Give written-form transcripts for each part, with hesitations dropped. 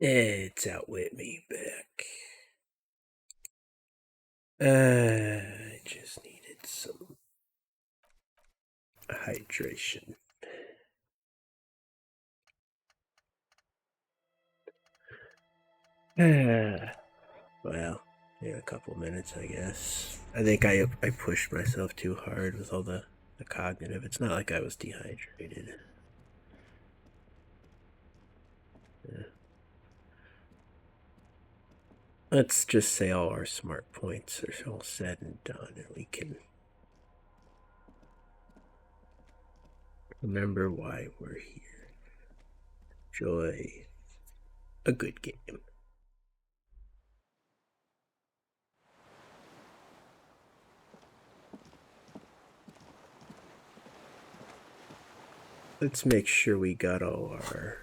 It's outwit me back. I just needed some hydration. Well, in a couple minutes, I guess. I think I pushed myself too hard with all the cognitive. It's not like I was dehydrated. Yeah. Let's just say all our smart points are all said and done, and we can remember why we're here. Enjoy a good game. Let's make sure we got all our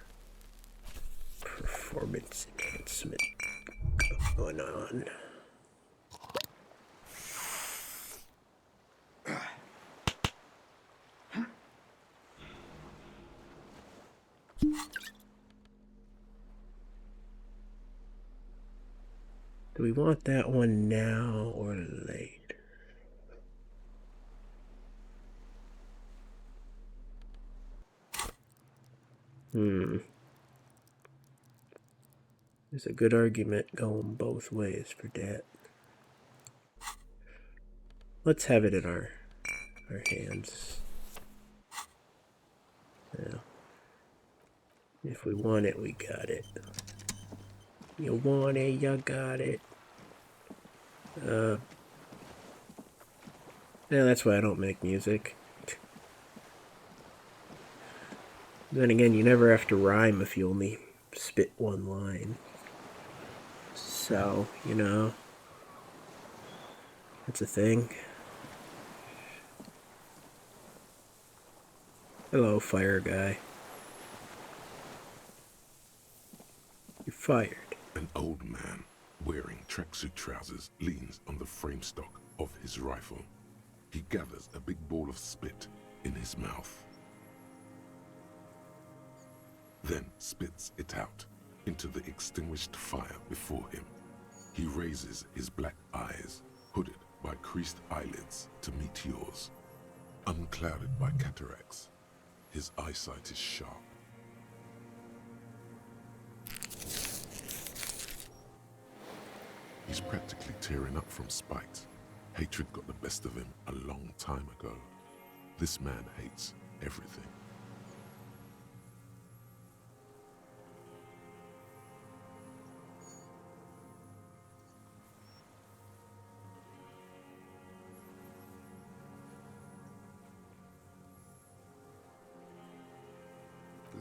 performance enhancement going on. Do we want that one now or later? There's a good argument going both ways for that. Let's have it in our hands. Yeah. If we want it, we got it. You want it, you got it. Yeah, that's why I don't make music. Then again, you never have to rhyme if you only spit one line. So, you know, that's a thing. Hello, fire guy. You're fired. An old man wearing tracksuit trousers leans on the frame stock of his rifle. He gathers a big ball of spit in his mouth, then spits it out into the extinguished fire before him. He raises his black eyes, hooded by creased eyelids, to meet yours. Unclouded by cataracts, his eyesight is sharp. He's practically tearing up from spite. Hatred got the best of him a long time ago. This man hates everything.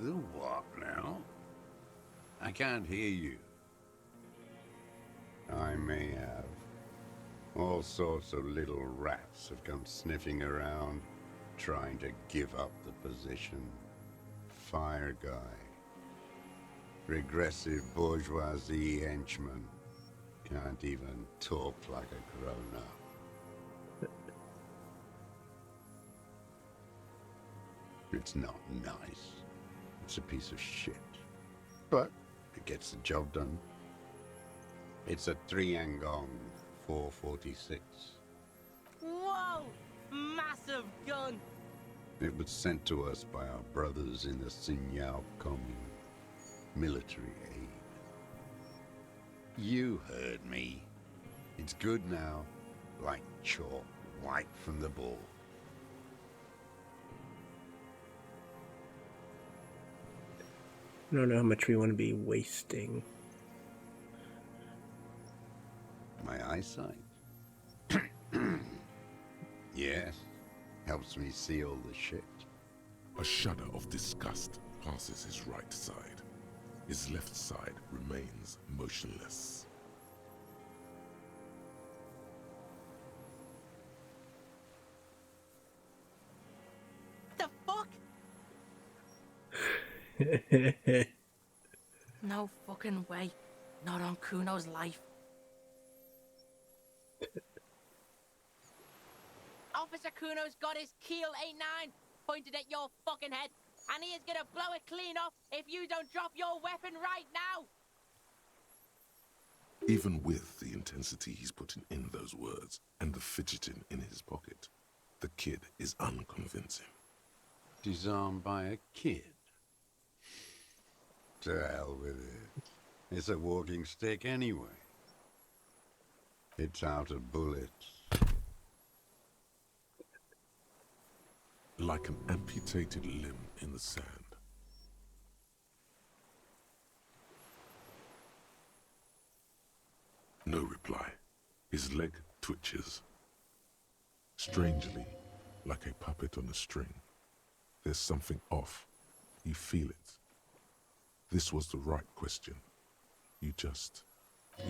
The what now? I can't hear you. I may have. All sorts of little rats have come sniffing around, trying to give up the position. Fire guy. Regressive bourgeoisie henchman. Can't even talk like a grown-up. It's not nice. It's a piece of shit. But it gets the job done. It's a 3-Angong 446. Whoa! Massive gun! It was sent to us by our brothers in the Signal Commune. Military aid. You heard me. It's good now, like chalk, white from the ball. I don't know how much we want to be wasting. My eyesight? Yes. Helps me see all the shit. A shudder of disgust passes his right side. His left side remains motionless. The fuck? No fucking way. Not on Kuno's life. Officer Kuno's got his Keel 89 pointed at your fucking head, and he is gonna blow it clean off if you don't drop your weapon right now. Even with the intensity he's putting in those words and the fidgeting in his pocket, the kid is unconvincing. Disarmed by a kid? To hell with it. It's a walking stick anyway. It's out of bullets. Like an amputated limb in the sand. No reply. His leg twitches. Strangely, like a puppet on a string. There's something off. You feel it. This was the right question. You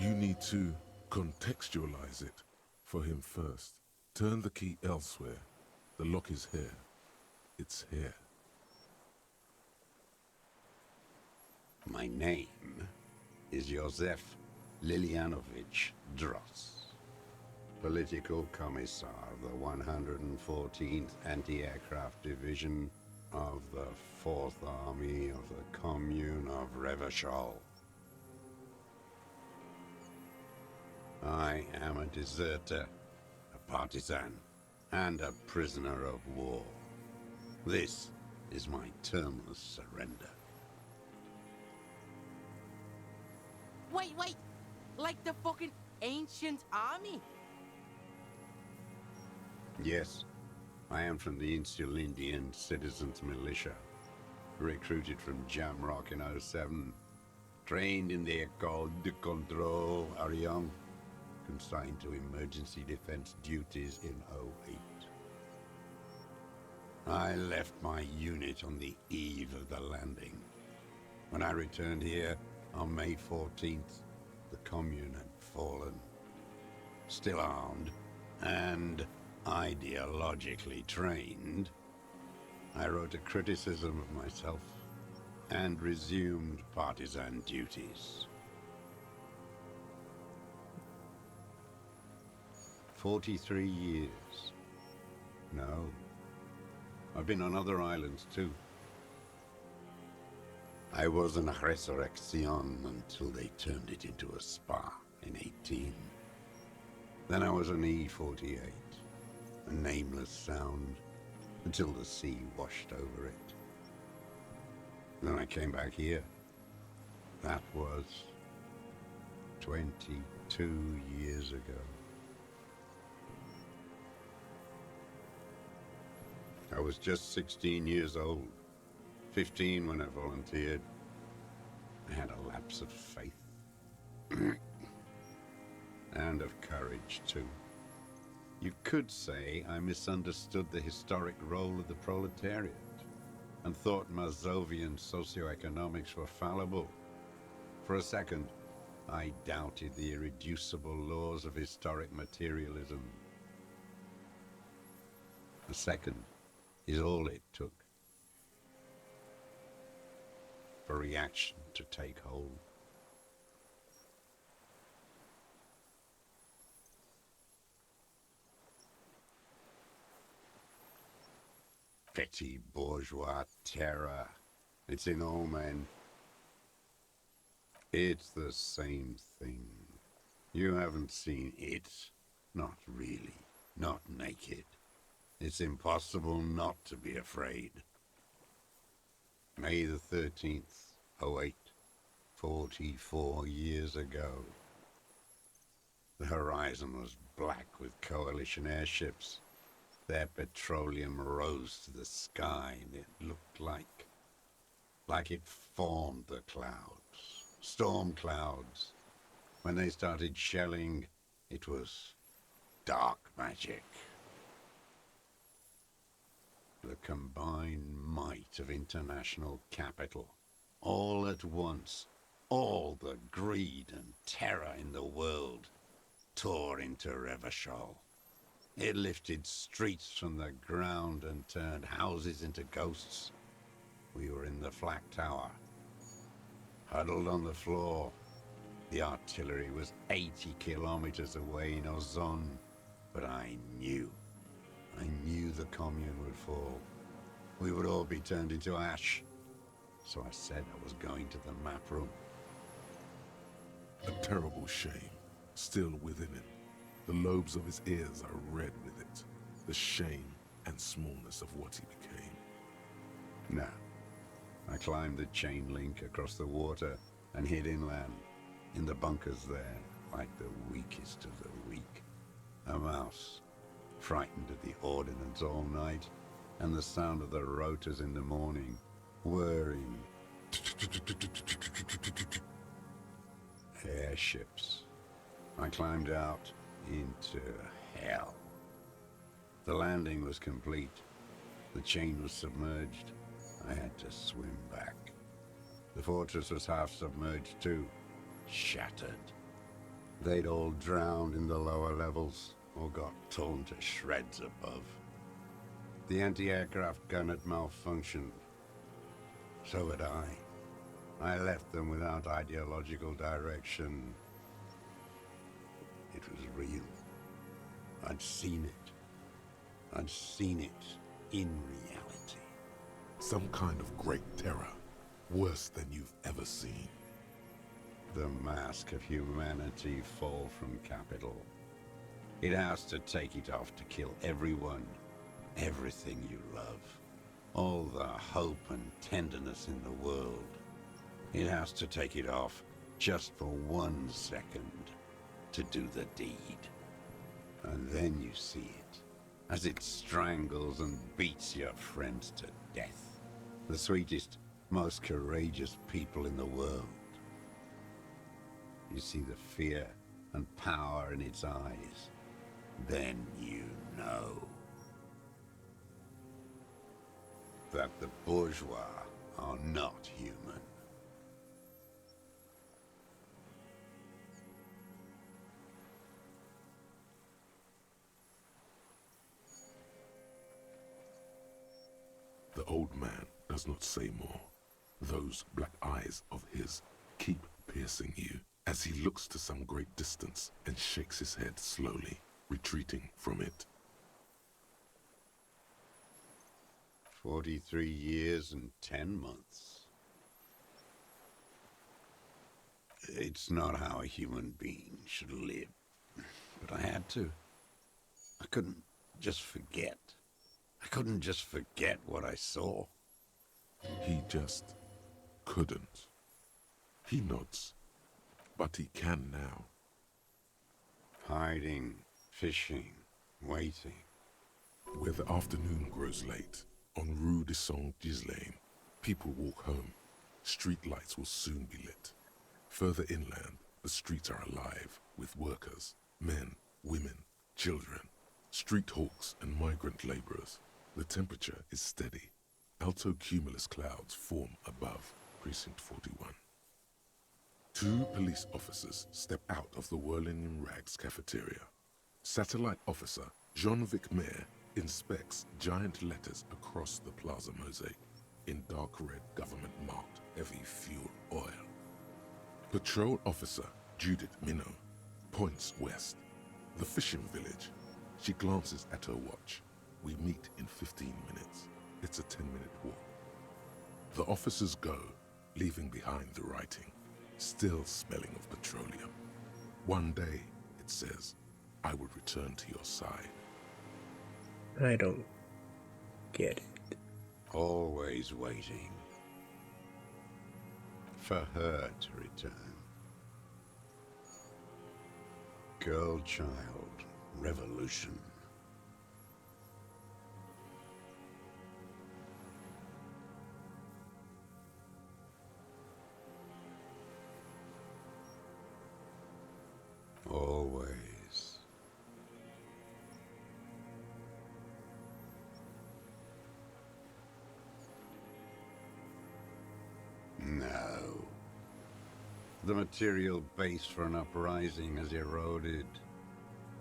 need to contextualize it for him first. Turn the key elsewhere. The lock is here. It's here. My name is Josef Lilianovich Dross, Political Commissar of the 114th Anti-Aircraft Division of the 4th Army of the Commune of Revachol. I am a deserter, a partisan, and a prisoner of war. This is my termless surrender. Wait! Like the fucking ancient army? Yes, I am from the Insulindian Citizens Militia, recruited from Jamrock in 07, trained in the École de Contrôle Arion, consigned to emergency defense duties in 08. I left my unit on the eve of the landing. When I returned here on May 14th, the Commune had fallen. Still armed and ideologically trained, I wrote a criticism of myself and resumed partisan duties. 43 years. No. I've been on other islands too. I was an resurrection until they turned it into a spa in 18. Then I was an E-48, a nameless sound, until the sea washed over it. Then I came back here. That was 22 years ago. I was just 16 years old, 15 when I volunteered. I had a lapse of faith. And of courage, too. You could say I misunderstood the historic role of the proletariat and thought Mazovian socioeconomics were fallible. For a second, I doubted the irreducible laws of historic materialism. A second is all it took for reaction to take hold. Petty bourgeois terror. It's in all men. It's the same thing. You haven't seen it. Not really. Not naked. It's impossible not to be afraid. May the 13th, 08, 44 years ago. The horizon was black with coalition airships. Their petroleum rose to the sky, and it looked like it formed the clouds, storm clouds. When they started shelling, it was dark magic. The combined might of international capital, all at once, all the greed and terror in the world, tore into Revachol. It lifted streets from the ground and turned houses into ghosts. We were in the flak tower, huddled on the floor. The artillery was 80 kilometers away in Ozon, but I knew the commune would fall. We would all be turned into ash. So I said I was going to the map room. A terrible shame still within him. The lobes of his ears are red with it, the shame and smallness of what he became. Now, I climbed the chain link across the water and hid inland, in the bunkers there, like the weakest of the weak. A mouse, frightened at the ordnance all night, and the sound of the rotors in the morning, whirring. Airships. I climbed out into hell. The landing was complete. The chain was submerged. I had to swim back. The fortress was half submerged too, shattered. They'd all drowned in the lower levels, or got torn to shreds above. The anti-aircraft gun had malfunctioned. So had I. I left them without ideological direction. It was real. I'd seen it. I'd seen it in reality. Some kind of great terror, worse than you've ever seen. The mask of humanity fall from capital. It has to take it off to kill everyone, everything you love. All the hope and tenderness in the world. It has to take it off just for 1 second to do the deed. And then you see it, as it strangles and beats your friends to death. The sweetest, most courageous people in the world. You see the fear and power in its eyes. Then you know that the bourgeois are not human. The old man does not say more. Those black eyes of his keep piercing you as he looks to some great distance and shakes his head slowly, retreating from it. 43 years and 10 months. It's not how a human being should live. But I had to. I couldn't just forget. I couldn't just forget what I saw. He just couldn't. He nods, but he can now. Hiding, fishing, waiting. Where the afternoon grows late, on Rue de Saint-Ghislain, people walk home. Street lights will soon be lit. Further inland, the streets are alive with workers, men, women, children, street hawks and migrant laborers. The temperature is steady. Alto cumulus clouds form above Precinct 41. 2 police officers step out of the Whirling in Rags cafeteria. Satellite officer Jean-Vic Mayer inspects giant letters across the plaza mosaic in dark red government-marked heavy fuel oil. Patrol officer Judith Minot points west. The fishing village. She glances at her watch. We meet in 15 minutes. It's a 10-minute walk. The officers go, leaving behind the writing, still smelling of petroleum. One day, it says, I will return to your side. I don't get it. Always waiting. For her to return. Girl, child, revolution. Always. No. The material base for an uprising has eroded.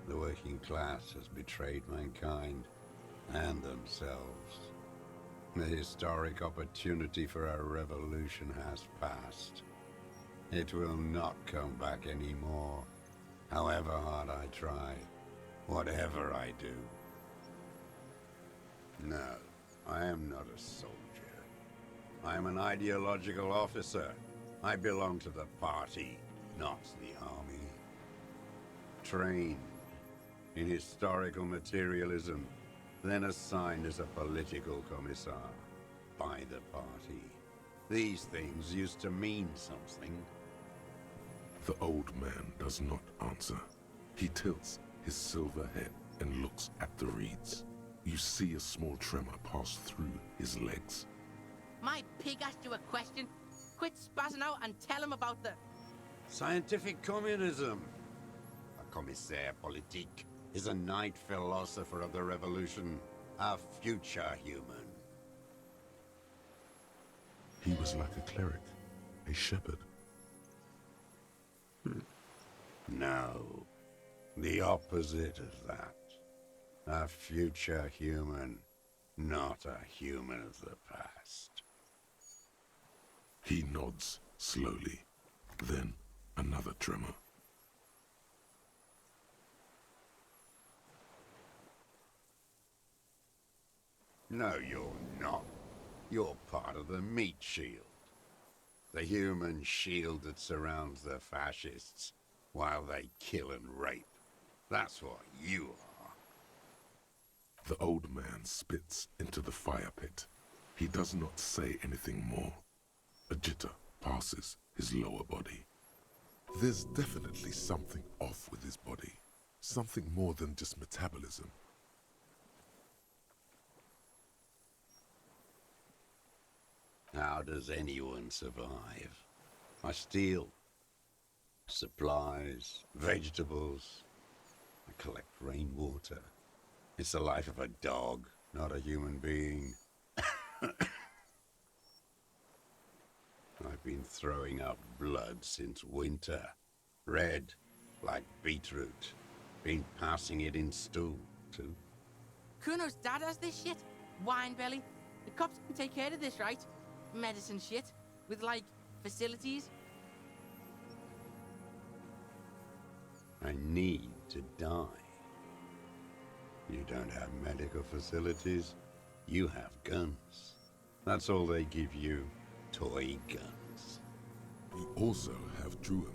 The working class has betrayed mankind and themselves. The historic opportunity for a revolution has passed. It will not come back anymore, however hard I try, whatever I do. No, I am not a soldier. I am an ideological officer. I belong to the party, not the army. Trained in historical materialism, then assigned as a political commissar by the party. These things used to mean something. The old man does not answer. He tilts his silver head and looks at the reeds. You see a small tremor pass through his legs. My pig asked you a question. Quit spazzing out and tell him about the... Scientific communism. A commissaire politique is a knight philosopher of the revolution, a future human. He was like a cleric, a shepherd. No, the opposite of that. A future human, not a human of the past. He nods slowly, then another tremor. No, you're not. You're part of the meat shield. The human shield that surrounds the fascists while they kill and rape. That's what you are. The old man spits into the fire pit. He does not say anything more. A jitter passes his lower body. There's definitely something off with his body. Something more than just metabolism. How does anyone survive? I steal supplies, vegetables. I collect rainwater. It's the life of a dog, not a human being. I've been throwing up blood since winter. Red, like beetroot. Been passing it in stool, too. Kuno's dad has this shit. Wine belly. The cops can take care of this, right? Medicine shit. With, like, facilities. I need to die. You don't have medical facilities. You have guns. That's all they give you. Toy guns. You also have Druamine.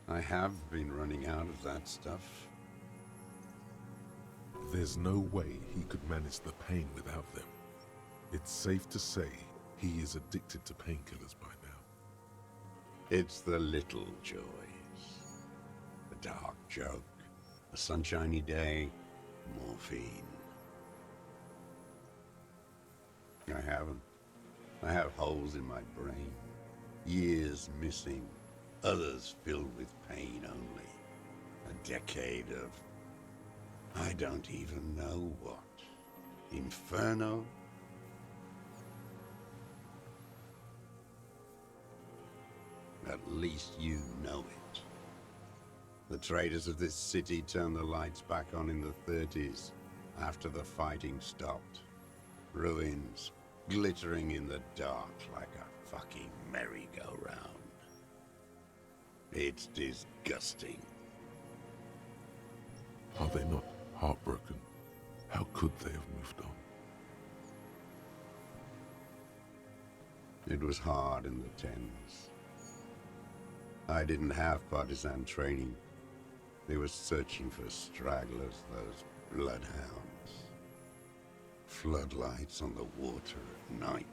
I have been running out of that stuff. There's no way he could manage the pain without them. It's safe to say he is addicted to painkillers by now. It's the little joys. The dark joke, a sunshiny day, morphine. I haven't. I have holes in my brain. Years missing. Others filled with pain only. A decade of... I don't even know what. Inferno? At least you know it. The traders of this city turned the lights back on in the 30s, after the fighting stopped. Ruins, glittering in the dark like a fucking merry-go-round. It's disgusting. Are they not heartbroken? How could they have moved on? It was hard in the Tens. I didn't have partisan training. They were searching for stragglers, those bloodhounds. Floodlights on the water at night.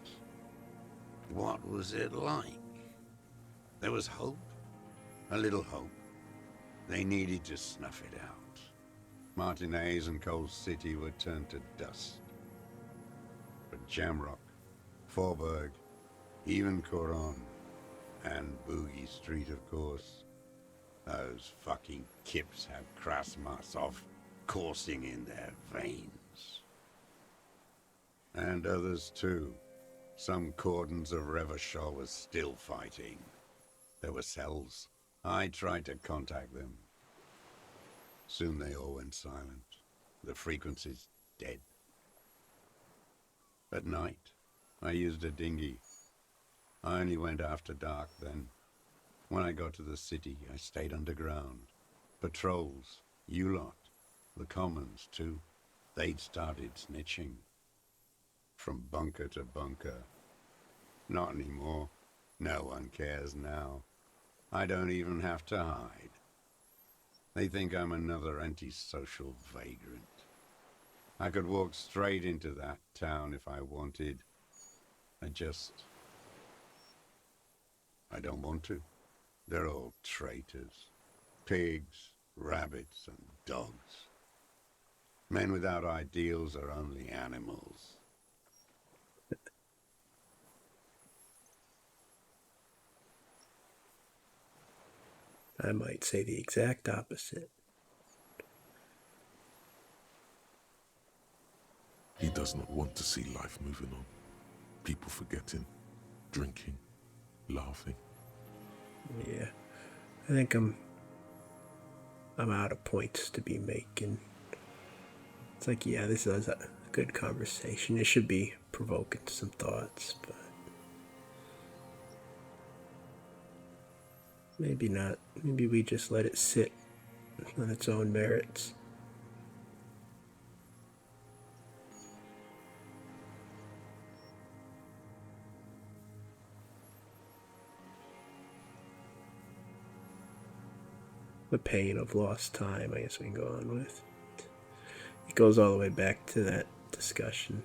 What was it like? There was hope. A little hope. They needed to snuff it out. Martinez and Coal City were turned to dust. But Jamrock, Forburg, even Coron, and Boogie Street, of course. Those fucking kips have Krasmasov coursing in their veins. And others too. Some cordons of Revachol was still fighting. There were cells. I tried to contact them. Soon they all went silent. The frequencies dead. At night, I used a dinghy. I only went after dark then. When I got to the city, I stayed underground. Patrols, you lot, the commons too. They'd started snitching. From bunker to bunker, Not anymore. No one cares now. I don't even have to hide. They think I'm another antisocial vagrant. I could walk straight into that town if I wanted. I don't want to. They're all traitors. Pigs, rabbits, and dogs. Men without ideals are only animals. I might say the exact opposite. He does not want to see life moving on. People forgetting, drinking, laughing. Yeah, I think I'm out of points to be making. It's like, yeah, this is a good conversation. It should be provoking some thoughts, but maybe not. Maybe we just let it sit on its own merits. The pain of lost time, I guess we can go on with. It goes all the way back to that discussion.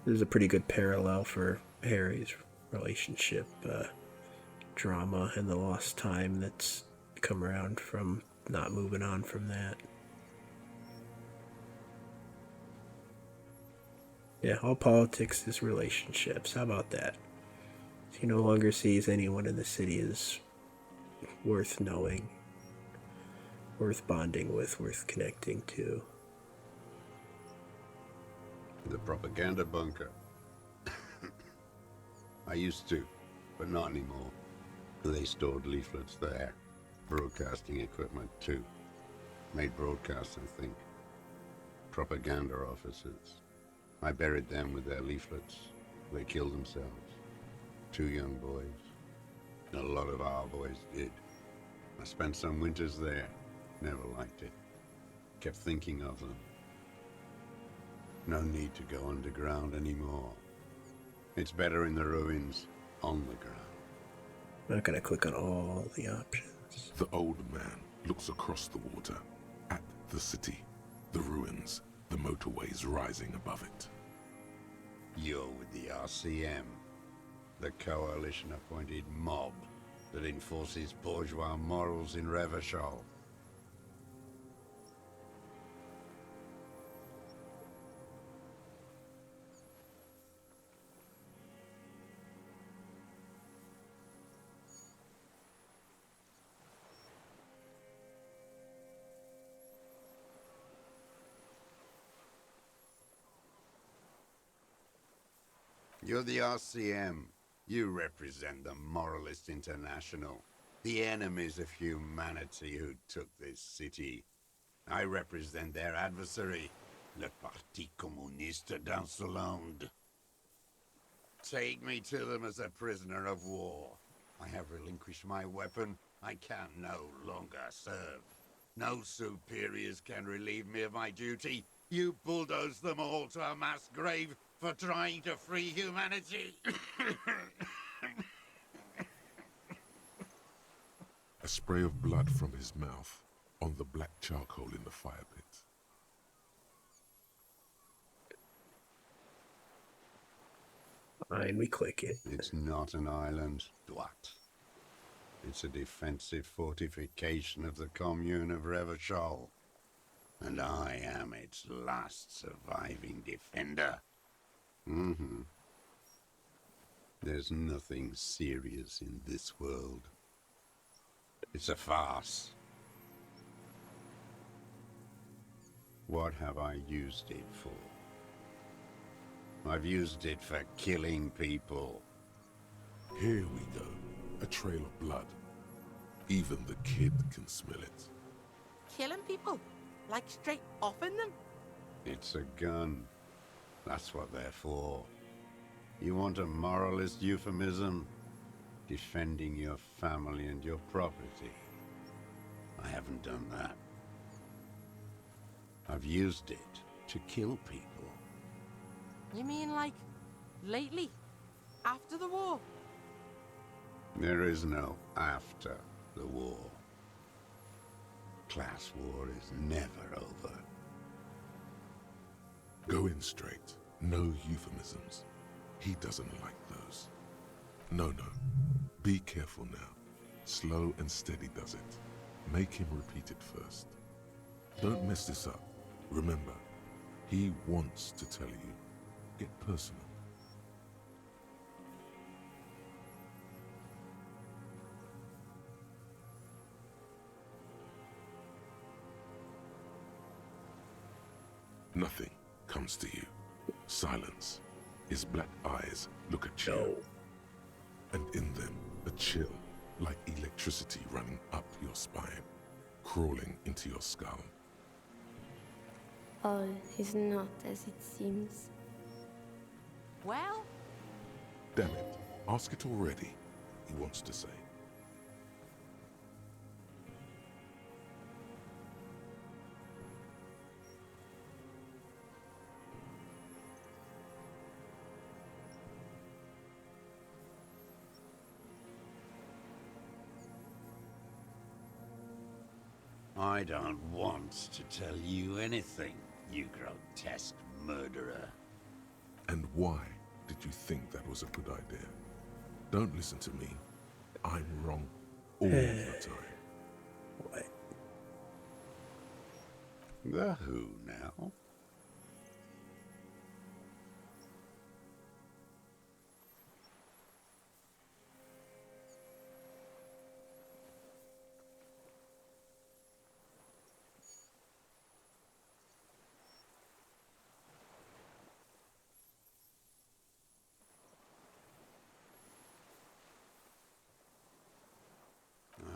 There's a pretty good parallel for Harry's relationship drama and the lost time that's come around from not moving on from that. Yeah, all politics is relationships. How about that? He no longer sees anyone in the city as worth knowing, worth bonding with, worth connecting to. The propaganda bunker. I used to, but not anymore. They stored leaflets there. Broadcasting equipment, too. Made broadcasts, I think. Propaganda officers. I buried them with their leaflets. They killed themselves. 2 young boys. A lot of our boys did. I spent some winters there. Never liked it. Kept thinking of them. No need to go underground anymore. It's better in the ruins, on the ground. I'm not going to click on all the options. The old man looks across the water, at the city, the ruins, the motorways rising above it. You're with the RCM, the coalition-appointed mob that enforces bourgeois morals in Revachol. You're the RCM. You represent the Moralist International, the enemies of humanity who took this city. I represent their adversary, le Parti Communiste d'Insolande. Take me to them as a prisoner of war. I have relinquished my weapon. I can no longer serve. No superiors can relieve me of my duty. You bulldoze them all to a mass grave for trying to free humanity. A spray of blood from his mouth on the black charcoal in the fire pit. Fine, we click it. It's not an island, Dwat. It's a defensive fortification of the commune of Revachol. And I am its last surviving defender. There's nothing serious in this world. It's a farce. What have I used it for? I've used it for killing people. Here we go. A trail of blood. Even the kid can smell it. Killing people? Like straight offing them? It's a gun. That's what they're for. You want a moralist euphemism? Defending your family and your property. I haven't done that. I've used it to kill people. You mean like lately? After the war? There is no after the war. Class war is never over. Go in straight. No euphemisms. He doesn't like those. No. Be careful now. Slow and steady does it. Make him repeat it first. Don't mess this up. Remember, he wants to tell you. Get personal. Nothing comes to you. Silence. His black eyes look at you. No. And in them, a chill, like electricity running up your spine, crawling into your skull. All is not as it seems. Well, Damn it. Ask it already, he wants to say. I don't want to tell you anything, you grotesque murderer. And why did you think that was a good idea? Don't listen to me. I'm wrong all the time. What? The who now?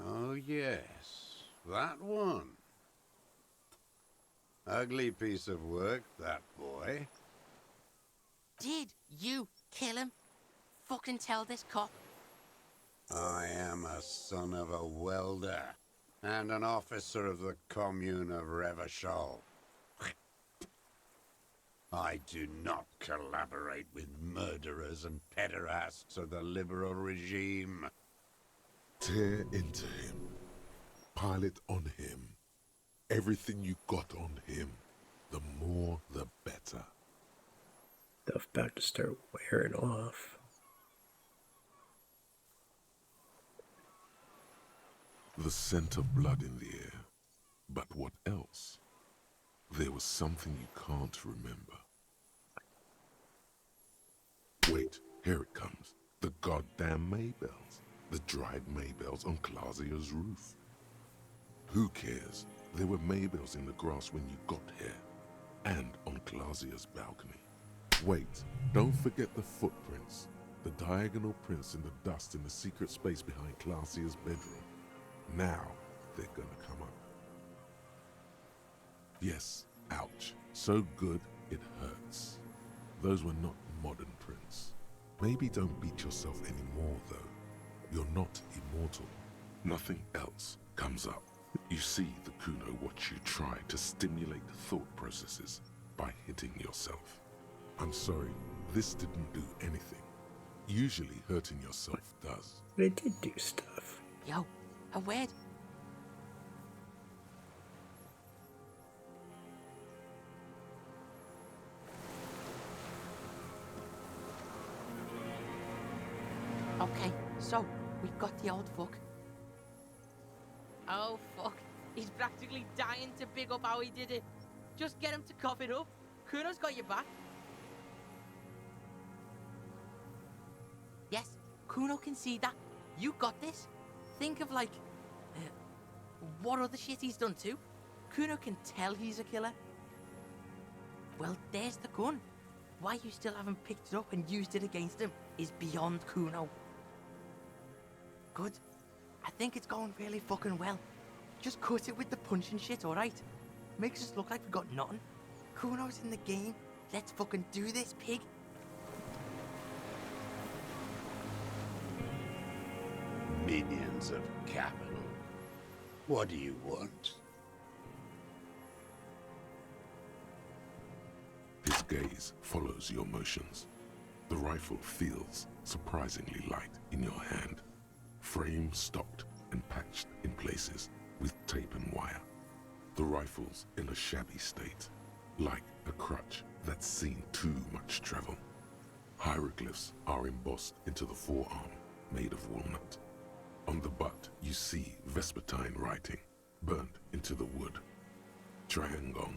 Oh yes, that one. Ugly piece of work, that boy. did you kill him? Fucking tell this cop. I am a son of a welder and an officer of the commune of Revachol. I do not collaborate with murderers and pederasts of the liberal regime. Tear into him. Pile it on him. Everything you got on him. The more, the better. Stuff about to start wearing off. The scent of blood in the air. But what else? There was something you can't remember. Wait, here it comes. The goddamn Maybells. The dried Maybells on Clausia's roof. Who cares? There were Maybells in the grass when you got here. And on Clausia's balcony. Wait, don't forget the footprints. The diagonal prints in the dust in the secret space behind Clausia's bedroom. Now they're gonna come up. Yes, ouch. So good it hurts. Those were not modern prints. Maybe don't beat yourself anymore though. You're not immortal. Nothing else comes up. You see the Kuno watch you try to stimulate thought processes by hitting yourself. I'm sorry, this didn't do anything. Usually hurting yourself does. But it did do stuff. Yo, a word. Okay, so we've got the old fuck. Oh fuck, he's practically dying to pick up how he did it. Just get him to cough it up. Kuno's got your back. Yes, Kuno can see that. You got this. Think of like, what other shit he's done too. Kuno can tell he's a killer. Well, there's the gun. Why you still haven't picked it up and used it against him is beyond Kuno. Good. I think it's going really fucking well. Just cut it with the punch and shit, alright? Makes us look like we got nothing. Kuno's in the game. Let's fucking do this, pig. Minions of capital. What do you want? His gaze follows your motions. The rifle feels surprisingly light in your hand. Frame stocked and patched in places with tape and wire. The rifle's in a shabby state, like a crutch that's seen too much travel. Hieroglyphs are embossed into the forearm, made of walnut. On the butt, you see Vespertine writing, burnt into the wood. Triangon,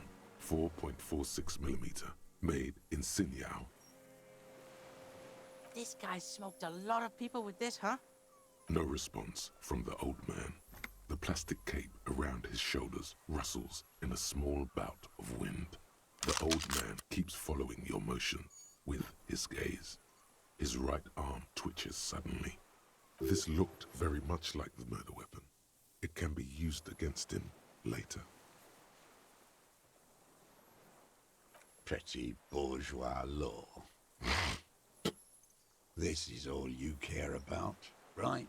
4.46mm, made in Sinyao. This guy's smoked a lot of people with this, huh? No response from the old man. The plastic cape around his shoulders rustles in a small bout of wind. The old man keeps following your motion with his gaze. His right arm twitches suddenly. This looked very much like the murder weapon. It can be used against him later. Pretty bourgeois law. This is all you care about, right?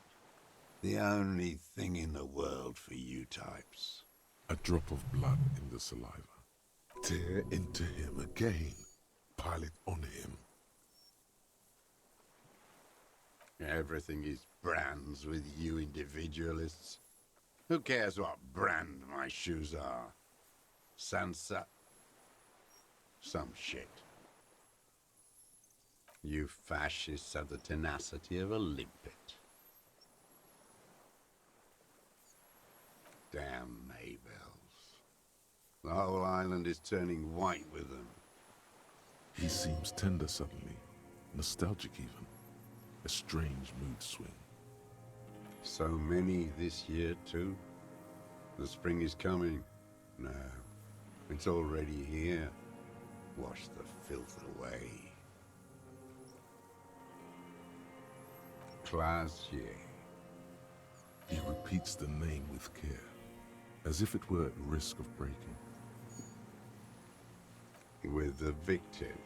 The only thing in the world for you types. A drop of blood in the saliva. Tear into him again. Pile it on him. Everything is brands with you individualists. Who cares what brand my shoes are? Sansa? Some shit. You fascists have the tenacity of a limpet. Damn Maybells. The whole island is turning white with them. He seems tender suddenly, nostalgic even. A strange mood swing. So many this year, too? The spring is coming. No, it's already here. Wash the filth away. Classier. He repeats the name with care, as if it were at risk of breaking. With the victim.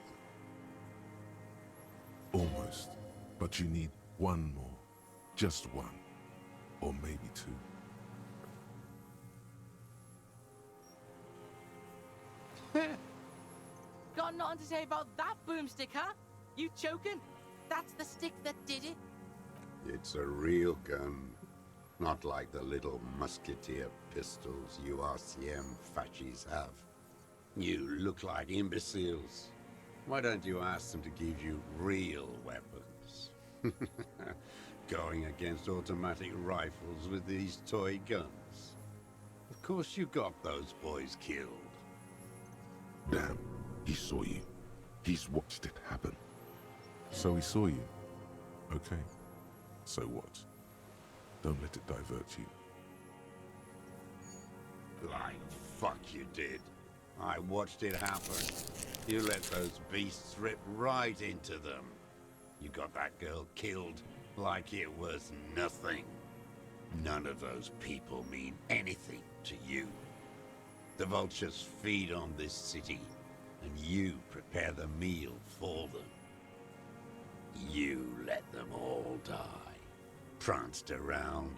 Almost, but you need one more. Just one. Or maybe two. Got nothing to say about that boomstick, huh? You choking? That's the stick that did it. It's a real gun. Not like the little musketeer pistols you RCM fascists have. You look like imbeciles. Why don't you ask them to give you real weapons? Going against automatic rifles with these toy guns. Of course you got those boys killed. Damn, he saw you. He's watched it happen. So he saw you. Okay. So what? Don't let it divert you. Like fuck you did. I watched it happen. You let those beasts rip right into them. You got that girl killed like it was nothing. None of those people mean anything to you. The vultures feed on this city, and you prepare the meal for them. You let them all die. Pranced around,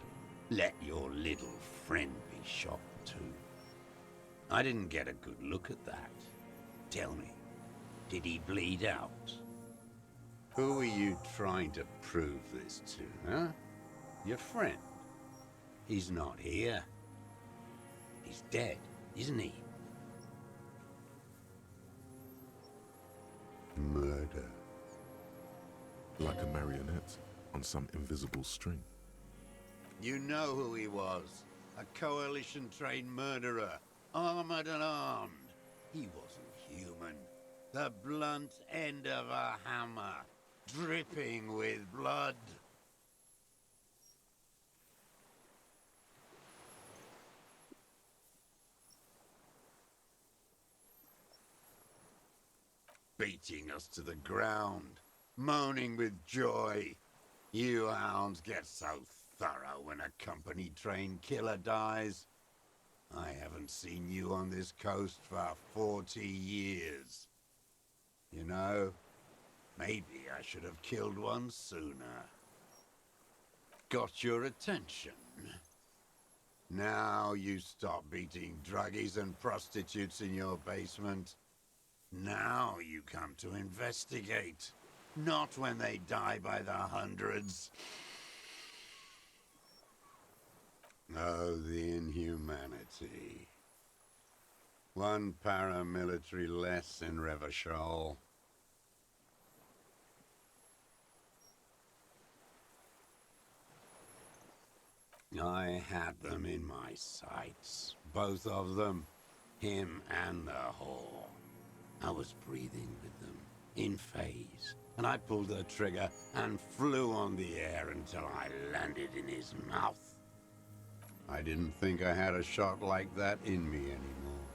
let your little friend be shot too. I didn't get a good look at that. Tell me, did he bleed out? Who are you trying to prove this to, huh? Your friend? He's not here. He's dead, isn't he? Murder. Like a marionette on some invisible string. You know who he was. A coalition-trained murderer. Armored and armed. He wasn't human. The blunt end of a hammer. Dripping with blood. Beating us to the ground. Moaning with joy. You hounds get so thorough when a company-trained killer dies. I haven't seen you on this coast for 40 years. You know, maybe I should have killed one sooner. Got your attention. Now you stop beating druggies and prostitutes in your basement. Now you come to investigate. Not when they die by the hundreds. Oh, the inhumanity. One paramilitary less in Revachol. I had them in my sights. Both of them. Him and the whore. I was breathing with them, in phase. And I pulled the trigger and flew on the air until I landed in his mouth. I didn't think I had a shot like that in me anymore.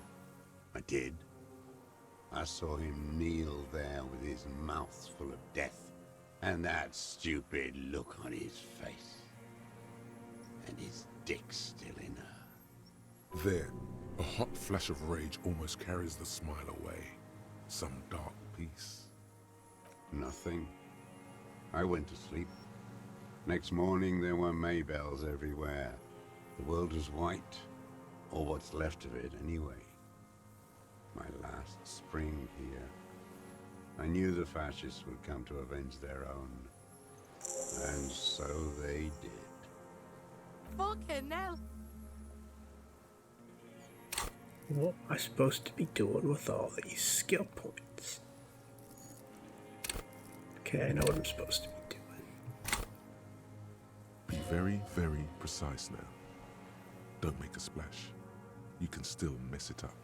I did. I saw him kneel there with his mouth full of death, and that stupid look on his face. And his dick still in her. Then, a hot flash of rage almost carries the smile away. Some dark peace. Nothing. I went to sleep. Next morning there were Maybells everywhere. The world was white, or what's left of it anyway. My last spring here. I knew the fascists would come to avenge their own. And so they did. Fucking hell. What am I supposed to be doing with all these skill points? Okay, I know what I'm supposed to be doing. Be very, very precise now. Don't make a splash. You can still mess it up.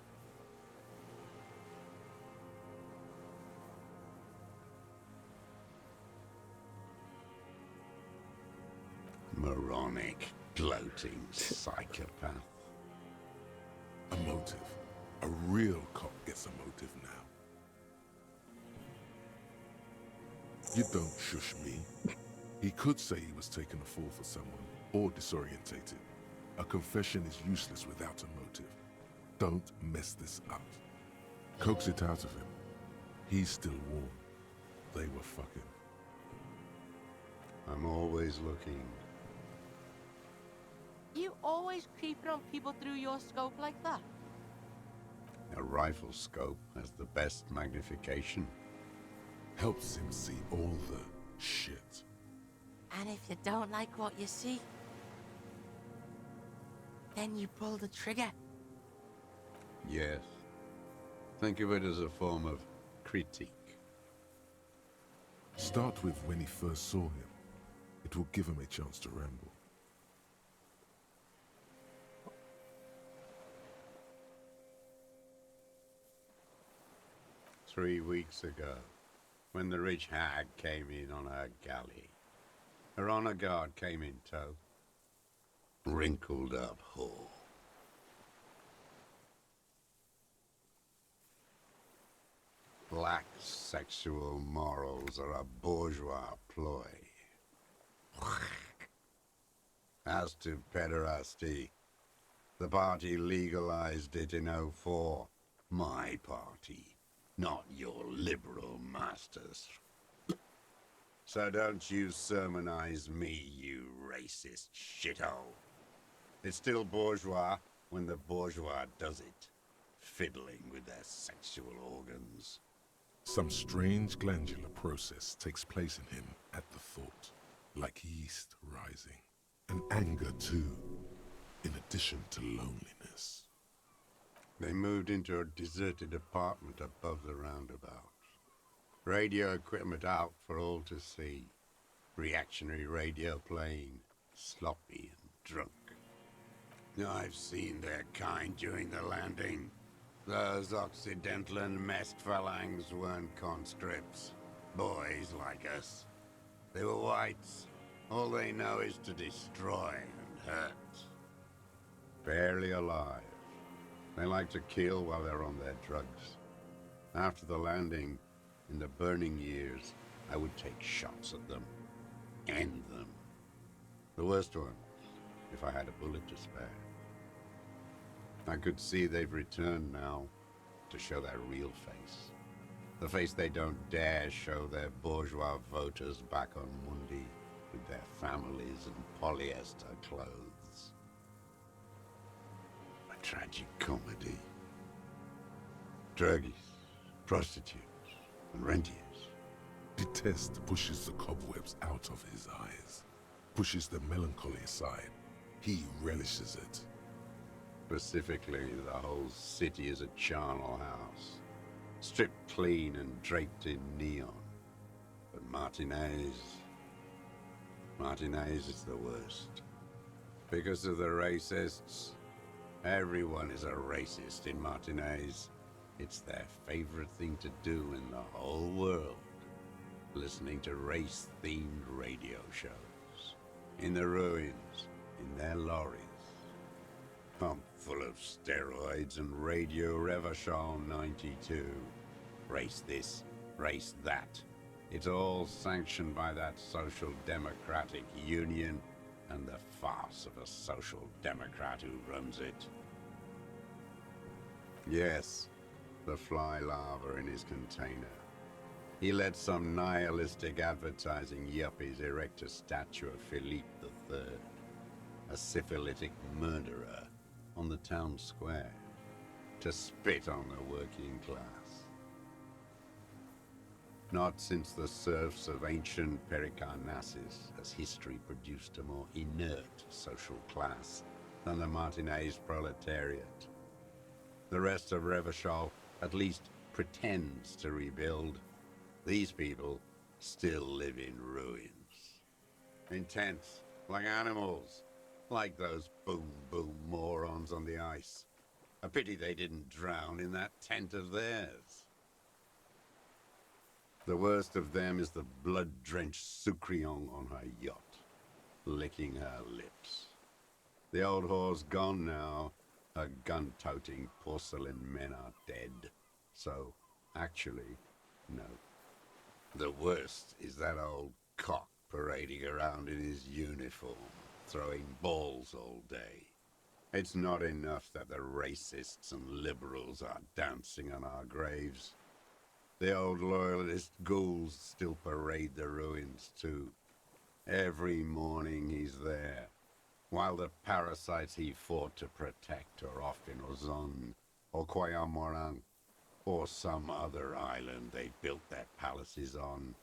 Moronic, gloating psychopath. A motive. A real cop gets a motive now. You don't shush me. He could say he was taking a fall for someone, or disorientated. A confession is useless without a motive. Don't mess this up. Coax it out of him. He's still warm. They were fucking. I'm always looking. You always creeping on people through your scope like that? A rifle scope has the best magnification. Helps him see all the shit. And if you don't like what you see, then you pull the trigger. Yes. Think of it as a form of critique. Start with when he first saw him. It will give him a chance to ramble. "3 weeks ago, when the rich hag came in on her galley. Her honor guard came in tow. Wrinkled up whore. Black sexual morals are a bourgeois ploy. As to pederasty, the party legalized it in '04. My party, not your liberal masters. So don't you sermonize me, you racist shithole. It's still bourgeois when the bourgeois does it, fiddling with their sexual organs. Some strange glandular process takes place in him at the thought, like yeast rising. And anger too, in addition to loneliness. They moved into a deserted apartment above the roundabout. Radio equipment out for all to see. Reactionary radio playing, sloppy and drunk. I've seen their kind during the landing. Those Occidental and Mest phalangs weren't conscripts. Boys like us. They were whites. All they know is to destroy and hurt. Barely alive. They like to kill while they're on their drugs. After the landing, in the burning years, I would take shots at them. End them. The worst ones, if I had a bullet to spare. I could see they've returned now, to show their real face. The face they don't dare show their bourgeois voters back on Mundi, with their families and polyester clothes. A tragic comedy. Druggies, prostitutes and rentiers. Detest pushes the cobwebs out of his eyes, pushes the melancholy aside. He relishes it. Specifically, the whole city is a charnel house, stripped clean and draped in neon. But Martinez is the worst. Because of the racists, everyone is a racist in Martinez. It's their favorite thing to do in the whole world. Listening to race-themed radio shows. In the ruins, in their lorries. Pumped full of steroids and Radio Revachol 92. Race this, race that. It's all sanctioned by that Social Democratic Union and the farce of a Social Democrat who runs it. Yes, the fly larva in his container. He let some nihilistic advertising yuppies erect a statue of Philippe III, a syphilitic murderer, on the town square, to spit on the working class. Not since the serfs of ancient Pericarnassus has history produced a more inert social class than the Martinez proletariat. The rest of Revachol at least pretends to rebuild. These people still live in ruins. In tents, like animals, like those boom-boom morons on the ice. A pity they didn't drown in that tent of theirs. The worst of them is the blood-drenched Sucrion on her yacht, licking her lips. The old whore's gone now. Her gun-toting porcelain men are dead. So, actually, no. The worst is that old cock parading around in his uniform, throwing balls all day. It's not enough that the racists and liberals are dancing on our graves. The old loyalist ghouls still parade the ruins too. Every morning he's there, while the parasites he fought to protect are off in Ozon, or Coyamorang, or some other island they built their palaces on,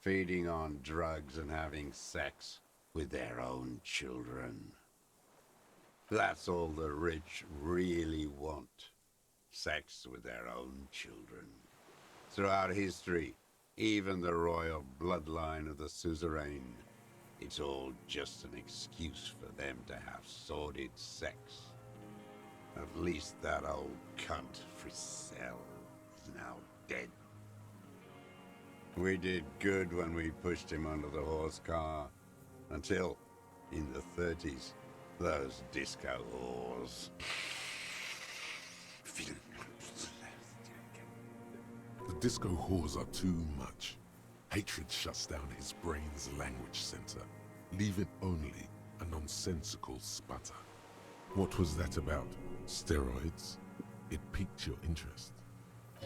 feeding on drugs and having sex with their own children. That's all the rich really want. Sex with their own children. Throughout history, even the royal bloodline of the suzerain, it's all just an excuse for them to have sordid sex. At least that old cunt Frisell is now dead. We did good when we pushed him under the horse car, until, in the 30s, those disco whores. The disco whores are too much. Hatred shuts down his brain's language center, leaving only a nonsensical sputter. What was that about? Steroids? It piqued your interest.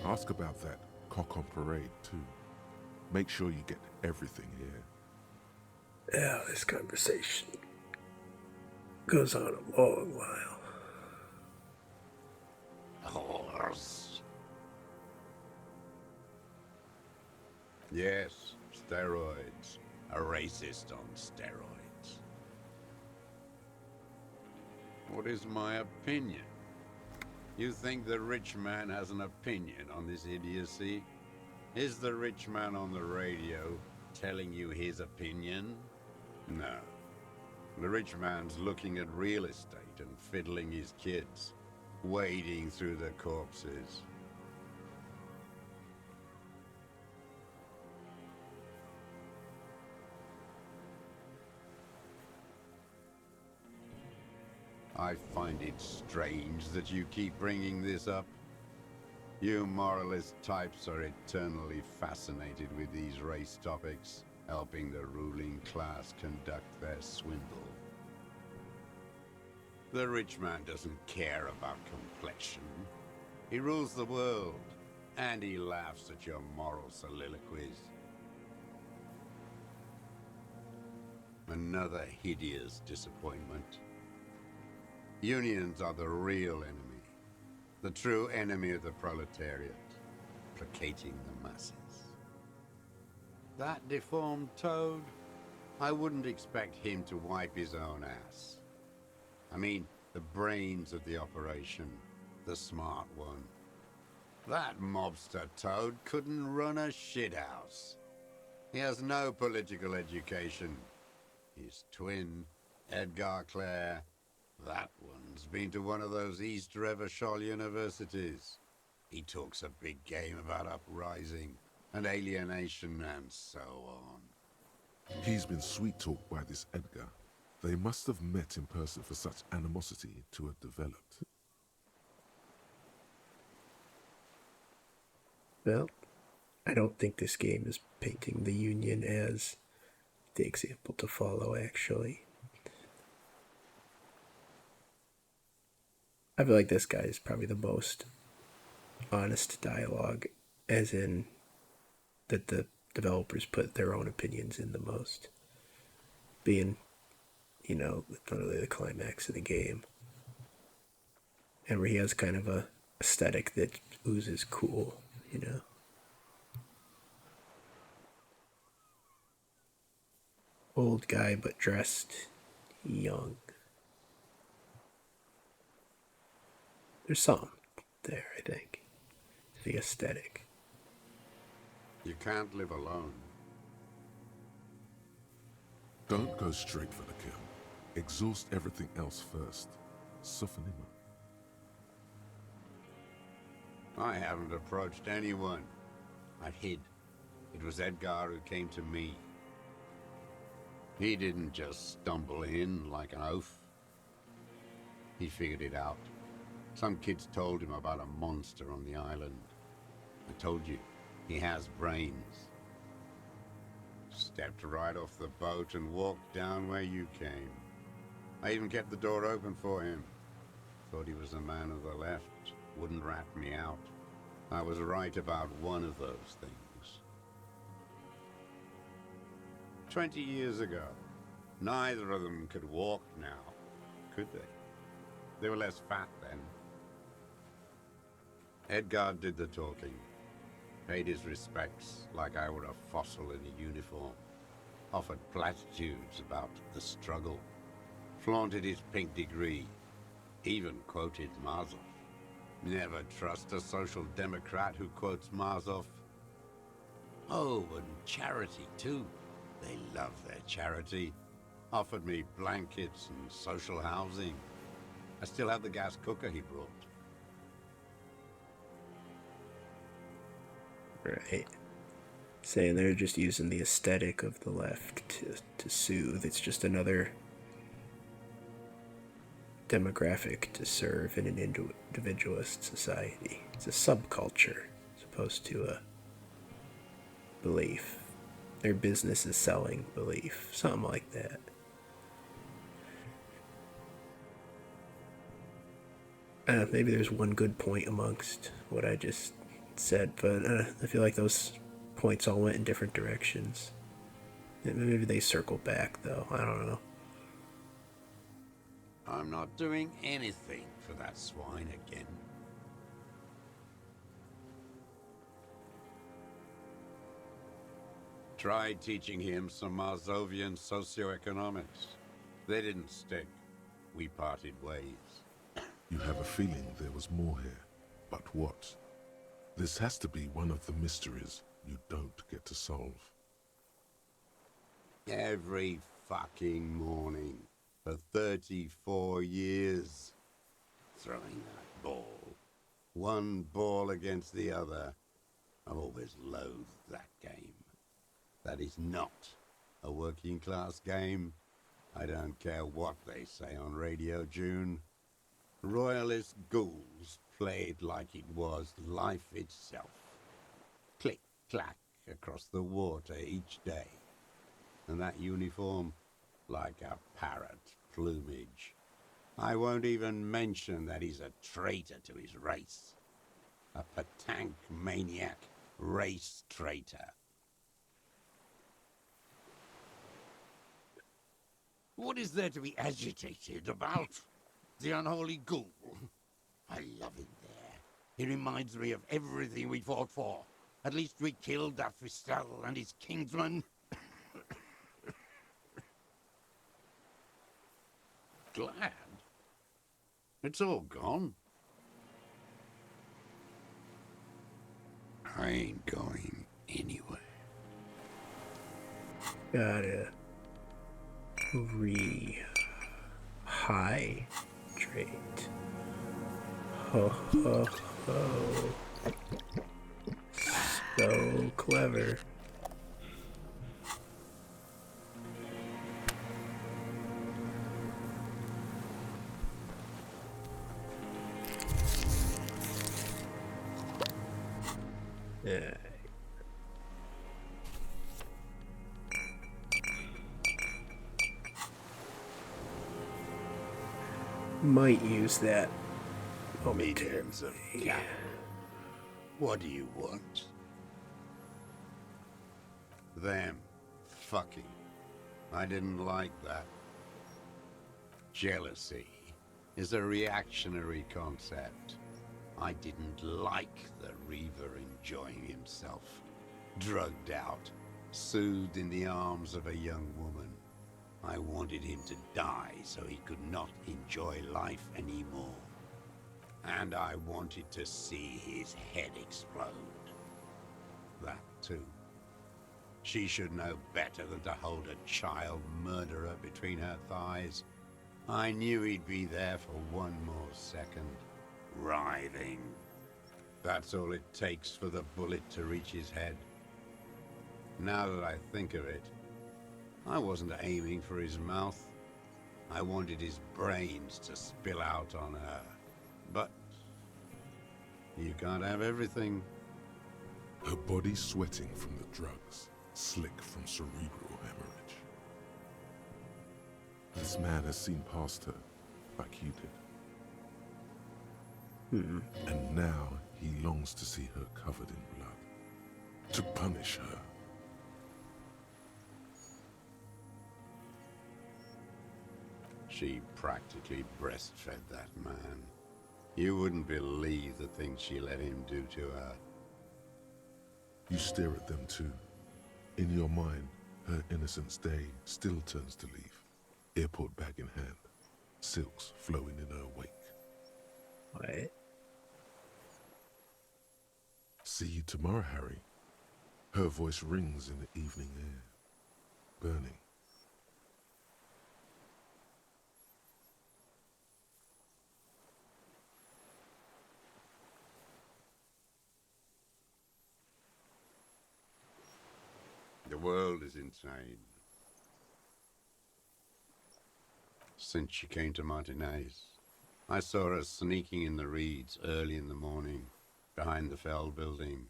Ask about that cock on parade too. Make sure you get everything here. Yeah, this conversation goes on a long while. Whores. Yes, steroids. A racist on steroids. What is my opinion? You think the rich man has an opinion on this idiocy? Is the rich man on the radio telling you his opinion? No. The rich man's looking at real estate and fiddling his kids, wading through the corpses. I find it strange that you keep bringing this up. You moralist types are eternally fascinated with these race topics, helping the ruling class conduct their swindle. The rich man doesn't care about complexion. He rules the world, and he laughs at your moral soliloquies. Another hideous disappointment. Unions are the real enemy, the true enemy of the proletariat. placating the masses. That deformed toad, I wouldn't expect him to wipe his own ass. I mean, the brains of the operation, the smart one. That mobster toad couldn't run a shithouse. He has no political education. His twin, Edgar Clare, that one's been to one of those East Revachol universities. He talks a big game about uprising and alienation and so on. He's been sweet-talked by this Edgar. They must have met in person for such animosity to have developed. Well, I don't think this game is painting the Union as the example to follow, actually. I feel like this guy is probably the most honest dialogue, as in that the developers put their own opinions in the most. Being, literally the climax of the game. And where he has kind of a aesthetic that oozes cool, Old guy, but dressed young. There's something there, I think. The aesthetic. You can't live alone. Don't go straight for the kill. Exhaust everything else first. Soften him up. I haven't approached anyone. I hid. It was Edgar who came to me. He didn't just stumble in like an oaf. He figured it out. Some kids told him about a monster on the island. I told you, he has brains. Stepped right off the boat and walked down where you came. I even kept the door open for him. Thought he was a man of the left, wouldn't rat me out. I was right about one of those things. 20 years ago, neither of them could walk now, could they? They were less fat then. Edgar did the talking. Paid his respects like I were a fossil in a uniform. Offered platitudes about the struggle. Flaunted his pink degree. Even quoted Marzoff. Never trust a social democrat who quotes Marzoff. Oh, and charity too. They love their charity. Offered me blankets and social housing. I still have the gas cooker he brought. Right. Saying they're just using the aesthetic of the left to soothe. It's just another demographic to serve in an individualist society. It's a subculture as opposed to a belief. Their business is selling belief. Something like that. Maybe there's one good point amongst what I just said, but I feel like those points all went in different directions. Maybe they circle back, though. I don't know. I'm not doing anything for that swine again. Tried teaching him some Marzovian socioeconomics. They didn't stick. We parted ways. You have a feeling there was more here. But what? This has to be one of the mysteries you don't get to solve. Every fucking morning for 34 years. Throwing that ball. One ball against the other. I've always loathed that game. That is not a working class game. I don't care what they say on Radio June. Royalist ghouls played like it was life itself. Click, clack across the water each day. And that uniform, like a parrot plumage. I won't even mention that he's a traitor to his race. A petanque maniac race traitor. What is there to be agitated about? The unholy ghoul. I love him there. He reminds me of everything we fought for. At least we killed Afistel and his kinsman. Glad? It's all gone. I ain't going anywhere. Gotta hydrate. Ho ho ho. So clever. Yeah. Might use that Millions of momentarily. cattle. What do you want? Them fucking. I didn't like that. Jealousy is a reactionary concept. I didn't like the Reaver enjoying himself, drugged out, soothed in the arms of a young woman. I wanted him to die so he could not enjoy life anymore. And I wanted to see his head explode. That too. She should know better than to hold a child murderer between her thighs. I knew he'd be there for one more second, writhing. That's all it takes for the bullet to reach his head. Now that I think of it, I wasn't aiming for his mouth. I wanted his brains to spill out on her. But you can't have everything. Her body sweating from the drugs, slick from cerebral hemorrhage. This man has seen past her, like you did. And now he longs to see her covered in blood, to punish her. She practically breastfed that man. You wouldn't believe the things she let him do to her. You stare at them too. In your mind, her innocence day still turns to leaf, airport bag in hand, silks flowing in her wake. What? See you tomorrow, Harry. Her voice rings in the evening air, burning. The world is insane. Since she came to Martinez, I saw her sneaking in the reeds early in the morning, behind the Fell building.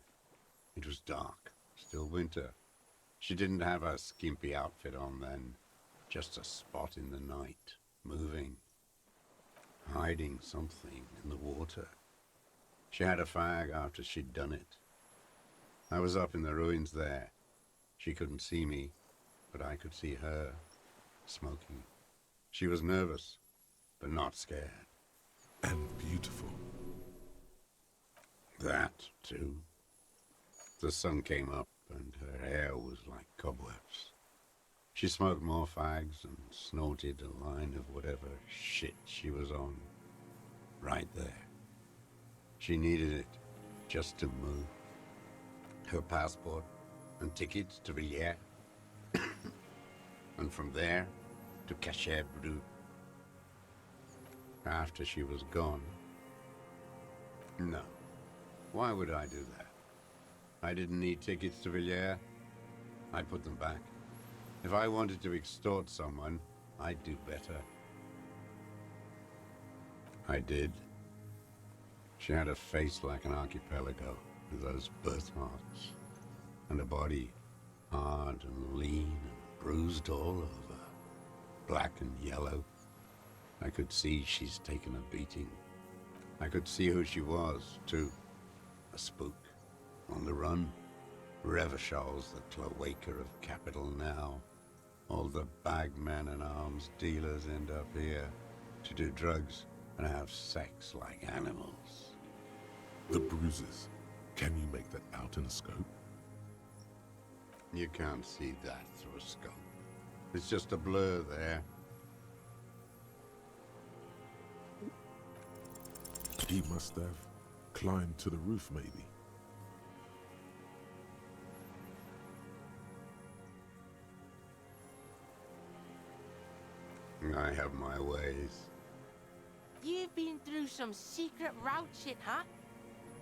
It was dark, still winter. She didn't have her skimpy outfit on then, just a spot in the night, moving, hiding something in the water. She had a fag after she'd done it. I was up in the ruins there. She couldn't see me, but I could see her, smoking. She was nervous, but not scared. And beautiful. That, too. The sun came up, and her hair was like cobwebs. She smoked more fags and snorted a line of whatever shit she was on. Right there. She needed it just to move. Her passport and tickets to Villiers. And from there to Cachet Brut. After she was gone. No. Why would I do that? I didn't need tickets to Villiers. I put them back. If I wanted to extort someone, I'd do better. I did. She had a face like an archipelago with those birthmarks. And a body hard and lean and bruised all over. Black and yellow. I could see she's taken a beating. I could see who she was, too. A spook. On the run. Revachol's the cloaca of capital now. All the bagmen and arms dealers end up here to do drugs and have sex like animals. The bruises, Can you make that out in a scope? You can't see that through a scope. It's just a blur there. He must have climbed to the roof, maybe. I have my ways. You've been through some secret route shit, huh?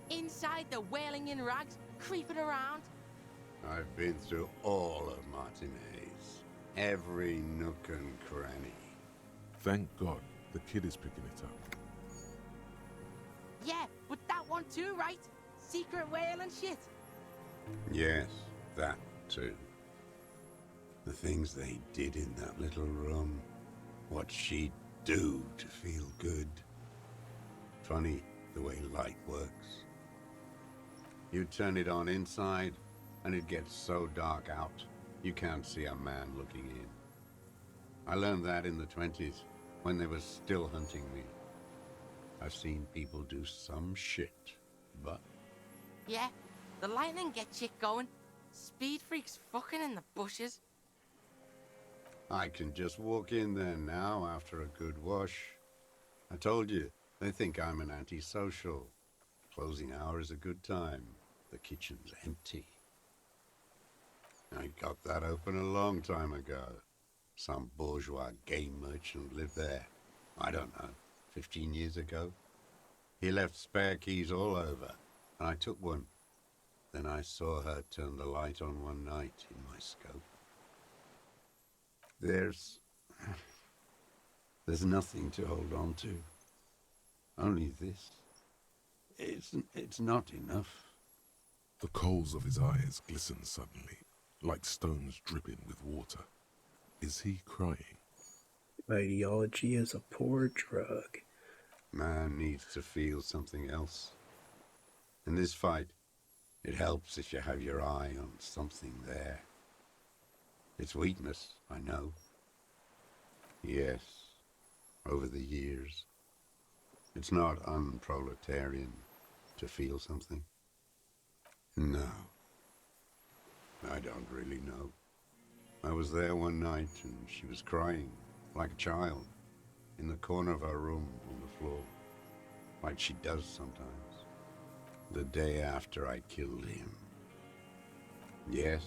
Inside the wailing in rags, creeping around. I've been through all of Martinez. Every nook and cranny. Thank God the kid is picking it up. Yeah, but that one too, right? Secret whale and shit. Yes, that too. The things they did in that little room. What she'd do to feel good. Funny the way light works. You turn it on inside, and it gets so dark out, you can't see a man looking in. I learned that in the 20s, when they were still hunting me. I've seen people do some shit, but... Yeah, the lightning gets shit going. Speed freaks fucking in the bushes. I can just walk in there now after a good wash. I told you, they think I'm an antisocial. Closing hour is a good time. The kitchen's empty. I got that open a long time ago. Some bourgeois game merchant lived there. I don't know, 15 years ago. He left spare keys all over, and I took one. Then I saw her turn the light on one night in my scope. There's nothing to hold on to. Only this. It's not enough. The coals of his eyes glisten suddenly, like stones dripping with water. Is he crying? Ideology is a poor drug. Man needs to feel something else. In this fight, it helps if you have your eye on something there. It's weakness, I know. Yes, over the years. It's not unproletarian to feel something. No, I don't really know. I was there one night and she was crying, like a child, in the corner of our room on the floor, like she does sometimes, the day after I killed him. Yes,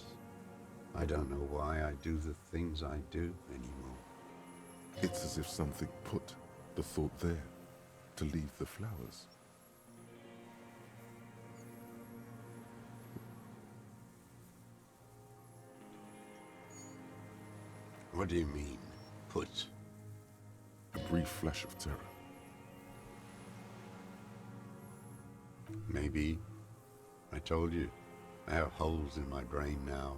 I don't know why I do the things I do anymore. It's as if something put the thought there to leave the flowers. What do you mean, put? A brief flash of terror. Maybe. I told you, I have holes in my brain now.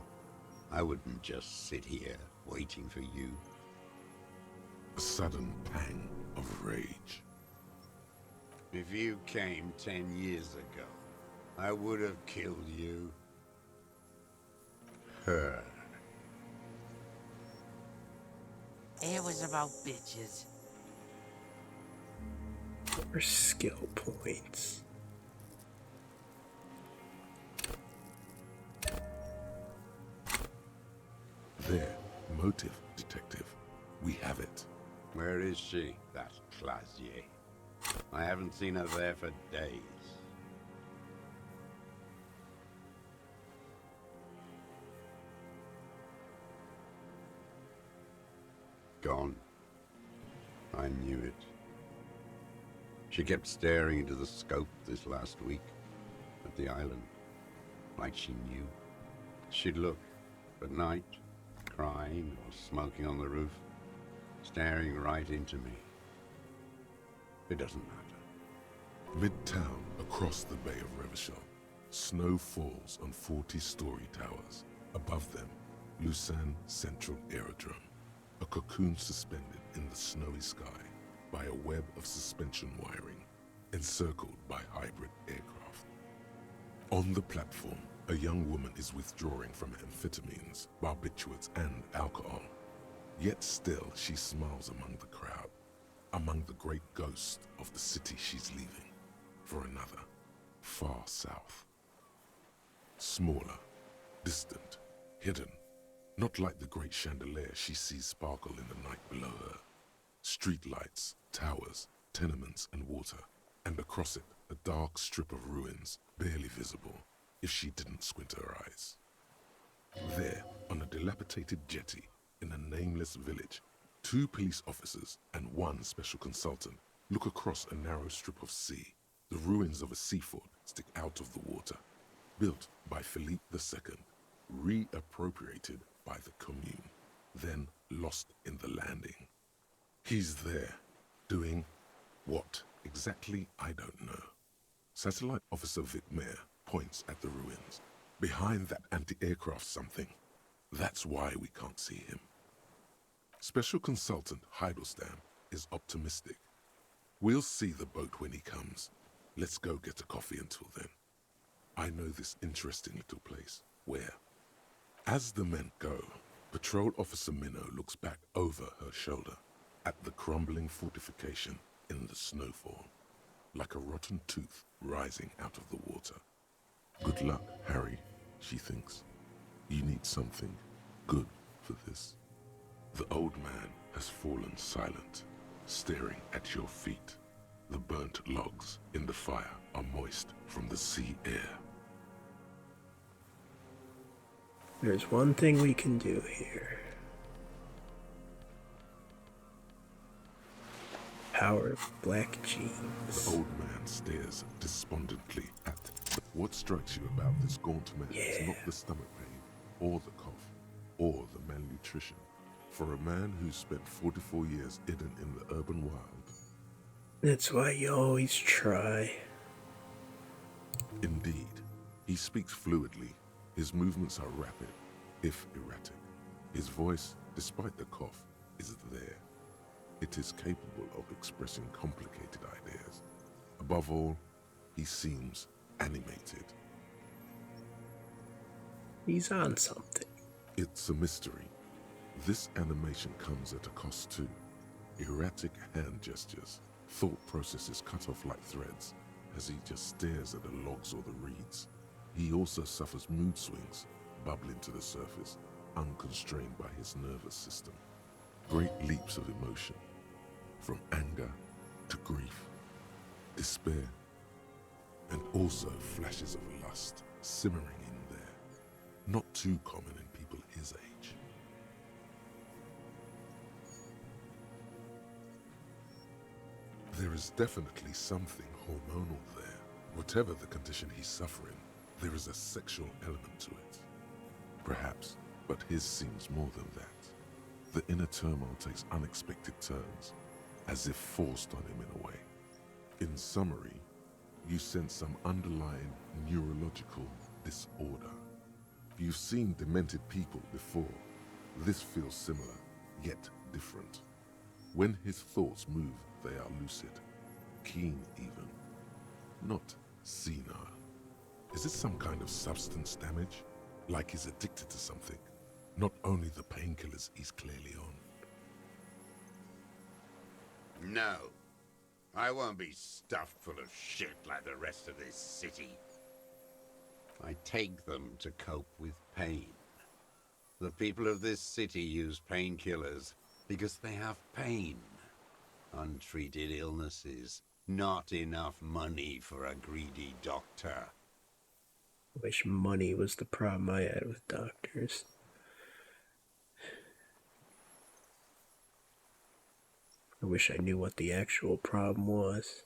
I wouldn't just sit here waiting for you. A sudden pang of rage. If you came 10 years ago, I would have killed you. Her. It was about bitches. Or skill points. There, motive, detective. We have it. Where is she, that Clasier? I haven't seen her there for days. Gone. I knew it. She kept staring into the scope this last week at the island, like she knew. She'd look at night, crying or smoking on the roof, staring right into me. It doesn't matter. Midtown, across the Bay of Revachol, snow falls on 40-story towers. Above them, Elysium Central Aerodrome, a cocoon suspended in the snowy sky by a web of suspension wiring, encircled by hybrid aircraft. On the platform, a young woman is withdrawing from amphetamines, barbiturates, and alcohol. Yet still, she smiles among the crowd, among the great ghosts of the city she's leaving, for another, far south. Smaller, distant, hidden, not like the great chandelier she sees sparkle in the night below her. Street lights, towers, tenements and water, and across it a dark strip of ruins, barely visible if she didn't squint her eyes. There, on a dilapidated jetty in a nameless village, 2 police officers and 1 special consultant look across a narrow strip of sea. The ruins of a sea fort stick out of the water, built by Philippe II, reappropriated by the Commune, then lost in the landing. He's there, doing what exactly I don't know. Satellite Officer Vic Mayer points at the ruins. Behind that anti-aircraft something. That's why we can't see him. Special Consultant Heidelstein is optimistic. We'll see the boat when he comes. Let's go get a coffee until then. I know this interesting little place. Where? As the men go, Patrol Officer Minnow looks back over her shoulder at the crumbling fortification in the snowfall, like a rotten tooth rising out of the water. Good luck, Harry, she thinks. You need something good for this. The old man has fallen silent, staring at your feet. The burnt logs in the fire are moist from the sea air. There's one thing we can do here. Power of black jeans. The old man stares despondently at. What strikes you about this gaunt man is not the stomach pain, or the cough, or the malnutrition. For a man who's spent 44 years hidden in the urban wild. That's why you always try. Indeed, he speaks fluidly. His movements are rapid, if erratic. His voice, despite the cough, is there. It is capable of expressing complicated ideas. Above all, he seems animated. He's on something. It's a mystery. This animation comes at a cost too. Erratic hand gestures, thought processes cut off like threads as he just stares at the logs or the reeds. He also suffers mood swings, bubbling to the surface, unconstrained by his nervous system. Great leaps of emotion, from anger to grief, despair, and also flashes of lust simmering in there, not too common in people his age. There is definitely something hormonal there. Whatever the condition he's suffering, there is a sexual element to it. Perhaps, but his seems more than that. The inner turmoil takes unexpected turns, as if forced on him in a way. In summary, you sense some underlying neurological disorder. You've seen demented people before. This feels similar, yet different. When his thoughts move, they are lucid, keen even, not senile. Is it some kind of substance damage? Like he's addicted to something, not only the painkillers he's clearly on. No. I won't be stuffed full of shit like the rest of this city. I take them to cope with pain. The people of this city use painkillers because they have pain. Untreated illnesses, not enough money for a greedy doctor. I wish money was the problem I had with doctors. I wish I knew what the actual problem was.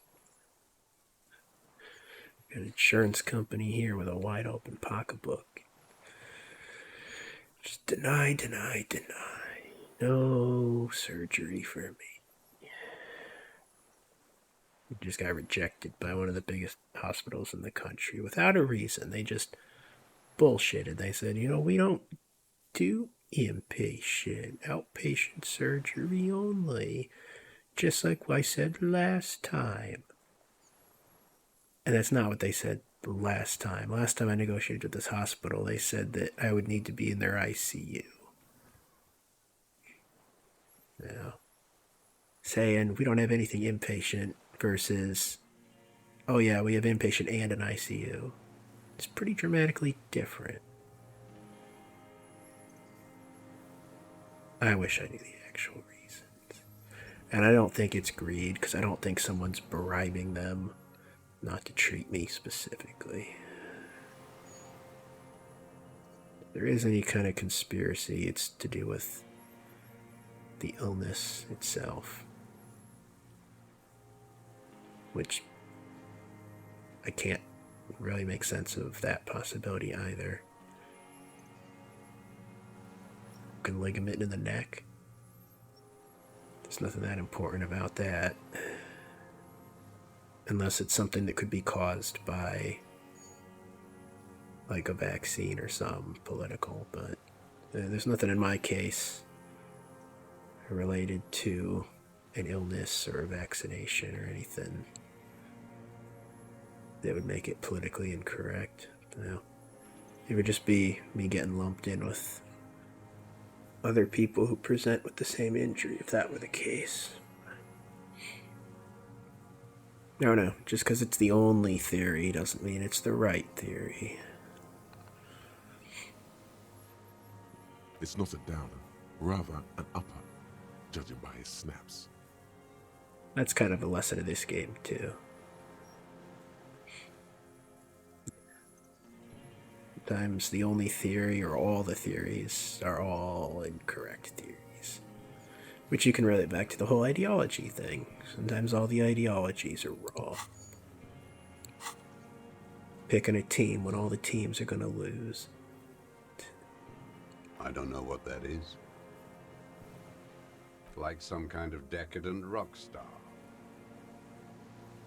Got an insurance company here with a wide open pocketbook. Just deny. No surgery for me. We just got rejected by one of the biggest hospitals in the country without a reason. They just bullshitted. They said, we don't do outpatient surgery only. Just like I said last time. And that's not what they said last time. Last time I negotiated with this hospital, they said that I would need to be in their ICU. Saying we don't have anything inpatient versus, oh yeah, we have inpatient and an ICU. It's pretty dramatically different. I wish I knew the actual reasons. And I don't think it's greed, because I don't think someone's bribing them not to treat me specifically. If there is any kind of conspiracy, it's to do with the illness itself. Which I can't really make sense of that possibility either. Broken ligament in the neck. There's nothing that important about that. Unless it's something that could be caused by like a vaccine or some political, but there's nothing in my case related to an illness or a vaccination or anything that would make it politically incorrect. No. It would just be me getting lumped in with other people who present with the same injury, if that were the case. No, just because it's the only theory doesn't mean it's the right theory. It's not a downer, rather an upper, judging by his snaps. That's kind of a lesson of this game, too. Sometimes the only theory or all the theories are all incorrect theories. Which you can relate back to the whole ideology thing. Sometimes all the ideologies are wrong. Picking a team when all the teams are going to lose. I don't know what that is. Like some kind of decadent rock star.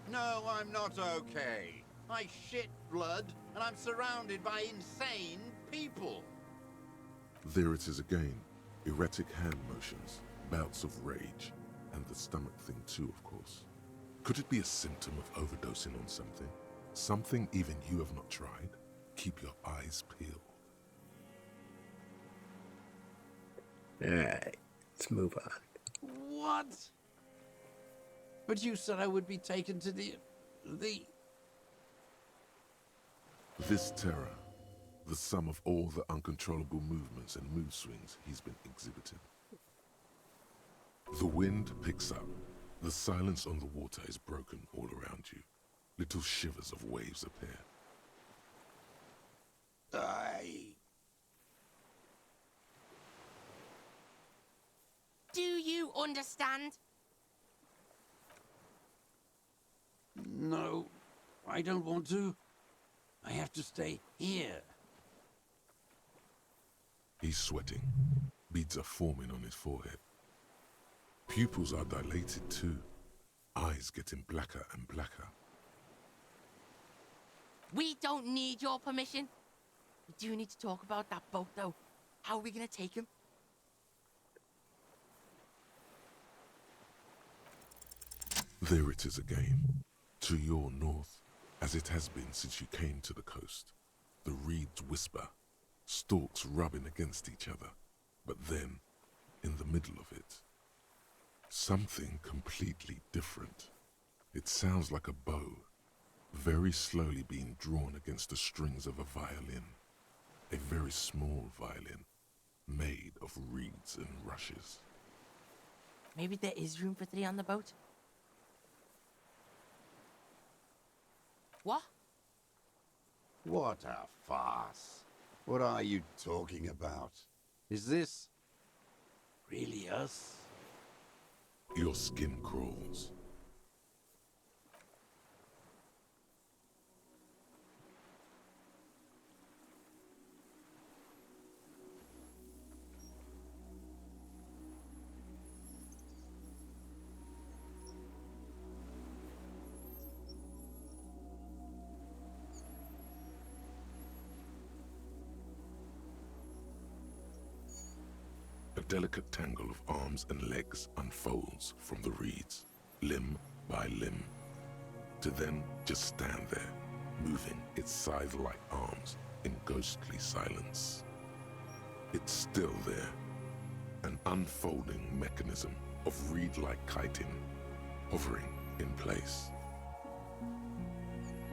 No, I'm not okay. I shit blood, and I'm surrounded by insane people. There it is again. Erratic hand motions, bouts of rage, and the stomach thing too, of course. Could it be a symptom of overdosing on something? Something even you have not tried? Keep your eyes peeled. Alright, let's move on. What? But you said I would be taken to the... This terror, the sum of all the uncontrollable movements and mood swings he's been exhibiting. The wind picks up. The silence on the water is broken all around you. Little shivers of waves appear. Do you understand? No, I don't want to. I have to stay here. He's sweating. Beads are forming on his forehead. Pupils are dilated too. Eyes getting blacker and blacker. We don't need your permission. We do need to talk about that boat, though. How are we gonna take him? There it is again. To your north, as it has been since you came to the coast. The reeds whisper, stalks rubbing against each other. But then, in the middle of it, something completely different. It sounds like a bow, very slowly being drawn against the strings of a violin. A very small violin, made of reeds and rushes. Maybe there is room for 3 on the boat? What? What a farce. What are you talking about? Is this really us? Your skin crawls. A delicate tangle of arms and legs unfolds from the reeds, limb by limb, to then just stand there, moving its scythe-like arms in ghostly silence. It's still there, an unfolding mechanism of reed-like chitin, hovering in place.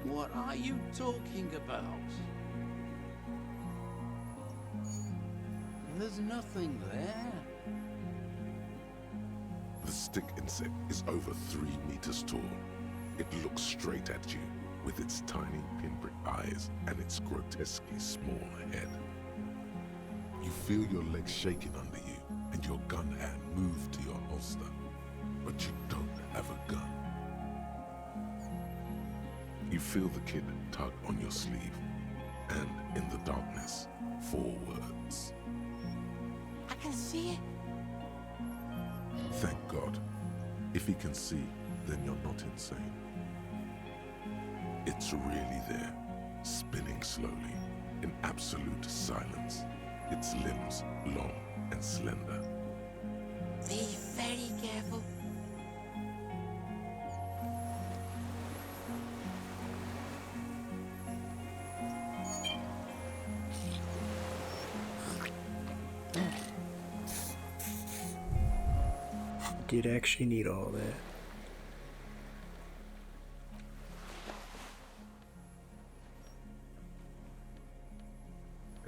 What are you talking about? There's nothing there. The stick insect is over 3 meters tall. It looks straight at you with its tiny pinprick eyes and its grotesquely small head. You feel your legs shaking under you and your gun hand move to your holster, but you don't have a gun. You feel the kid tug on your sleeve, and in the darkness, 4 words. I can see it. Thank God. If he can see, then you're not insane. It's really there, spinning slowly, in absolute silence. Its limbs long and slender. Be very careful. Did actually need all that.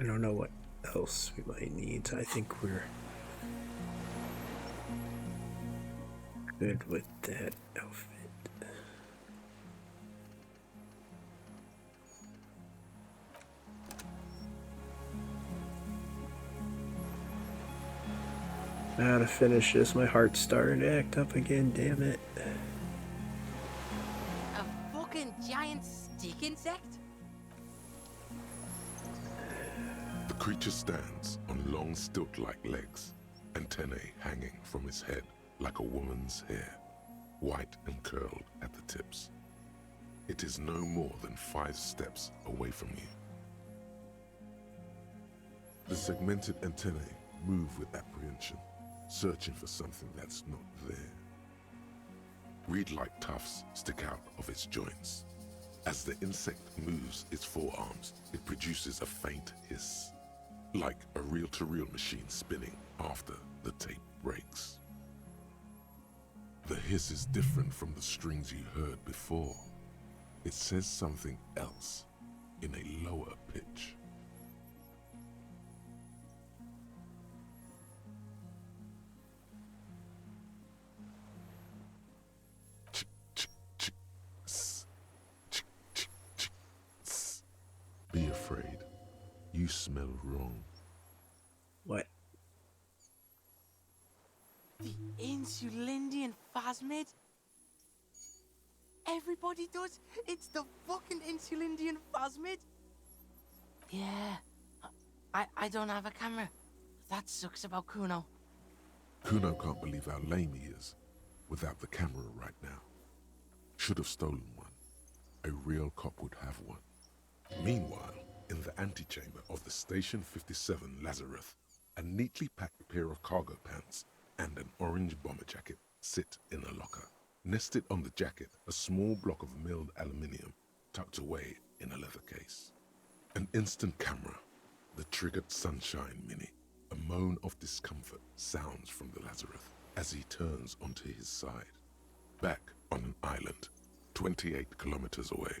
I don't know what else we might need. I think we're good with that outfit. Now to finish this, my heart started to act up again, damn it. A fucking giant stick insect? The creature stands on long stilt-like legs, antennae hanging from its head like a woman's hair, white and curled at the tips. It is no more than 5 steps away from you. The segmented antennae move with apprehension, searching for something that's not there. Reed-like tufts stick out of its joints. As the insect moves its forearms, it produces a faint hiss, like a reel-to-reel machine spinning after the tape breaks. The hiss is different from the strings you heard before. It says something else in a lower pitch. Be afraid. You smell wrong. What? The Insulindian phasmid? Everybody does. It's the fucking Insulindian phasmid. Yeah. I don't have a camera. That sucks about Kuno. Kuno can't believe how lame he is without the camera right now. Should have stolen one. A real cop would have one. Meanwhile, in the antechamber of the Station 57 Lazarus, a neatly packed pair of cargo pants and an orange bomber jacket sit in a locker. Nested on the jacket, a small block of milled aluminium tucked away in a leather case. An instant camera, the triggered Sunshine Mini. A moan of discomfort sounds from the Lazarus as he turns onto his side. Back on an island, 28 kilometers away,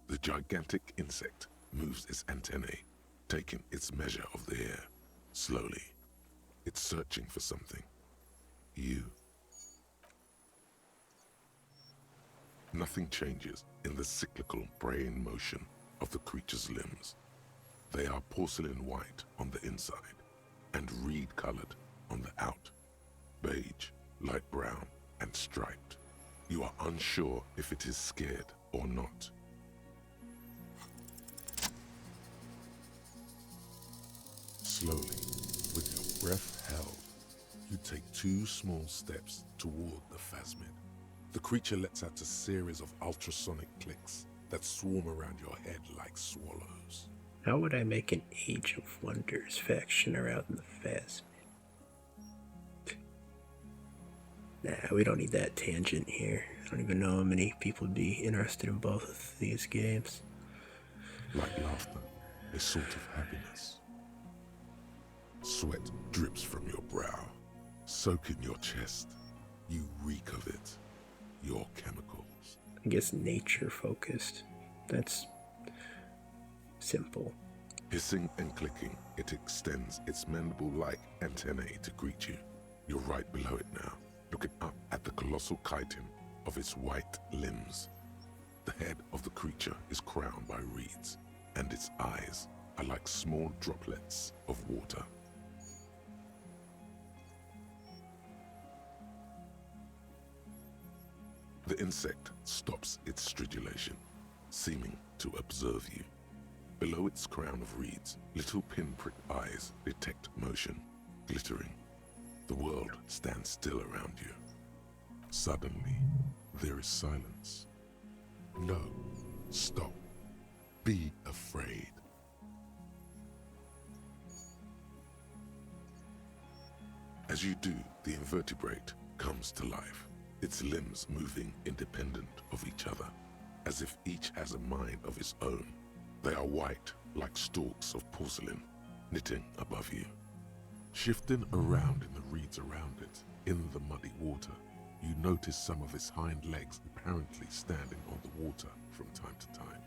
the gigantic insect moves its antennae, taking its measure of the air. Slowly, it's searching for something. You. Nothing changes in the cyclical braying motion of the creature's limbs. They are porcelain white on the inside and reed-colored on the out, beige, light brown, and striped. You are unsure if it is scared or not. Slowly, with your breath held, you take 2 small steps toward the phasmid. The creature lets out a series of ultrasonic clicks that swarm around your head like swallows. How would I make an Age of Wonders faction around the phasmid? Nah, we don't need that tangent here. I don't even know how many people would be interested in both of these games. Like laughter, a sort of happiness. Sweat drips from your brow, soaking your chest. You reek of it, your chemicals. I guess nature focused. That's simple. Hissing and clicking, it extends its mandible-like antennae to greet you. You're right below it now, looking up at the colossal chitin of its white limbs. The head of the creature is crowned by reeds, and its eyes are like small droplets of water. The insect stops its stridulation, seeming to observe you. Below its crown of reeds, little pinprick eyes detect motion, glittering. The world stands still around you. Suddenly, there is silence. No, stop. Be afraid. As you do, the invertebrate comes to life, its limbs moving independent of each other, as if each has a mind of its own. They are white, like stalks of porcelain, knitting above you. Shifting around in the reeds around it, in the muddy water, you notice some of its hind legs apparently standing on the water from time to time.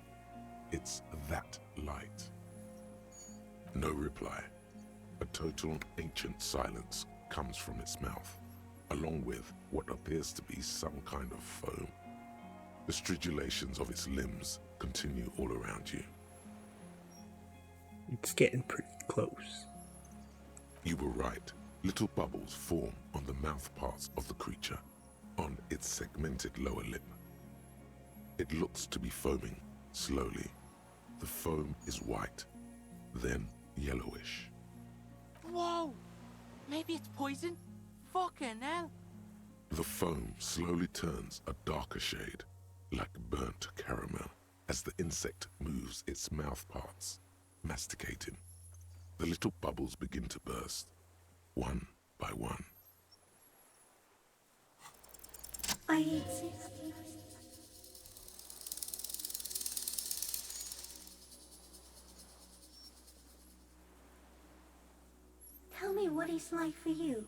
It's that light. No reply. A total ancient silence comes from its mouth, along with what appears to be some kind of foam. The stridulations of its limbs continue all around you. It's getting pretty close. You were right. Little bubbles form on the mouth parts of the creature, on its segmented lower lip. It looks to be foaming slowly. The foam is white, then yellowish. Whoa! Maybe it's poison? Fucking hell! The foam slowly turns a darker shade, like burnt caramel, as the insect moves its mouth parts, masticating. The little bubbles begin to burst, one by one. I exist. Tell me what it's like for you.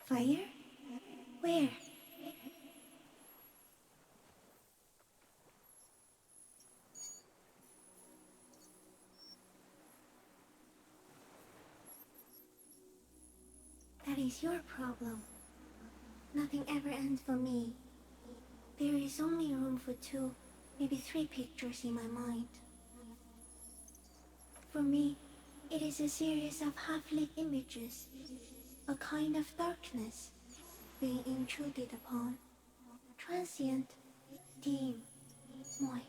Fire? Where? That is your problem. Nothing ever ends for me. There is only room for 2, maybe 3 pictures in my mind. For me, it is a series of half-lit images, a kind of darkness being intruded upon, transient, dim, moist,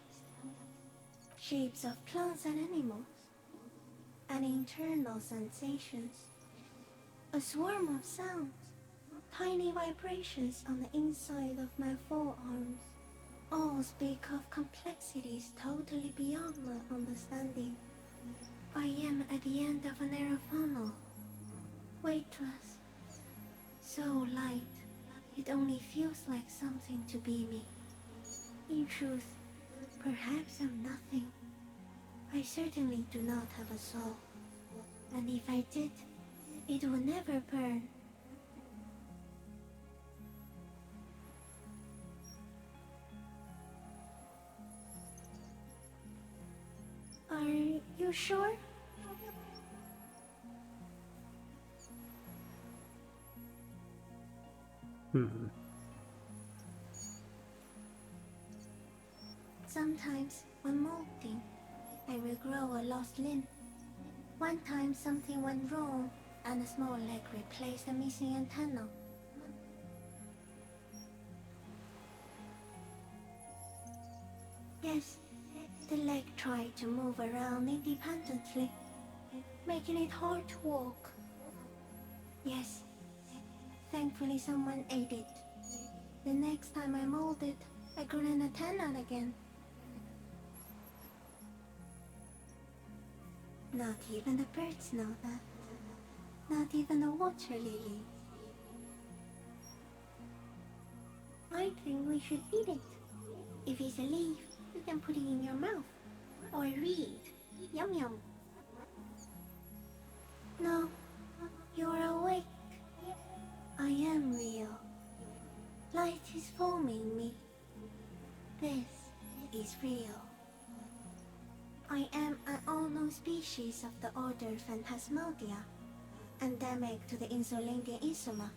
shapes of plants and animals, and internal sensations, a swarm of sounds, tiny vibrations on the inside of my forearms, all speak of complexities totally beyond my understanding. I am at the end of a narrow funnel, weightless, so light, it only feels like something to be me. In truth, perhaps I'm nothing. I certainly do not have a soul, and if I did, it would never burn. Are you sure? Sometimes, when molting, I will grow a lost limb. One time something went wrong, and a small leg replaced a missing antenna. Yes, the leg tried to move around independently, making it hard to walk. Yes, thankfully someone ate it. The next time I molded, I grew an antenna again. Not even the birds know that. Not even the water lily. I think we should eat it. If it's a leaf, you can put it in your mouth. or read. Yum yum. No, you're awake. I am real. Light is forming me. This is real. I am an unknown species of the order Phantasmadia, endemic to the Insulindian Isoma.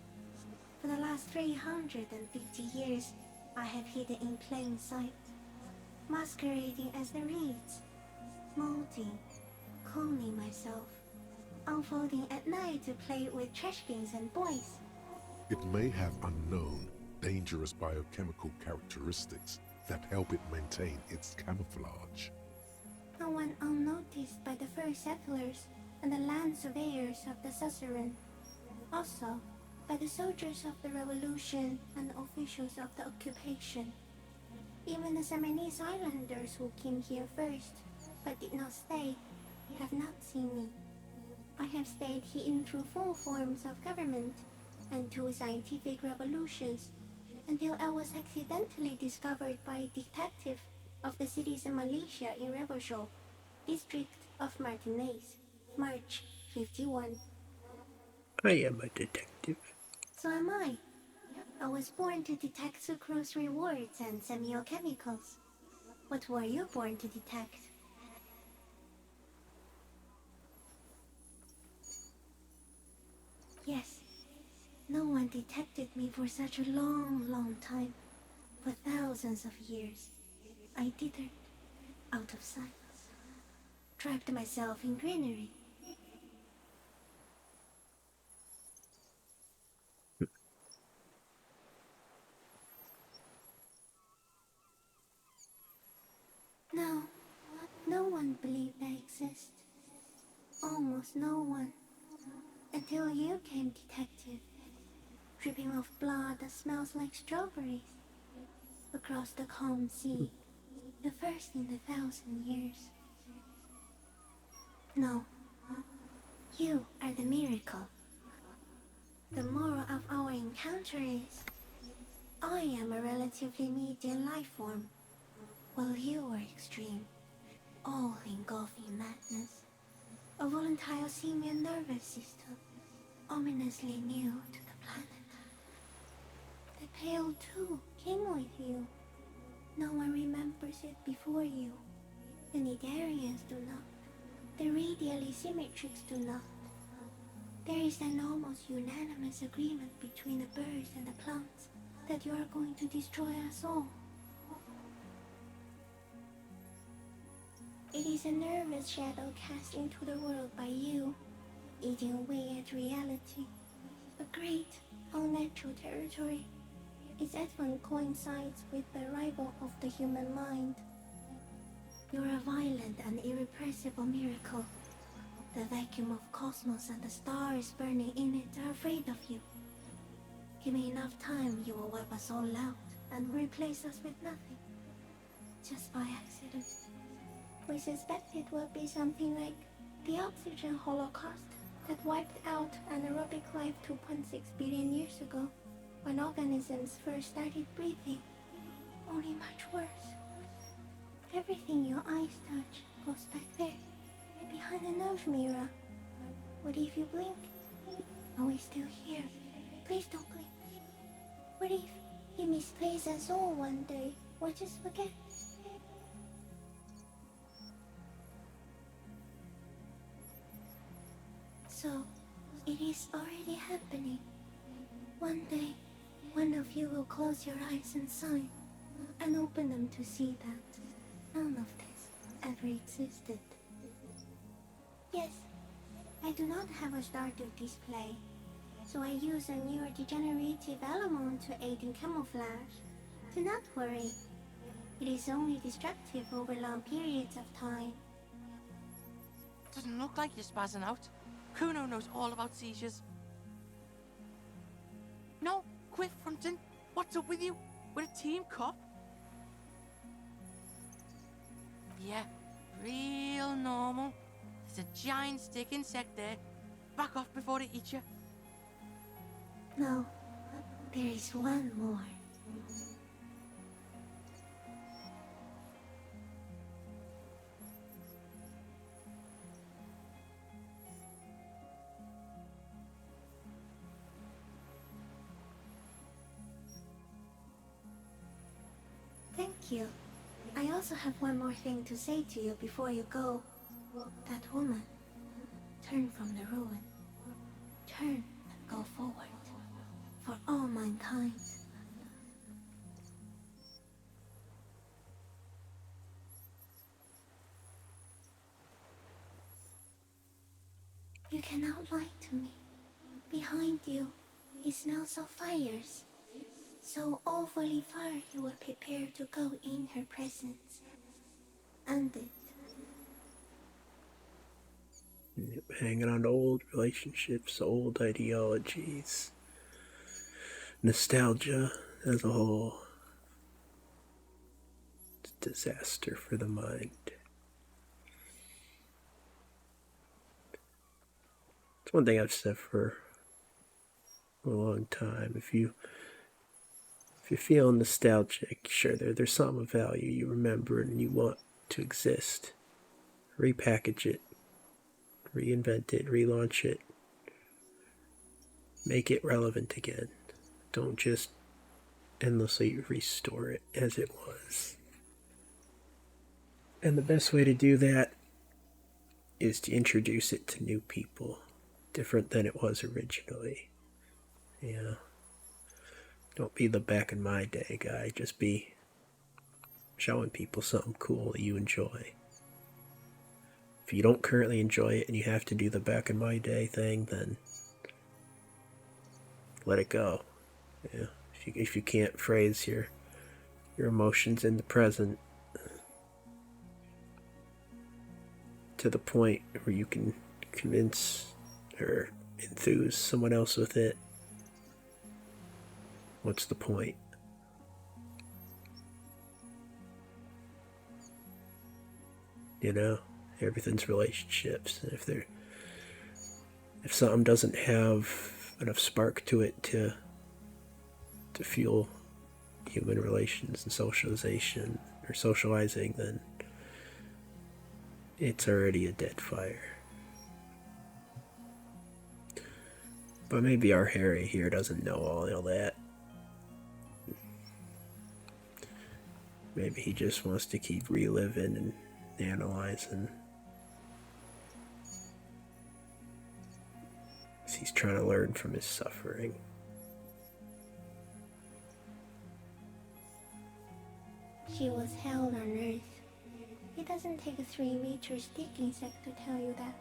For the last 350 years, I have hidden in plain sight, masquerading as the reeds, molding, cloning myself, unfolding at night to play with trash bins and boys. It may have unknown, dangerous biochemical characteristics that help it maintain its camouflage. No one unnoticed by the first settlers and the land surveyors of the suzerain. Also, by the soldiers of the revolution and the officials of the occupation. Even the Seminese islanders who came here first, but did not stay, have not seen me. I have stayed hidden through 4 forms of government and 2 scientific revolutions, until I was accidentally discovered by a detective of the citizen militia in Revelshore, district of Martinez, March 51. I am a detective. So am I. I was born to detect sucrose rewards and semiochemicals. What were you born to detect? Yes, no one detected me for such a long time. For thousands of years, I dithered, out of sight, trapped myself in greenery. No, no one believed I exist. Almost no one. Until you came, detective, dripping of blood that smells like strawberries, across the calm sea, the first in 1,000 years. No, you are the miracle. The moral of our encounter is, I am a relatively medium life form, while you are extreme, all-engulfing madness. A volatile simian nervous system, ominously new to the planet. The Pale too came with you. No one remembers it before you. The Nidarians do not. The radially symmetrics do not. There is an almost unanimous agreement between the birds and the plants that you are going to destroy us all. It is a nervous shadow cast into the world by you, eating away at reality. A great, unnatural territory. Its advent coincides with the arrival of the human mind. You're a violent and irrepressible miracle. The vacuum of cosmos and the stars burning in it are afraid of you. Give me enough time, you will wipe us all out and replace us with nothing. Just by accident. We suspect it will be something like the oxygen holocaust that wiped out anaerobic life 2.6 billion years ago, when organisms first started breathing. Only much worse. Everything your eyes touch goes back there, behind the nerve mirror. What if you blink? Are we still here? Please don't blink. What if you misplace us all one day, or just forget? So, it is already happening. One day, one of you will close your eyes and sign, and open them to see that none of this ever existed. Yes, I do not have a starter display, so I use a neurodegenerative element to aid in camouflage. Do not worry. It is only destructive over long periods of time. Doesn't look like you're spazzing out. Kuno knows all about seizures. No, quit fronting. What's up with you? We're a team, cop. Yeah, real normal. There's a giant stick insect there. Back off before it eats you. No, there is one more. you. I also have one more thing to say to you before you go. That woman, turn from the ruin. Turn and go forward. For all mankind. You cannot lie to me. Behind you, he smells of fires. So overly far you will prepare to go in her presence. End it. Hanging on to old relationships, old ideologies, nostalgia as a whole. It's a disaster for the mind. It's one thing I've said for a long time. If you feel nostalgic, sure, there's something of value you remember and you want to exist. Repackage it, reinvent it, relaunch it, make it relevant again. Don't just endlessly restore it as it was. And the best way to do that is to introduce it to new people, different than it was originally. Yeah. Don't be the back in my day guy, just be showing people something cool that you enjoy. If you don't currently enjoy it and you have to do the back in my day thing, then let it go. Yeah. If you can't phrase your emotions in the present to the point where you can convince or enthuse someone else with it, what's the point? You know, everything's relationships. And if something doesn't have enough spark to it to fuel human relations and socialization or socializing, then it's already a dead fire. But maybe our Harry here doesn't know all that. Maybe he just wants to keep reliving and analyzing. He's trying to learn from his suffering. She was hell on earth. It doesn't take a 3-meter stick insect to tell you that.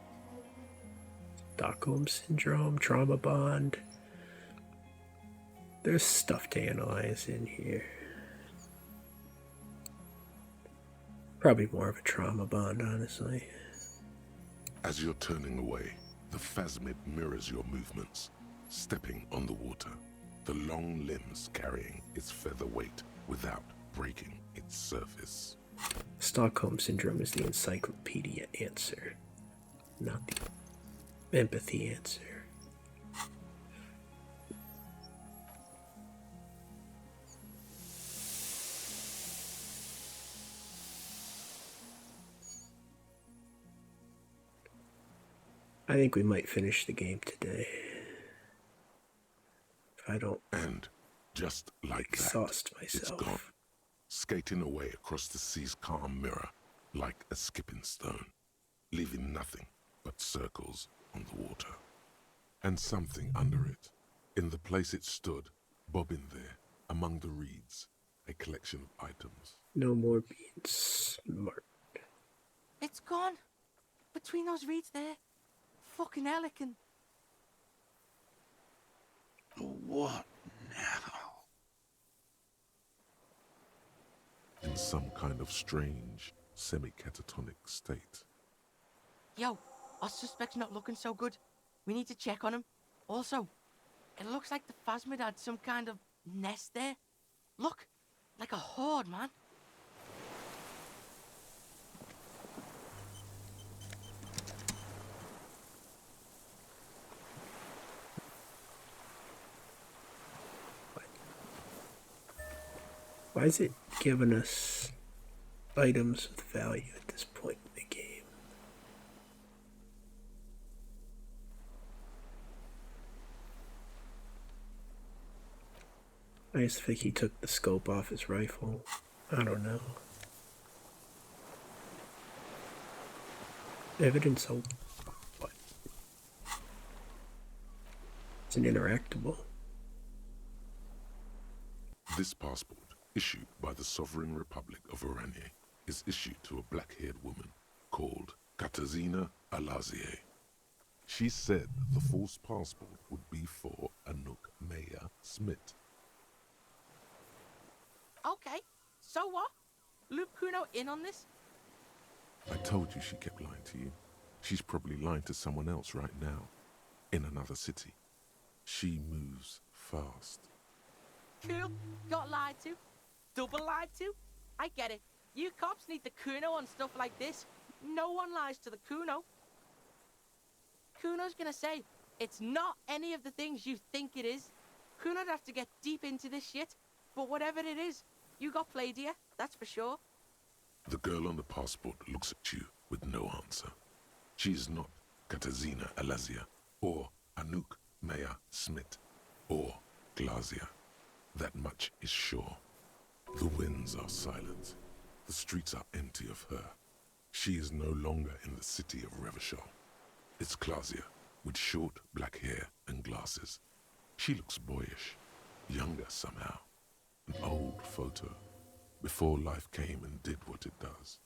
Stockholm Syndrome, trauma bond. There's stuff to analyze in here. Probably more of a trauma bond, honestly. As you're turning away, the phasmid mirrors your movements, stepping on the water, the long limbs carrying its feather weight without breaking its surface. Stockholm Syndrome is the encyclopedia answer, not the empathy answer. I think we might finish the game today. If I don't And just like exhaust that, it's myself. gone, skating away across the sea's calm mirror like a skipping stone, leaving nothing but circles on the water. And something under it, in the place it stood, bobbing there, among the reeds, a collection of items. No more being smart. It's gone. Between those reeds there. Fucking hell, it can... What now? In some kind of strange, semi-catatonic state. Yo, our suspect's not looking so good. We need to check on him. Also, it looks like the phasmid had some kind of nest there. Look, like a horde, man. Why is it giving us items with value at this point in the game? I just think he took the scope off his rifle. I don't know. Evidence of what? It's an interactable. This passport, issued by the Sovereign Republic of Oranje, is issued to a black-haired woman called Katarzyna Alazie. She said the false passport would be for Anouk Maya Smith. Okay, so what? Loop Kuno in on this? I told you she kept lying to you. She's probably lying to someone else right now, in another city. She moves fast. Cool, got lied to. Double lied to. I get it. You cops need the Kuno on stuff like this. No one lies to the Kuno. Kuno's gonna say, it's not any of the things you think it is. Kuno'd have to get deep into this shit. But whatever it is, you got played here, that's for sure. The girl on the passport looks at you with no answer. She is not Katarzyna Alazia, or Anouk Maya Smith, or Glazia. That much is sure. The winds are silent. The streets are empty of her. She is no longer in the city of Revachol. It's Glazia, with short black hair and glasses. She looks boyish, younger somehow. An old photo, before life came and did what it does.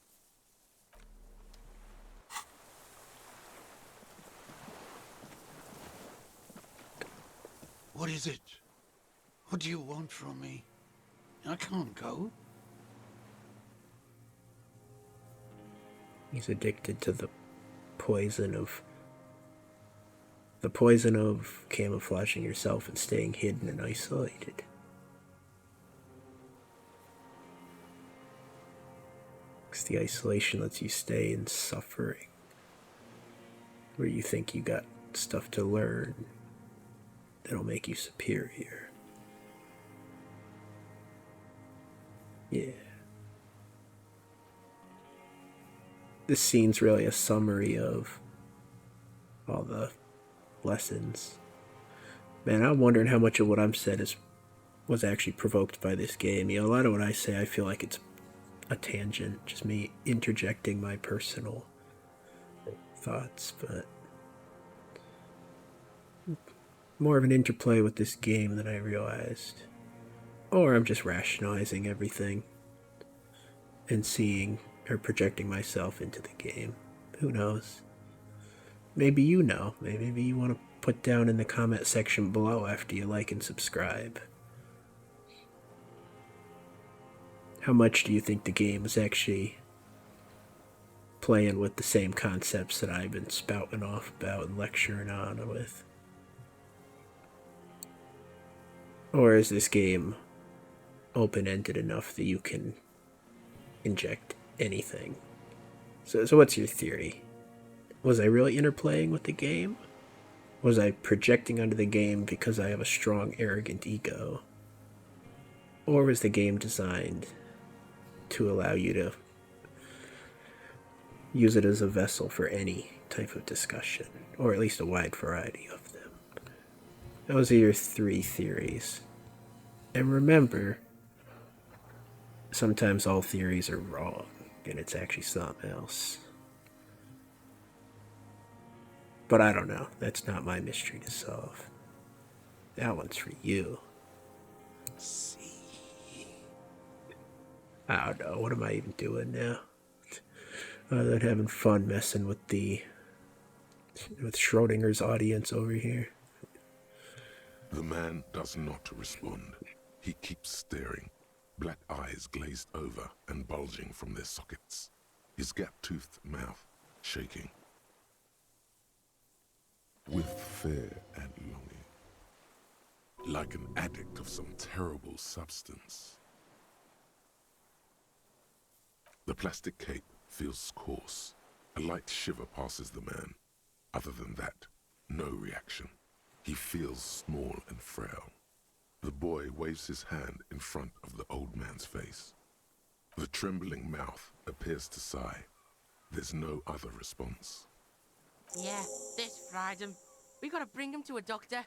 What is it? What do you want from me? I can't go. He's addicted to the poison of camouflaging yourself and staying hidden and isolated. Because the isolation lets you stay in suffering, where you think you got stuff to learn that'll make you superior. Yeah. This scene's really a summary of all the lessons. Man, I'm wondering how much of what I'm said was actually provoked by this game. You know, a lot of what I say, I feel like it's a tangent, just me interjecting my personal thoughts, but more of an interplay with this game than I realized. Or I'm just rationalizing everything and seeing or projecting myself into the game. Who knows? Maybe you know. Maybe you want to put down in the comment section below after you like and subscribe. How much do you think the game is actually playing with the same concepts that I've been spouting off about and lecturing on with? Or is this game open-ended enough that you can inject anything? So what's your theory? Was I really interplaying with the game? Was I projecting onto the game because I have a strong, arrogant ego? Or was the game designed to allow you to use it as a vessel for any type of discussion, or at least a wide variety of them? Those are your three theories. And remember, sometimes all theories are wrong, and it's actually something else. But I don't know. That's not my mystery to solve. That one's for you. I don't know. What am I even doing now? Other than having fun messing with Schrodinger's audience over here. The man does not respond. He keeps staring, black eyes glazed over and bulging from their sockets, his gap-toothed mouth shaking with fear and longing, like an addict of some terrible substance. The plastic cape feels coarse. A light shiver passes the man. Other than that, no reaction. He feels small and frail. The boy waves his hand in front of the old man's face. The trembling mouth appears to sigh. There's no other response. Yeah, this fried him. We gotta bring him to a doctor.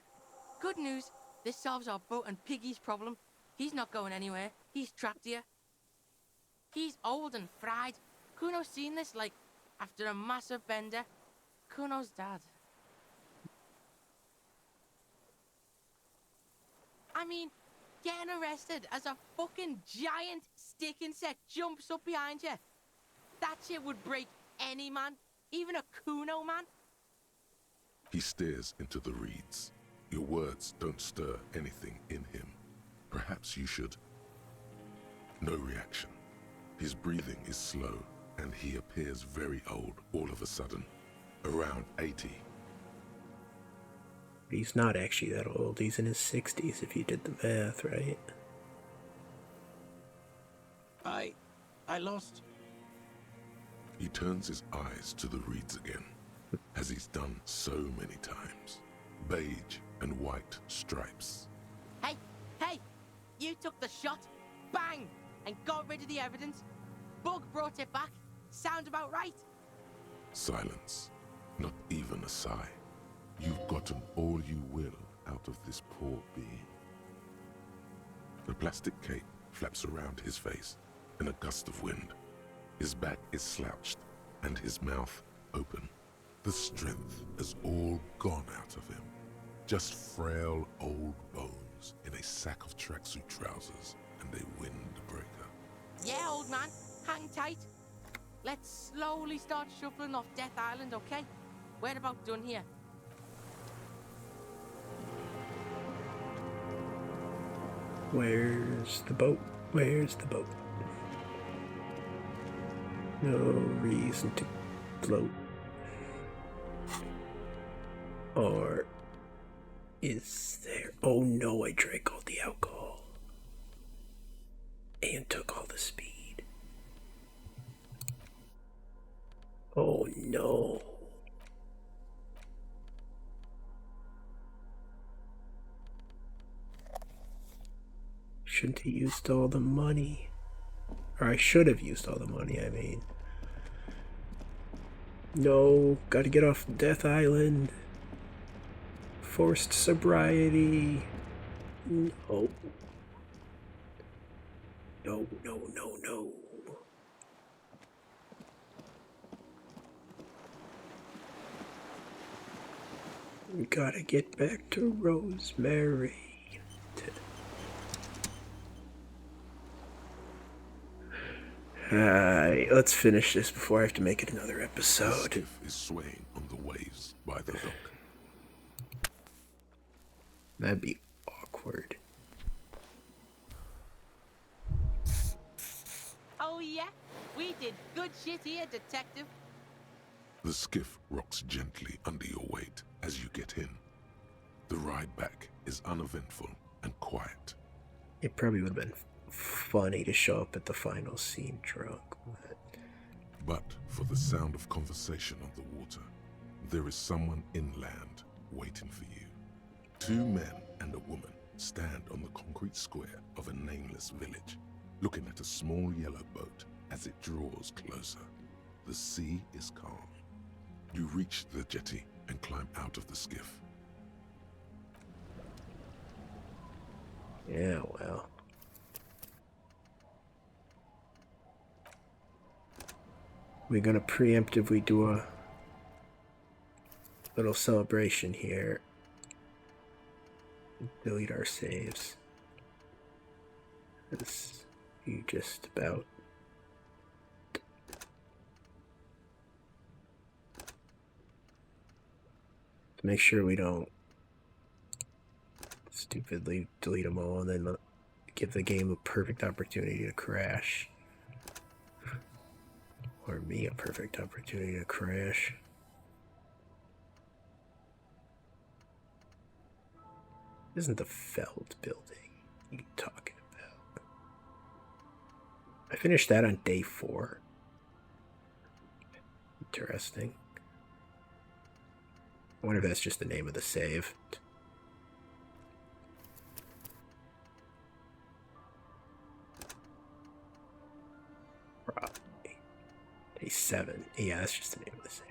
Good news, this solves our boat and Piggy's problem. He's not going anywhere. He's trapped here. He's old and fried. Kuno's seen this, like, after a massive bender. Kuno's dad. I mean, getting arrested as a fucking giant stick insect jumps up behind you. That shit would break any man, even a Kuno man. He stares into the reeds. Your words don't stir anything in him. Perhaps you should. No reaction. His breathing is slow, and he appears very old all of a sudden. Around 80. He's not actually that old. He's in his 60s if you did the math, right? I lost. He turns his eyes to the reeds again, as he's done so many times. Beige and white stripes. Hey, hey! You took the shot, bang, and got rid of the evidence. Bug brought it back. Sound about right? Silence. Not even a sigh. You've gotten all you will out of this poor being. The plastic cape flaps around his face in a gust of wind. His back is slouched and his mouth open. The strength has all gone out of him. Just frail old bones in a sack of tracksuit trousers and a windbreaker. Yeah, old man, hang tight. Let's slowly start shuffling off Death Island, okay? We're about done here. Where's the boat? Where's the boat? No reason to float. Or is there? Oh no, I drank all the alcohol. And took all the speed. Oh no. Shouldn't have used all the money. Or I should have used all the money, I mean. No, gotta get off Death Island. Forced sobriety. No. No, no, no, no. We gotta get back to Rosemary. Alright, let's finish this before I have to make it another The episode. skiff is swaying on the waves by the dock. That'd be awkward. Oh yeah? We did good shit here, detective. The skiff rocks gently under your weight as you get in. The ride back is uneventful and quiet. It probably would have been funny to show up at the final scene drunk. But for the sound of conversation on the water, there is someone inland waiting for you. 2 men and a woman stand on the concrete square of a nameless village, looking at a small yellow boat as it draws closer. The sea is calm. You reach the jetty and climb out of the skiff. Yeah, well. We're gonna preemptively do a little celebration here. Delete our saves. Because you just about to make sure we don't stupidly delete them all and then give the game a perfect opportunity to crash. Or me a perfect opportunity to crash. Isn't the Feld building you talking about? I finished that on day 4. Interesting. I wonder if that's just the name of the save. Probably. Day 7. Yeah, that's just the name of the save.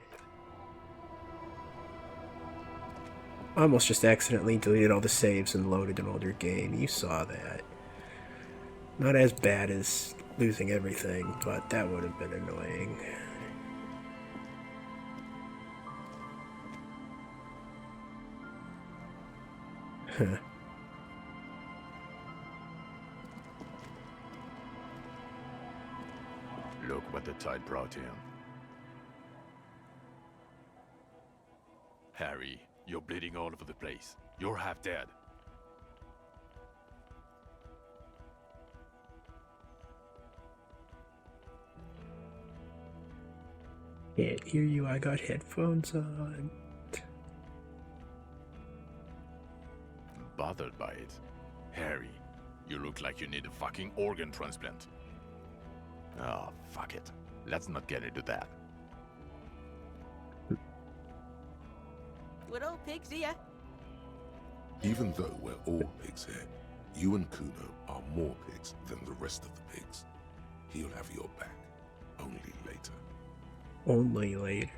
I almost just accidentally deleted all the saves and loaded an older game. You saw that. Not as bad as losing everything, but that would have been annoying. Look what the tide brought in. Harry, you're bleeding all over the place. You're half dead. Can't hear you, I got headphones on. Bothered by it. Harry, you look like you need a fucking organ transplant. Oh, fuck it. Let's not get into that. We're all pigs here. Even though we're all pigs here, you and Kuno are more pigs than the rest of the pigs. He'll have your back. Only later. Only later.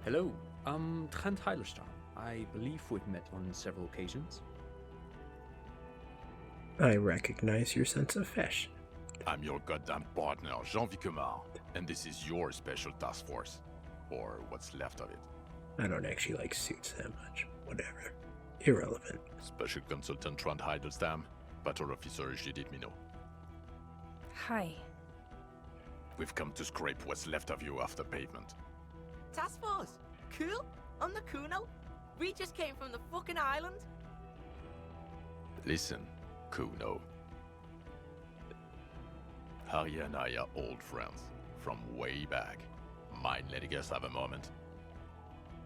Hello, I'm Trent Heilerstam. I believe we've met on several occasions. I recognize your sense of fashion. I'm your goddamn partner, Jean Vicomar, and this is your special task force. Or what's left of it. I don't actually like suits that much. Whatever. Irrelevant. Special Consultant Trent Heidelstam, Patrol Officer Judith Minot. Hi. We've come to scrape what's left of you off the pavement. Task force. Cool. On the Kuno. We just came from the fucking island. Listen, Kuno. Harry and I are old friends, from way back. Mind letting us have a moment?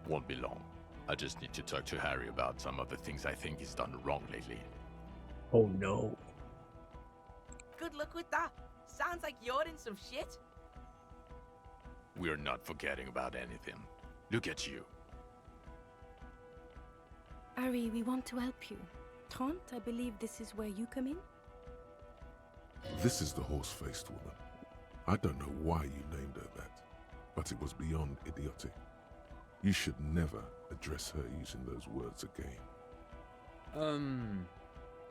Won't be long. I just need to talk to Harry about some of the things I think he's done wrong lately. Oh no. Good luck with that. Sounds like you're in some shit. We're not forgetting about anything. Look at you. Ari, we want to help you. Trent, I believe this is where you come in? This is the horse-faced woman. I don't know why you named her that, but it was beyond idiotic. You should never address her using those words again.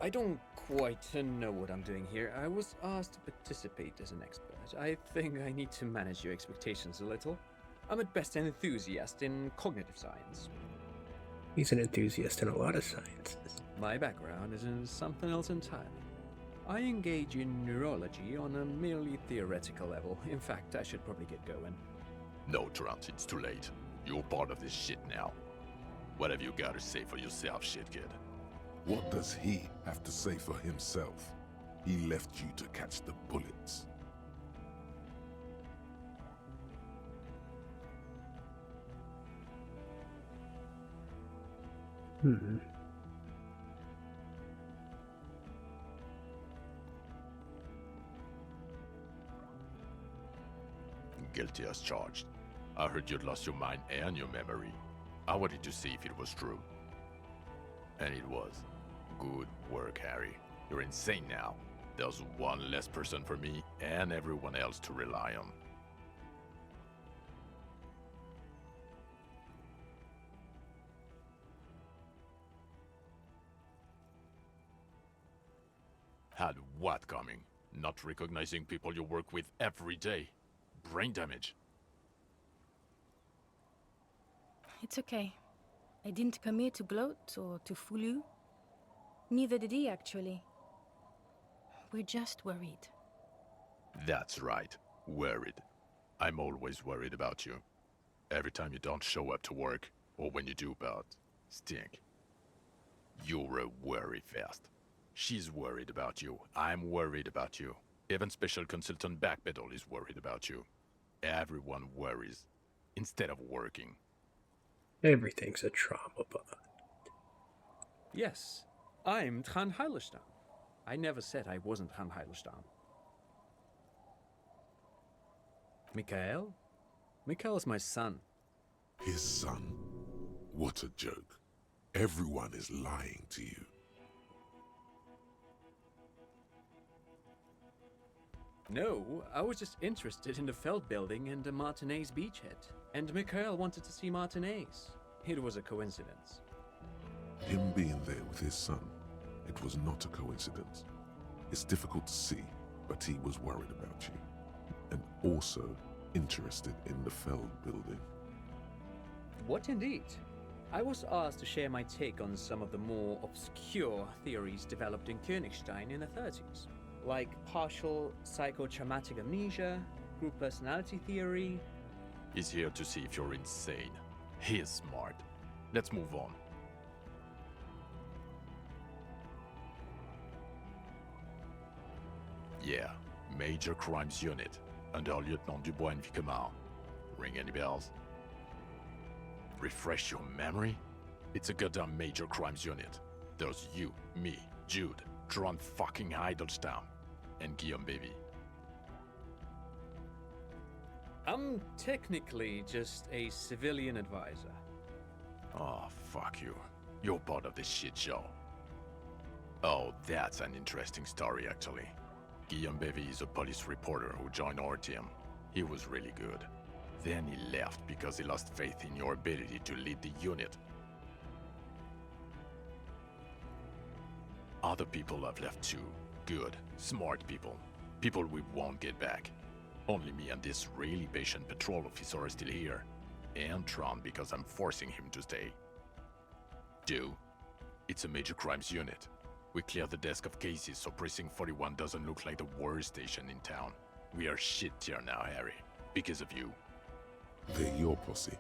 I don't quite know what I'm doing here. I was asked to participate as an expert. I think I need to manage your expectations a little. I'm at best an enthusiast in cognitive science. He's an enthusiast in a lot of sciences. My background is in something else entirely. I engage in neurology on a merely theoretical level. In fact, I should probably get going. No, Trent, it's too late. You're part of this shit now. What have you got to say for yourself, shit kid? What does he have to say for himself? He left you to catch the bullets. Guilty as charged. I heard you'd lost your mind and your memory. I wanted to see if it was true. And it was. Good work, Harry. You're insane now. There's one less person for me and everyone else to rely on. Had what coming? Not recognizing people you work with every day. Brain damage. It's okay. I didn't come here to gloat or to fool you. Neither did he, actually. We're just worried. That's right. Worried. I'm always worried about you. Every time you don't show up to work, or when you do but stink. You're a worry fest. She's worried about you. I'm worried about you. Even Special Consultant Backpedal is worried about you. Everyone worries, instead of working. Everything's a trauma bond. Yes, I'm Trent Heilerstam. I never said I wasn't Trent Heilerstam. Mikhail? Mikhail's my son. His son? What a joke. Everyone is lying to you. No, I was just interested in the Feld building and the Martinez beachhead. And Mikhail wanted to see Martinez. It was a coincidence. Him being there with his son, it was not a coincidence. It's difficult to see, but he was worried about you. And also interested in the Feld building. What indeed? I was asked to share my take on some of the more obscure theories developed in Königstein in the 30s, like partial psychotraumatic amnesia, group personality theory. He's here to see if you're insane. He is smart. Let's move on. Yeah, Major Crimes Unit, under Lieutenant Dubois and Vicomar. Ring any bells? Refresh your memory? It's a goddamn Major Crimes Unit. There's you, me, Jude, Tron fucking Heidelstam, and Guillaume Baby. I'm technically just a civilian advisor. Oh, fuck you. You're part of this shit show. Oh, that's an interesting story, actually. Guillaume Bevy is a police reporter who joined our team. He was really good. Then he left because he lost faith in your ability to lead the unit. Other people have left too. Good, smart people. People we won't get back. Only me and this really patient patrol officer are still here. And Tron because I'm forcing him to stay. Do? It's a major crimes unit. We cleared the desk of cases so Precinct 41 doesn't look like the worst station in town. We are shit tier now, Harry. Because of you. They're your posse,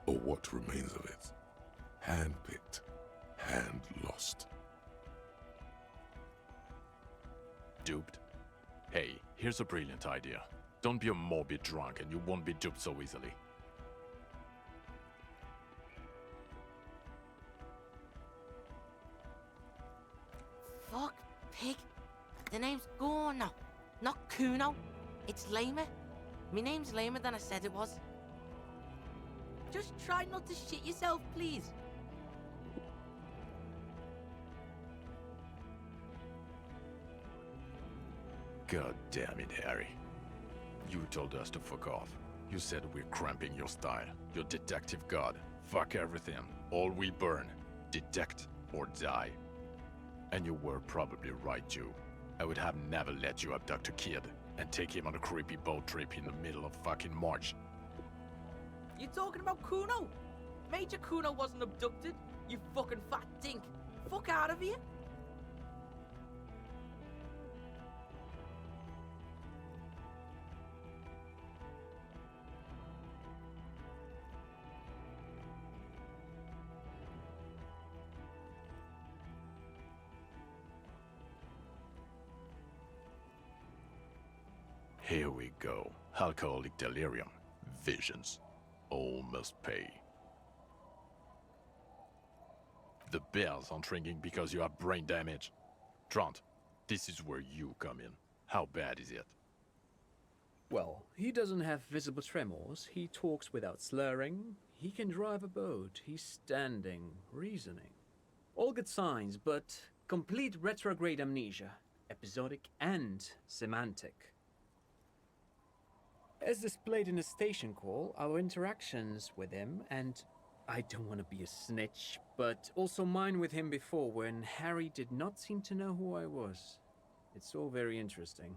or what remains of it. Hand-picked, hand-lost. Duped? Hey, here's a brilliant idea. Don't be a morbid drunk and you won't be duped so easily. Fuck, pig. The name's Gorno, not Kuno. It's lamer. My name's lamer than I said it was. Just try not to shit yourself, please. God damn it, Harry. You told us to fuck off. You said we're cramping your style. Your detective god. Fuck everything. All we burn. Detect or die. And you were probably right, too. I would have never let you abduct a kid and take him on a creepy boat trip in the middle of fucking March. You talking about Kuno? Major Kuno wasn't abducted, you fucking fat dink. Fuck out of here. Here we go. Alcoholic delirium. Visions. All must pay. The bells aren't ringing because you have brain damage. Trant, this is where you come in. How bad is it? Well, he doesn't have visible tremors, he talks without slurring, he can drive a boat, he's standing, reasoning. All good signs, but complete retrograde amnesia, episodic and semantic. As displayed in the station call, our interactions with him, and I don't want to be a snitch, but also mine with him before when Harry did not seem to know who I was. It's all very interesting.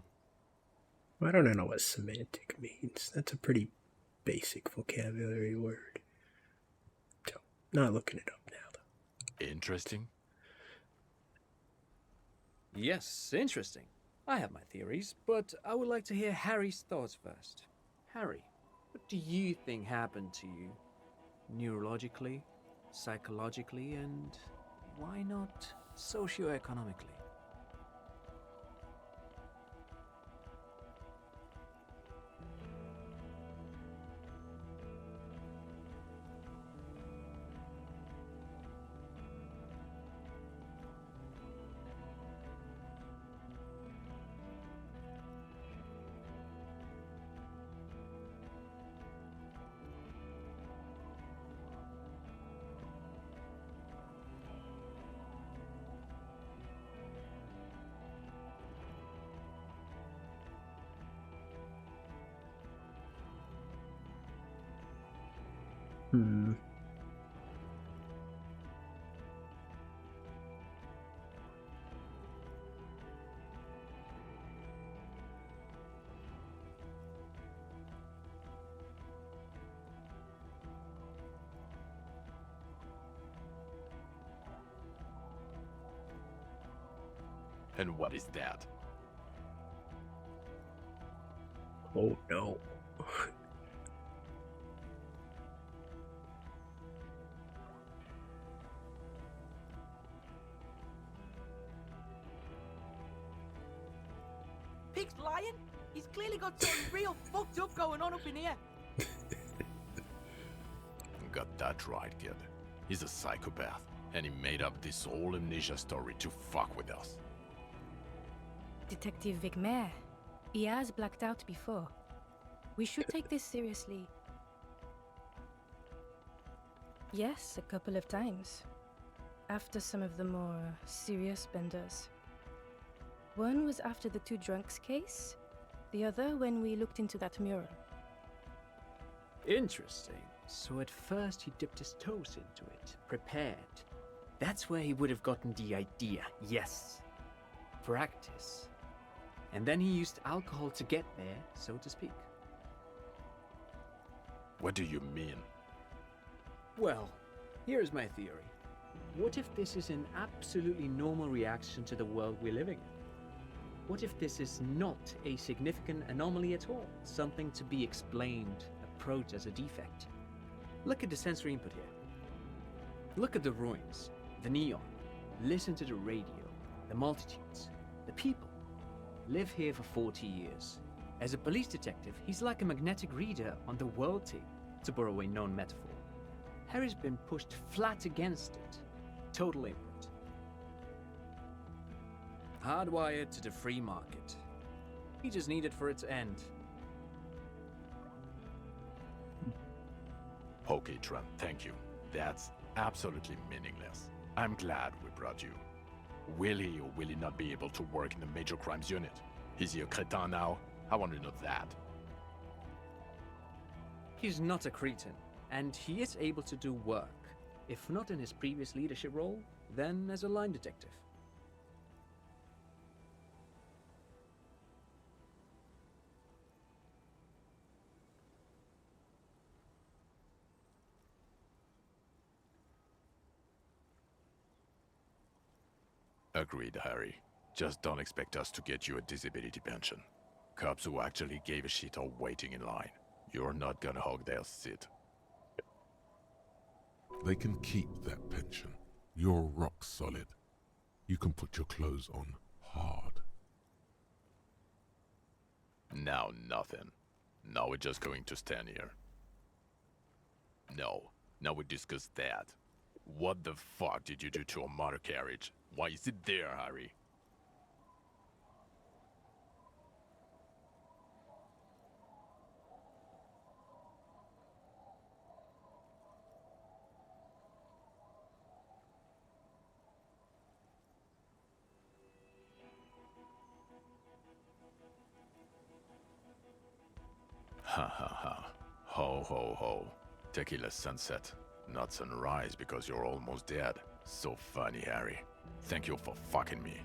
I don't know what semantic means. That's a pretty basic vocabulary word. So, not looking it up now, though. Interesting? Yes, interesting. I have my theories, but I would like to hear Harry's thoughts first. Harry, what do you think happened to you? Neurologically, psychologically, and why not socioeconomically? And what is that? Oh no. Pig's lying. He's clearly got something real fucked up going on up in here. Got that right, kid. He's a psychopath, and he made up this whole amnesia story to fuck with us. Detective Vigmer. He has blacked out before. We should take this seriously. Yes, a couple of times. After some of the more serious benders. One was after the two drunks case, the other when we looked into that mural. Interesting. So at first he dipped his toes into it, prepared. That's where he would have gotten the idea, yes. Practice. And then he used alcohol to get there, so to speak. What do you mean? Well, here's my theory. What if this is an absolutely normal reaction to the world we're living in? What if this is not a significant anomaly at all? Something to be explained, approached as a defect? Look at the sensory input here. Look at the ruins, the neon. Listen to the radio, the multitudes, the people. Live here for 40 years. As a police detective, he's like a magnetic reader on the world tape, to borrow a known metaphor. Harry's been pushed flat against it. Total input. Hardwired to the free market. He just needed for it to end. Okay, Trent, thank you. That's absolutely meaningless. I'm glad we brought you. Will he or will he not be able to work in the major crimes unit? Is he a cretin now? I want to know that. He's not a cretin, and he is able to do work. If not in his previous leadership role, then as a line detective. Agreed, Harry. Just don't expect us to get you a disability pension. Cops who actually gave a shit are waiting in line. You're not gonna hog their seat. They can keep that pension. You're rock solid. You can put your clothes on hard. Now nothing. Now we're just going to stand here. No. Now we discuss that. What the fuck did you do to a motor carriage? Why is it there, Harry? Ha ha ha. Ho ho ho. Tequila sunset. Not sunrise because you're almost dead. So funny, Harry. Thank you for fucking me.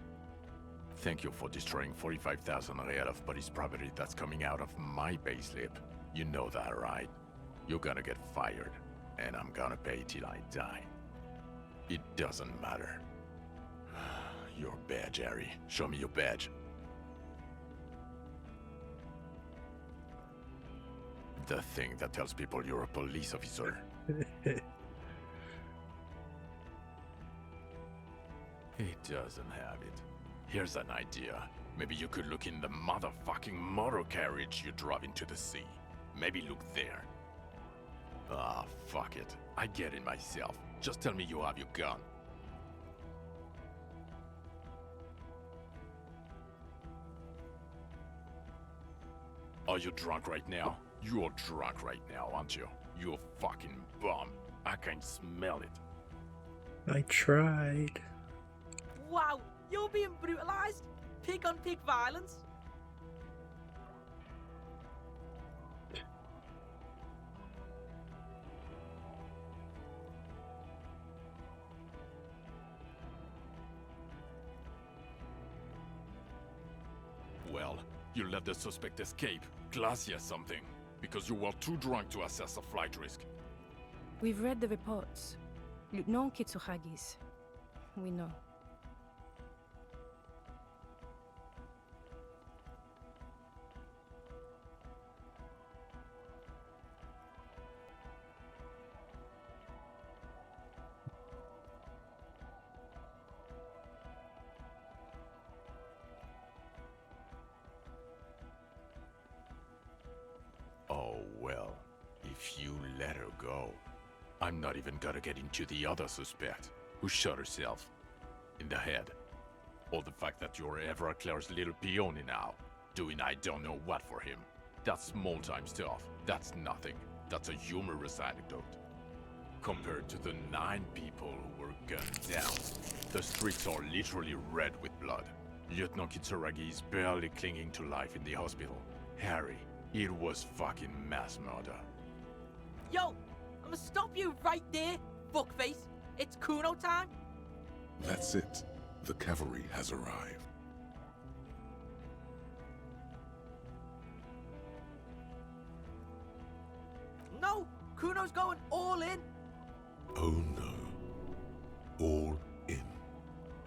Thank you for destroying 45,000 real of police property that's coming out of my payslip. You know that, right? You're gonna get fired, and I'm gonna pay till I die. It doesn't matter. Your badge, Harry. Show me your badge. The thing that tells people you're a police officer. He doesn't have it. Here's an idea. Maybe you could look in the motherfucking motor carriage you drove into the sea. Maybe look there. Ah, fuck it. I get it myself. Just tell me you have your gun. Are you drunk right now? You're drunk right now, aren't you? You fucking bum. I can smell it. I tried. Wow, you're being brutalized. Pig on pig violence. Well, you let the suspect escape. Classy as something. Because you were too drunk to assess a flight risk. We've read the reports. Lieutenant Kitsuragis. We know. go. I'm not even gonna get into the other suspect, who shot herself in the head. Or the fact that you're Everclear's little peony now, doing I don't know what for him. That's small-time stuff. That's nothing. That's a humorous anecdote. Compared to the 9 people who were gunned down, the streets are literally red with blood. Lieutenant Kitsuragi is barely clinging to life in the hospital. Harry, it was fucking mass murder. Yo, I'ma stop you right there, fuckface. It's Kuno time. That's it. The cavalry has arrived. No, Kuno's going all in. Oh no. All in.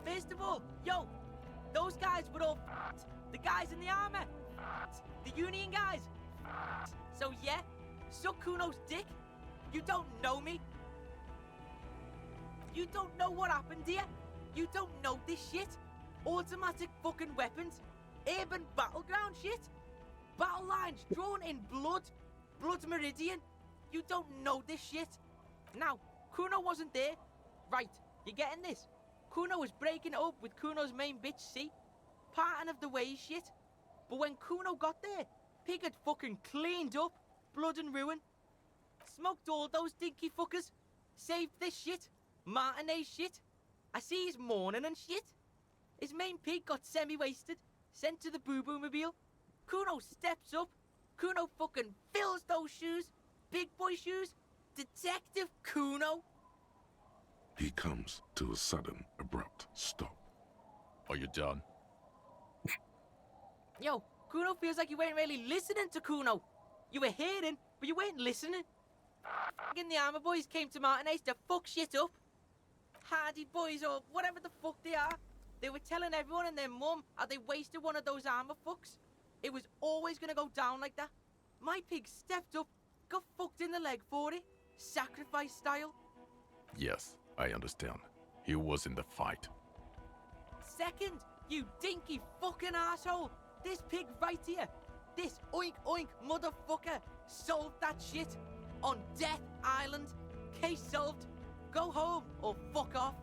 First of all, yo, those guys were all f***ed. The guys in the armor, f***ed. The Union guys, f***ed. So yeah, suck Kuno's dick. You don't know me. You don't know what happened here. You don't know this shit. Automatic fucking weapons. Urban battleground shit. Battle lines drawn in blood. Blood meridian. You don't know this shit. Now, Kuno wasn't there. Right, you getting this? Kuno was breaking it up with Kuno's main bitch, see? Parting of the ways shit. But when Kuno got there, Pig had fucking cleaned up. Blood and ruin. Smoked all those dinky fuckers. Saved this shit. Martinez shit. I see he's mourning and shit. His main pig got semi-wasted. Sent to the boo-boo mobile. Kuno steps up. Kuno fucking fills those shoes. Big boy shoes. Detective Kuno. He comes to a sudden, abrupt stop. Are you done? Yo, Kuno feels like you weren't really listening to Kuno. You were hearing, but you weren't listening. Fucking the armor boys came to Martinez to fuck shit up. Hardy boys or whatever the fuck they are. They were telling everyone and their mum how they wasted one of those armor fucks. It was always gonna go down like that. My pig stepped up, got fucked in the leg for it. Sacrifice style. Yes, I understand. He was in the fight. Second, you dinky fucking asshole. This pig right here. This oink oink motherfucker solved that shit. On Death Island. Case solved. Go home or fuck off.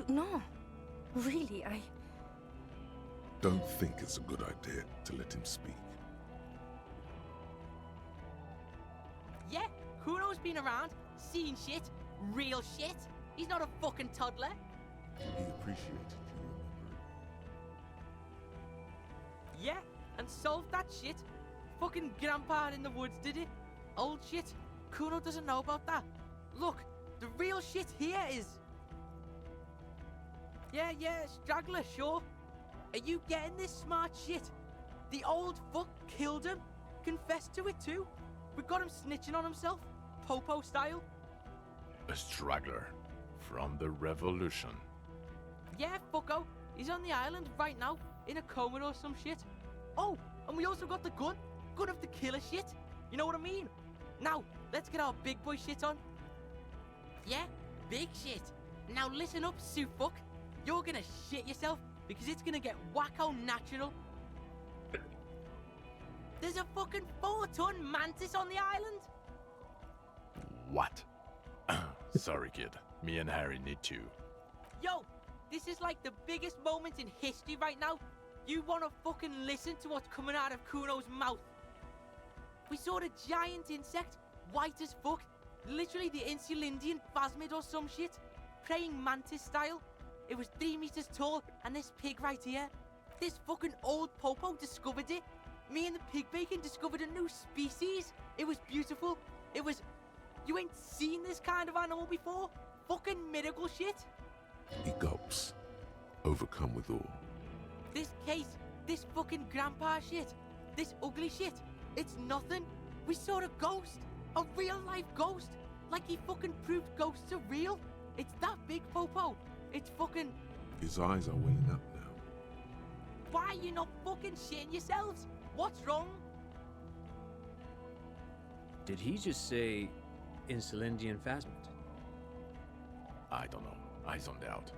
No, really, Don't think it's a good idea to let him speak. Yeah, Kuno's been around, seen shit, real shit. He's not a fucking toddler. He appreciated you, remember? Yeah, and solved that shit. Fucking grandpa in the woods did it. Old shit. Kuno doesn't know about that. Look, the real shit here is... Yeah, straggler, sure. Are you getting this smart shit? The old fuck killed him. Confessed to it too. We got him snitching on himself. Popo style. A straggler from the revolution. Yeah, fucko. He's on the island right now, in a coma or some shit. Oh, and we also got the gun. Gun of the killer shit. You know what I mean? Now, let's get our big boy shit on. Yeah, big shit. Now listen up, Sue fuck. You're gonna shit yourself because it's gonna get wacko natural. There's a fucking 4-ton mantis on the island. What? Sorry, kid. Me and Harry need to. Yo, this is like the biggest moment in history right now. You wanna fucking listen to what's coming out of Kuno's mouth. We saw a giant insect, white as fuck. Literally the Insulindian phasmid or some shit. Praying mantis style. It was 3 meters tall, and this pig right here. This fucking old popo discovered it. Me and the pig bacon discovered a new species. It was beautiful. It was... You ain't seen this kind of animal before? Fucking miracle shit. He gulps, overcome with awe. This case, this fucking grandpa shit, this ugly shit, it's nothing. We saw a ghost, a real life ghost. Like he fucking proved ghosts are real. It's that big, Popo. It's fucking... His eyes are welling up now. Why are you not fucking shitting yourselves? What's wrong? Did he just say Insulindian phasmid? I don't know. I zoned out.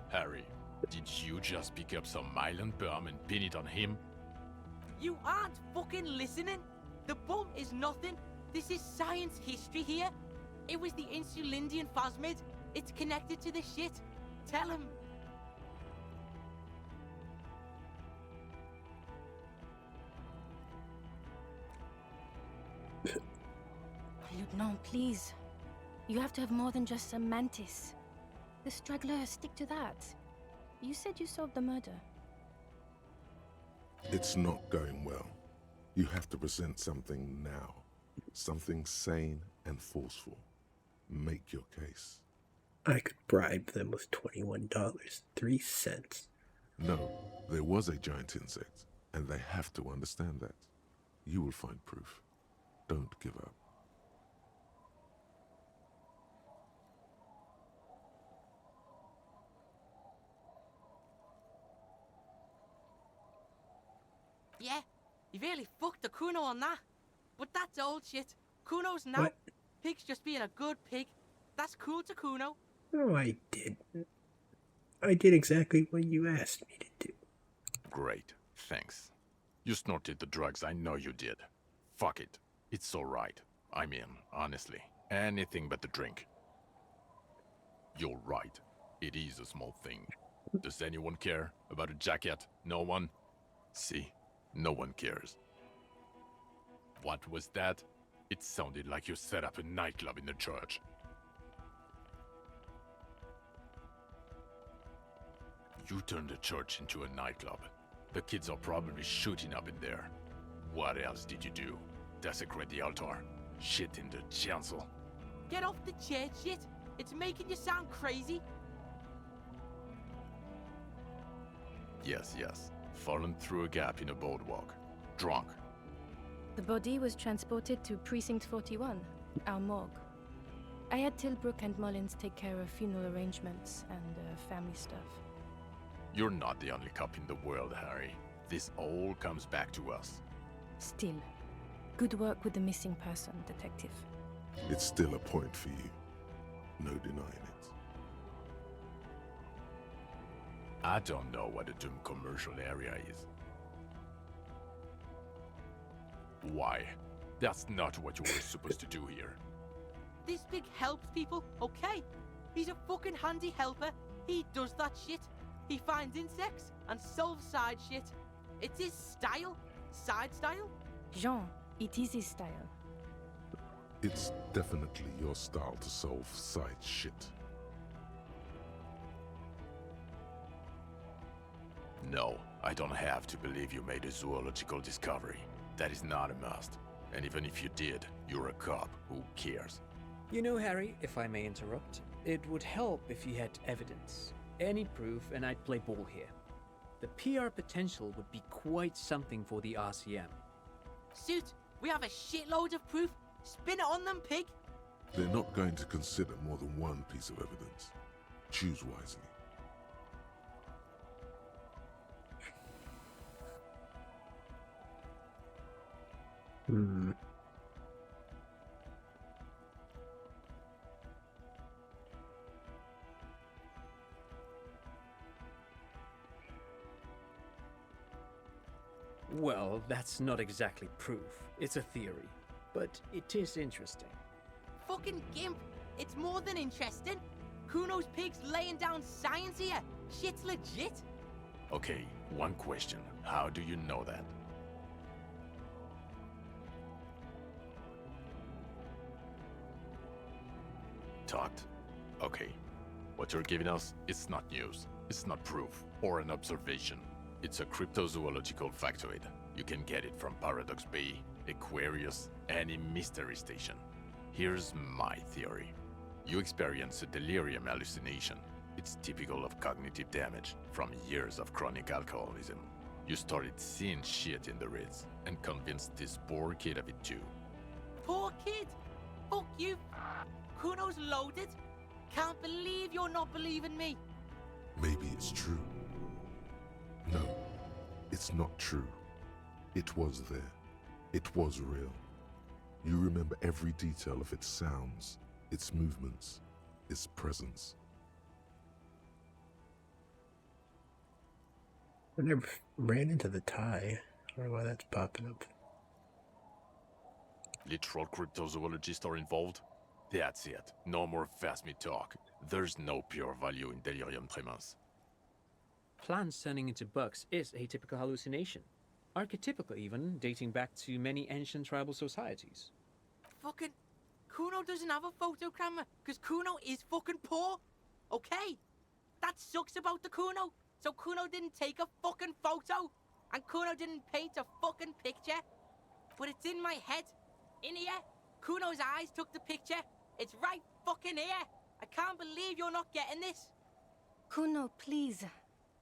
Harry, did you just pick up some myelin bomb and pin it on him? You aren't fucking listening. The bomb is nothing. This is science history here. It was the insulindian phosmid. It's connected to the shit. Tell him. Lieutenant, please. You have to have more than just a mantis. The straggler, stick to that. You said you solved the murder. It's not going well. You have to present something now. Something sane and forceful. Make your case. I could bribe them with $21.03. No, there was a giant insect, and they have to understand that. You will find proof. Don't give up. Yeah, you really fucked the Kuno on that. But that's old shit. Kuno's now. What? Pig's just being a good pig. That's cool to Kuno. No, I didn't. I did exactly what you asked me to do. Great, thanks. You snorted the drugs, I know you did. Fuck it. It's alright. I mean, honestly, anything but the drink. You're right. It is a small thing. Does anyone care about a jacket? No one? See? No one cares. What was that? It sounded like you set up a nightclub in the church. You turned the church into a nightclub. The kids are probably shooting up in there. What else did you do? Desecrate the altar? Shit in the chancel? Get off the chair, shit. It's making you sound crazy. Yes, yes. Fallen through a gap in a boardwalk. Drunk. The body was transported to Precinct 41, our morgue. I had Tilbrook and Mullins take care of funeral arrangements and family stuff. You're not the only cop in the world, Harry. This all comes back to us. Still, good work with the missing person, Detective. It's still a point for you. No denying it. I don't know what a doomed commercial area is. Why? That's not what you were supposed to do here. This pig helps people, okay? He's a fucking handy helper. He does that shit. He finds insects and solves side shit. It's his style. Side style? Jean, it is his style. It's definitely your style to solve side shit. No, I don't have to believe you made a zoological discovery. That is not a must. And even if you did, you're a cop. Who cares? You know, Harry, if I may interrupt, it would help if you had evidence. Any proof, and I'd play ball here. The PR potential would be quite something for the RCM. Suit, we have a shitload of proof. Spin it on them, pig. They're not going to consider more than one piece of evidence. Choose wisely. Well, that's not exactly proof. It's a theory. But it is interesting. Fucking gimp. It's more than interesting. Kuno's pig's laying down science here. Shit's legit. Okay, one question. How do you know that? Talked? Okay. What you're giving us, it's not news. It's not proof or an observation. It's a cryptozoological factoid. You can get it from Paradox Bay, Aquarius, any mystery station. Here's my theory. You experience a delirium hallucination. It's typical of cognitive damage from years of chronic alcoholism. You started seeing shit in the Ritz and convinced this poor kid of it too. Poor kid. Fuck you. Kuno's loaded. Can't believe you're not believing me. Maybe it's true. No, it's not true. It was there. It was real. You remember every detail of its sounds, its movements, its presence. I never ran into the tie. I don't know why that's popping up. Literal cryptozoologists are involved? That's it. No more Phasmi talk. There's no pure value in delirium tremens. Plants turning into bugs is a typical hallucination. Archetypical even, dating back to many ancient tribal societies. Fucking Kuno doesn't have a photo camera, because Kuno is fucking poor. Okay? That sucks about the Kuno. So Kuno didn't take a fucking photo, and Kuno didn't paint a fucking picture. But it's in my head. In here. Kuno's eyes took the picture. It's right fucking here. I can't believe you're not getting this. Kuno, please.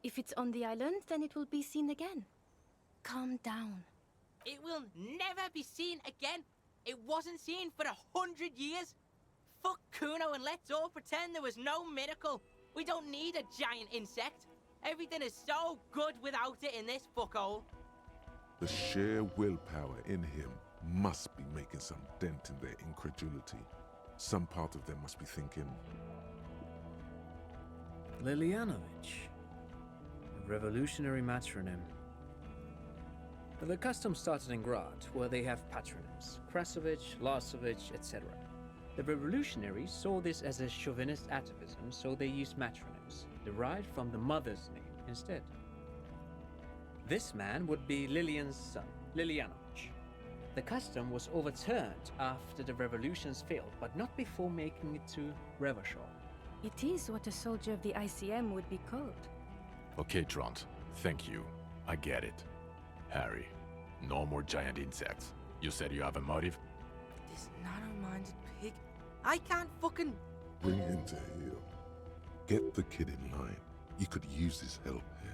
If it's on the island, then it will be seen again. Calm down. It will never be seen again. It wasn't seen for 100 years. Fuck Kuno and let's all pretend there was no miracle. We don't need a giant insect. Everything is so good without it in this fuckhole. The sheer willpower in him must be making some dent in their incredulity. Some part of them must be thinking, Lilianovich. A revolutionary matronym. The custom started in Grad, where they have patronyms. Krasovich, Lasovich, etc. The revolutionaries saw this as a chauvinist atavism, so they used matronyms, derived from the mother's name instead. This man would be Lilian's son, Lilianovich. The custom was overturned after the revolutions failed, but not before making it to Revachol. It is what a soldier of the ICM would be called. Okay, Trant. Thank you. I get it. Harry, no more giant insects. You said you have a motive? This narrow-minded pig. I can't fucking... bring him to heel. Get the kid in line. You could use his help here.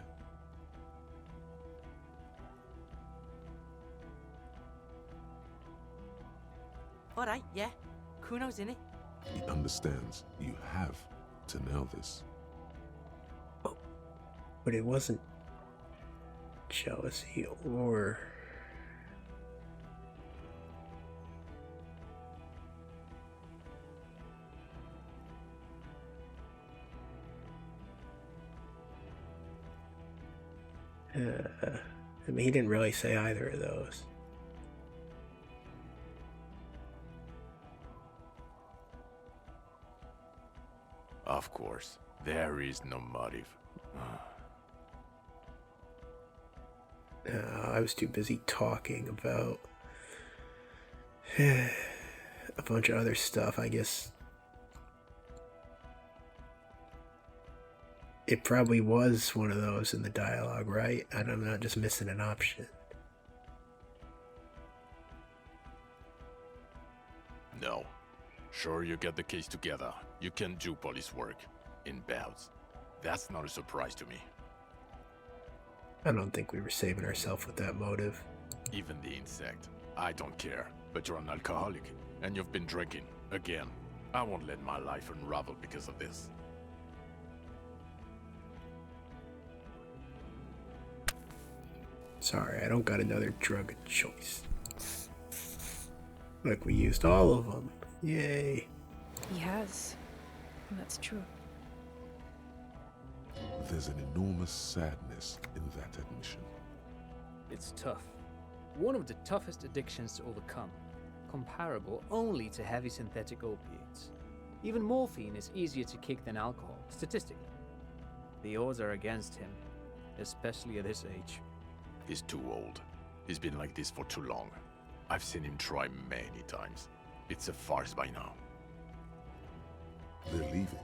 Alright, yeah. Kuno's in it. He understands you have to nail this. But it wasn't jealousy or... I mean, he didn't really say either of those. Of course. There is no motive. I was too busy talking about a bunch of other stuff. I guess it probably was one of those in the dialogue, right? And I'm not just missing an option. No. Sure, you get the case together. You can do police work. In bouts. That's not a surprise to me. I don't think we were saving ourselves with that motive. Even the insect. I don't care. But you're an alcoholic. And you've been drinking. Again. I won't let my life unravel because of this. Sorry, I don't got another drug of choice. Like we used all of them. Yay. He has. That's true. There's an enormous sadness in that admission. It's tough. One of the toughest addictions to overcome. Comparable only to heavy synthetic opiates. Even morphine is easier to kick than alcohol, statistically. The odds are against him, especially at his age. He's too old. He's been like this for too long. I've seen him try many times. It's a farce by now. They're leaving.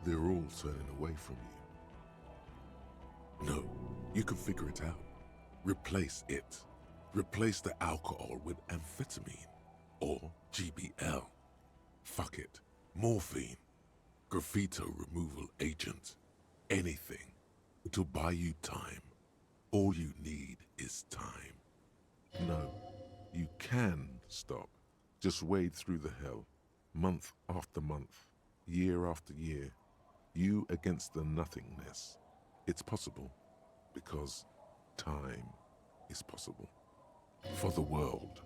They're all turning away from you. No, you can figure it out. Replace it. Replace the alcohol with amphetamine. Or GBL. Fuck it. Morphine. Graffito removal agent. Anything. It'll buy you time. All you need is time. No, you can stop. Just wade through the hell. Month after month. Year after year. You against the nothingness. It's possible. Because time is possible. For the world.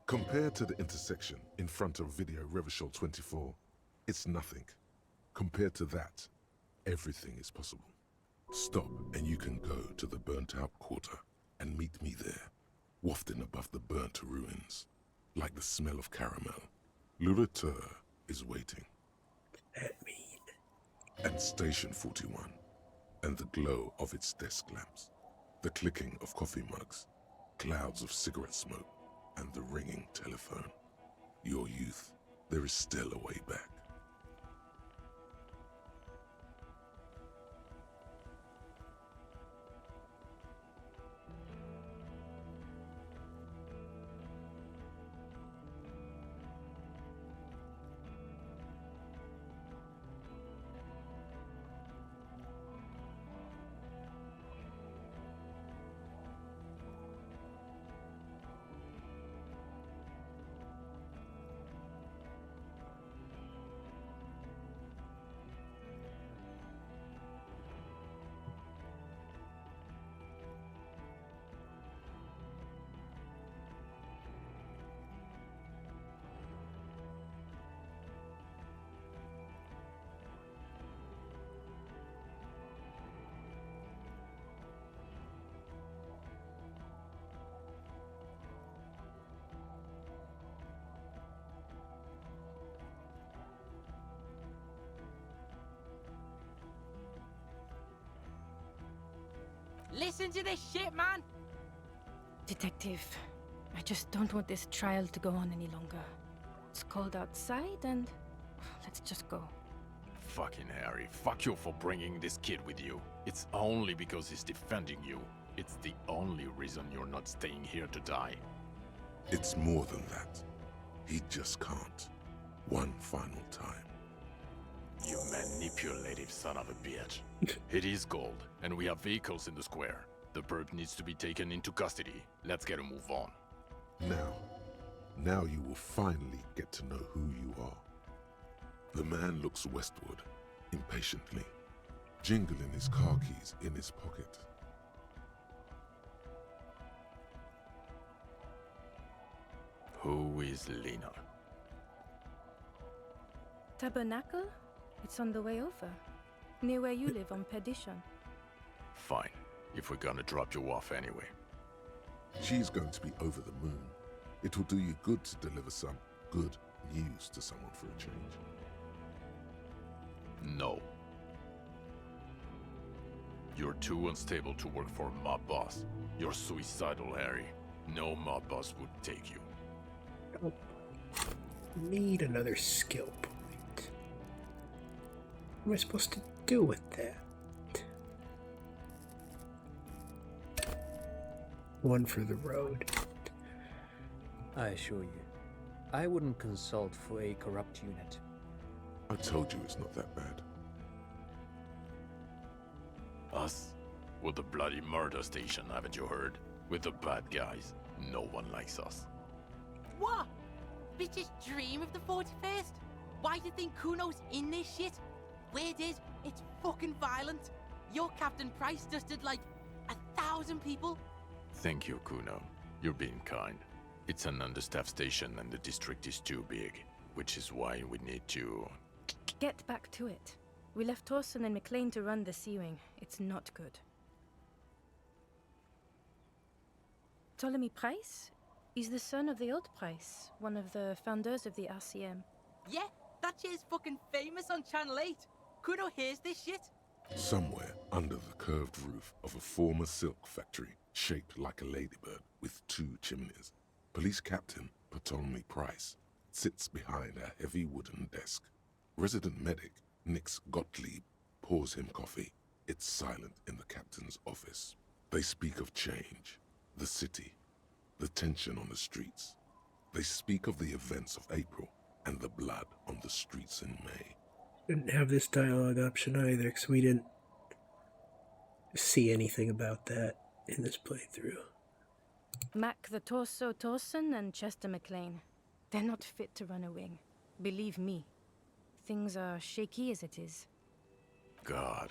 Compared to the intersection in front of Video Revachol 24, it's nothing. Compared to that, everything is possible. Stop and you can go to the burnt-out quarter and meet me there, wafting above the burnt ruins, like the smell of caramel. Le Retour is waiting. That mean? And Station 41, and the glow of its desk lamps, the clicking of coffee mugs, clouds of cigarette smoke, and the ringing telephone. Your youth, there is still a way back. Listen to this shit, man! Detective, I just don't want this trial to go on any longer. It's cold outside and let's just go. Fucking Harry, fuck you for bringing this kid with you. It's only because he's defending you. It's the only reason you're not staying here to die. It's more than that. He just can't. One final time. You manipulative son of a bitch. It is gold, and we have vehicles in the square. The perp needs to be taken into custody. Let's get a move on. Now you will finally get to know who you are. The man looks westward, impatiently, jingling his car keys in his pocket. Who is Lena? Tabernacle? It's on the way over. Near where you live on Perdition. Fine, if we're gonna drop you off anyway. She's going to be over the moon. It will do you good to deliver some good news to someone for a change. No. You're too unstable to work for a mob boss. You're suicidal, Harry. No mob boss would take you. Don't need another skill point. What am I supposed to do with that? One for the road. I assure you, I wouldn't consult for a corrupt unit. I told you it's not that bad. Us? We're the bloody murder station, haven't you heard? We're the bad guys. No one likes us. What? Bitches dream of the 41st? Why do you think Kuno's in this shit? Weird is, it's fucking violent. Your Captain Price just did like 1,000 people. Thank you, Kuno. You're being kind. It's an understaffed station and the district is too big, which is why we need to... Get back to it. We left Torson and McLean to run the Sea Wing. It's not good. Ptolemy Price? He's the son of the old Price, one of the founders of the RCM. Yeah, that shit's fucking famous on Channel 8. Kuno hears this shit. Somewhere under the curved roof of a former silk factory, shaped like a ladybird with 2 chimneys, Police Captain Ptolemy Price sits behind a heavy wooden desk. Resident medic Nix Gottlieb pours him coffee. It's silent in the captain's office. They speak of change, the city, the tension on the streets. They speak of the events of April and the blood on the streets in May. Didn't have this dialogue option either, because we didn't see anything about that in this playthrough. Mac the Torso Torson and Chester McLean. They're not fit to run a wing. Believe me. Things are shaky as it is. God.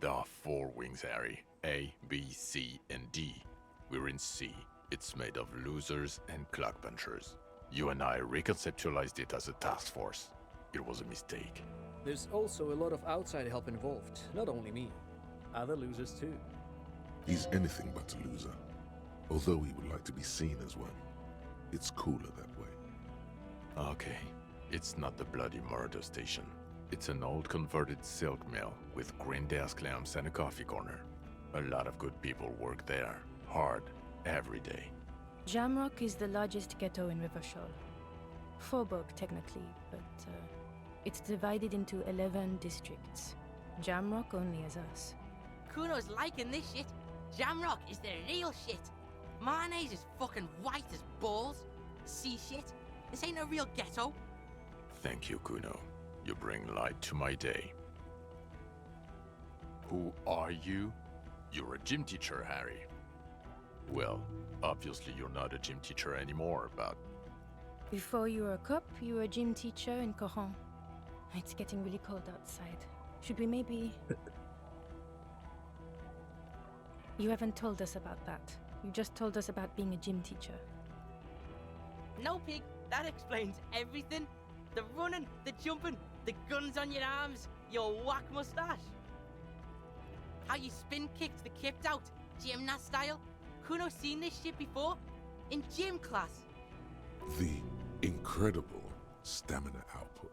There are 4 wings, Harry. A, B, C, and D. We're in C. It's made of losers and clock punchers. You and I reconceptualized it as a task force. It was a mistake. There's also a lot of outside help involved, not only me. are the losers too. He's anything but a loser, although he would like to be seen as one. It's cooler that way. Okay, it's not the bloody murder station. It's an old converted silk mill with green desk lamps and a coffee corner. A lot of good people work there, hard, every day. Jamrock is the largest ghetto in Rivershore. Faubourg, technically, but it's divided into 11 districts. Jamrock only has us. Kuno's liking this shit. Jamrock is the real shit. Mayonnaise is fucking white as balls. See shit? This ain't a real ghetto. Thank you, Kuno. You bring light to my day. Who are you? You're a gym teacher, Harry. Well, obviously you're not a gym teacher anymore, but... Before you were a cop, you were a gym teacher in Coron. It's getting really cold outside. Should we maybe... You haven't told us about that. You just told us about being a gym teacher. No, pig. That explains everything. The running, the jumping, the guns on your arms, your whack mustache. How you spin kicked the kipped out, gymnast style. Kuno seen this shit before? In gym class. The incredible stamina output.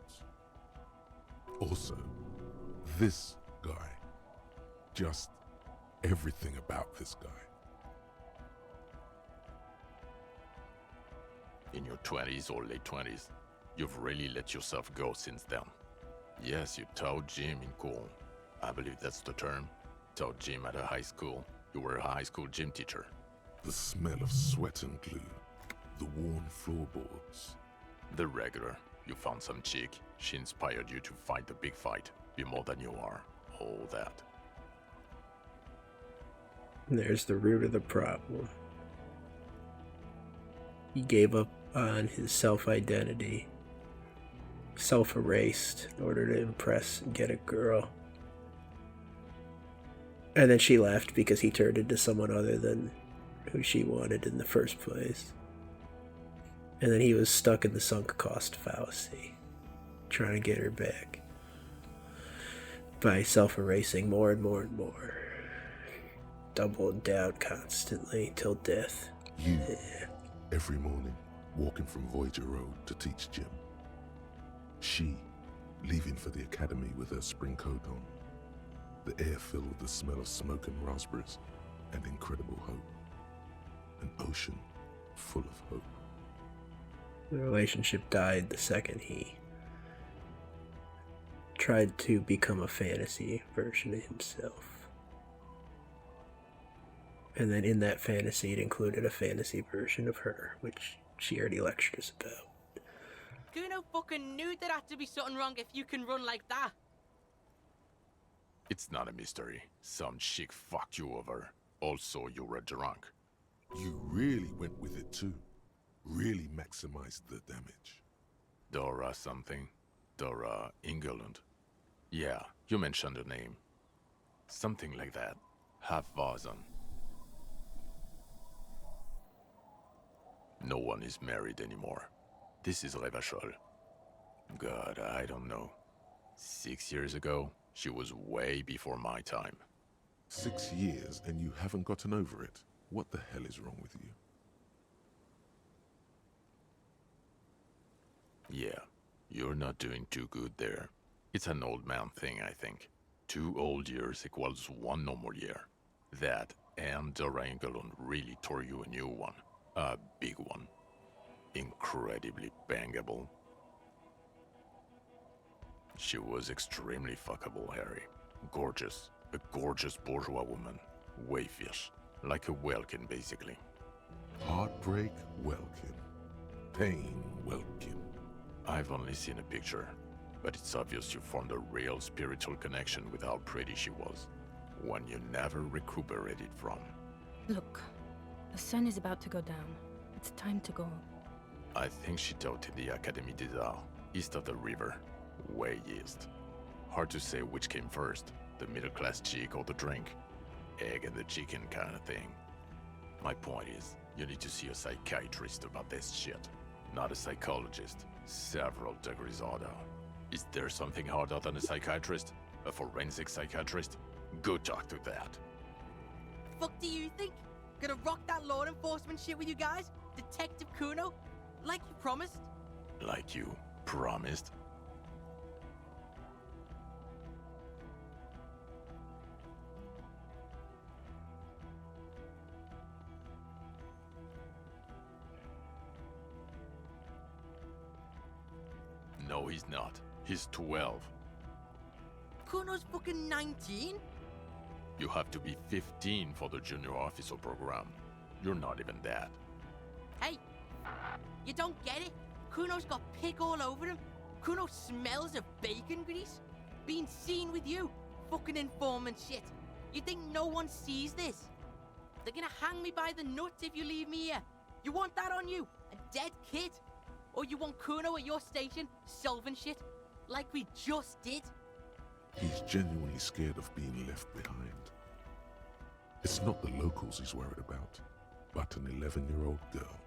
Also, this guy. Just everything about this guy. In your 20s or late 20s, you've really let yourself go since then. Yes, you taught gym in Cool. I believe that's the term. Taught gym at a high school. You were a high school gym teacher. The smell of sweat and glue. The worn floorboards. The regular. You found some chick. She inspired you to fight the big fight. Be more than you are. All that. There's the root of the problem. He gave up on his self-identity, self-erased in order to impress and get a girl. And then she left because he turned into someone other than who she wanted in the first place. And then he was stuck in the sunk cost fallacy, trying to get her back by self-erasing more and more and more. Doubled down constantly till death. You, every morning, walking from Voyager Road to teach gym. She, leaving for the academy with her spring coat on. The air filled with the smell of smoke and raspberries and incredible hope. An ocean full of hope. The relationship died the second he tried to become a fantasy version of himself. And then in that fantasy, it included a fantasy version of her, which she already lectured us about. Kuno fucking knew there had to be something wrong if you can run like that. It's not a mystery. Some chick fucked you over. Also, you were drunk. You really went with it too. Really maximized the damage. Dora something. Dora Ingerlund. Yeah, you mentioned her name. Something like that. Half-Vasen. No one is married anymore. This is Revachol. God, I don't know. 6 years ago, she was way before my time. 6 years and you haven't gotten over it. What the hell is wrong with you? Yeah, you're not doing too good there. It's an old man thing, I think. 2 old years equals 1 normal year. That and Dora Ingerlund really tore you a new one. A big one. Incredibly bangable. She was extremely fuckable, Harry. Gorgeous. A gorgeous bourgeois woman. Wayfish. Like a Welkin, basically. Heartbreak, Welkin. Pain, Welkin. I've only seen a picture, but it's obvious you formed a real spiritual connection with how pretty she was. One you never recuperated from. Look, the sun is about to go down. It's time to go. I think she taught in the Académie des Arts, east of the river. Way east. Hard to say which came first, the middle-class chick or the drink. Egg and the chicken kind of thing. My point is, you need to see a psychiatrist about this shit. Not a psychologist. Several degrees harder. Is there something harder than a psychiatrist? A forensic psychiatrist? Go talk to that. Fuck do you think? Gonna rock that law enforcement shit with you guys? Detective Kuno? Like you promised? Like you promised? No, he's not. He's 12. Kuno's fucking 19? You have to be 15 for the junior officer program. You're not even that. Hey, you don't get it? Kuno's got pig all over him. Kuno smells of bacon grease. Being seen with you, fucking informant shit. You think no one sees this? They're gonna hang me by the nuts if you leave me here. You want that on you? A dead kid? Or you want Kuno at your station solving shit? Like we just did? He's genuinely scared of being left behind. It's not the locals he's worried about, but an 11-year-old girl.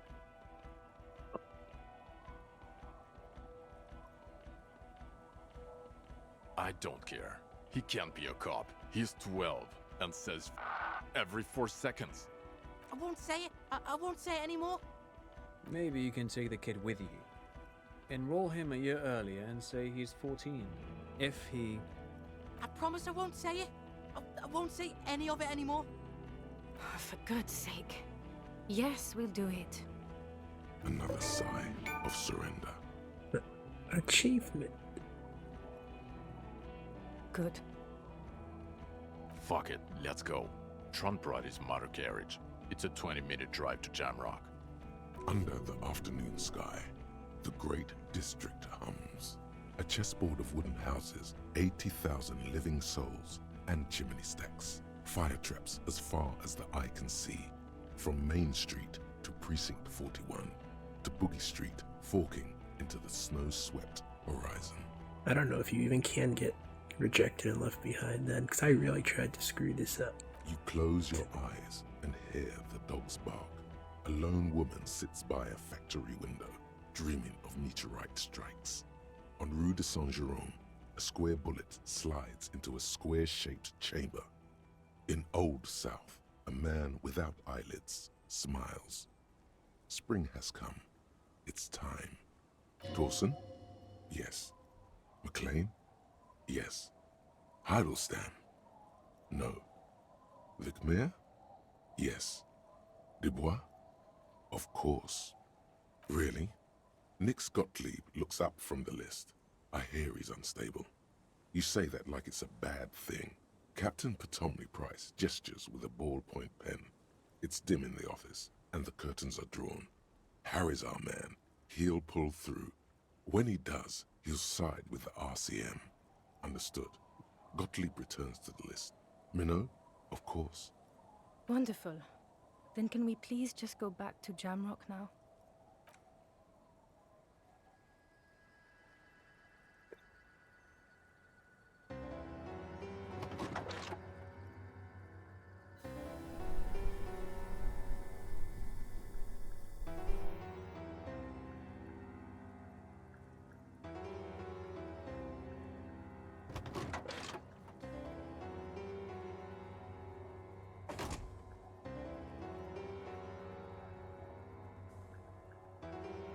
I don't care. He can't be a cop. He's 12 and says every 4 seconds. I won't say it. I won't say it anymore. Maybe you can take the kid with you. Enroll him a year earlier and say he's 14. If he... I promise I won't say it. I won't say any of it anymore. Oh, for God's sake. Yes, we'll do it. Another sigh of surrender. Achievement. Good. Fuck it, let's go. Tron brought his motor carriage. It's a 20-minute drive to Jamrock. Under the afternoon sky, the great district hums. A chessboard of wooden houses, 80,000 living souls, and chimney stacks. Fire traps as far as the eye can see. From Main Street to Precinct 41, to Boogie Street, forking into the snow-swept horizon. I don't know if you even can get rejected and left behind then, because I really tried to screw this up. You close your eyes and hear the dogs bark. A lone woman sits by a factory window, dreaming of meteorite strikes. On Rue de Saint-Jérôme, a square bullet slides into a square-shaped chamber. In Old South, a man without eyelids smiles. Spring has come. It's time. Dawson? Yes. McLean? Yes. Heidelstein? No. Vicmair? Yes. Dubois? Of course. Really? Nix Gottlieb looks up from the list. I hear he's unstable. You say that like it's a bad thing. Captain Potomny Price gestures with a ballpoint pen. It's dim in the office, and the curtains are drawn. Harry's our man. He'll pull through. When he does, he'll side with the RCM. Understood. Gottlieb returns to the list. Minot? Of course. Wonderful. Then can we please just go back to Jamrock now?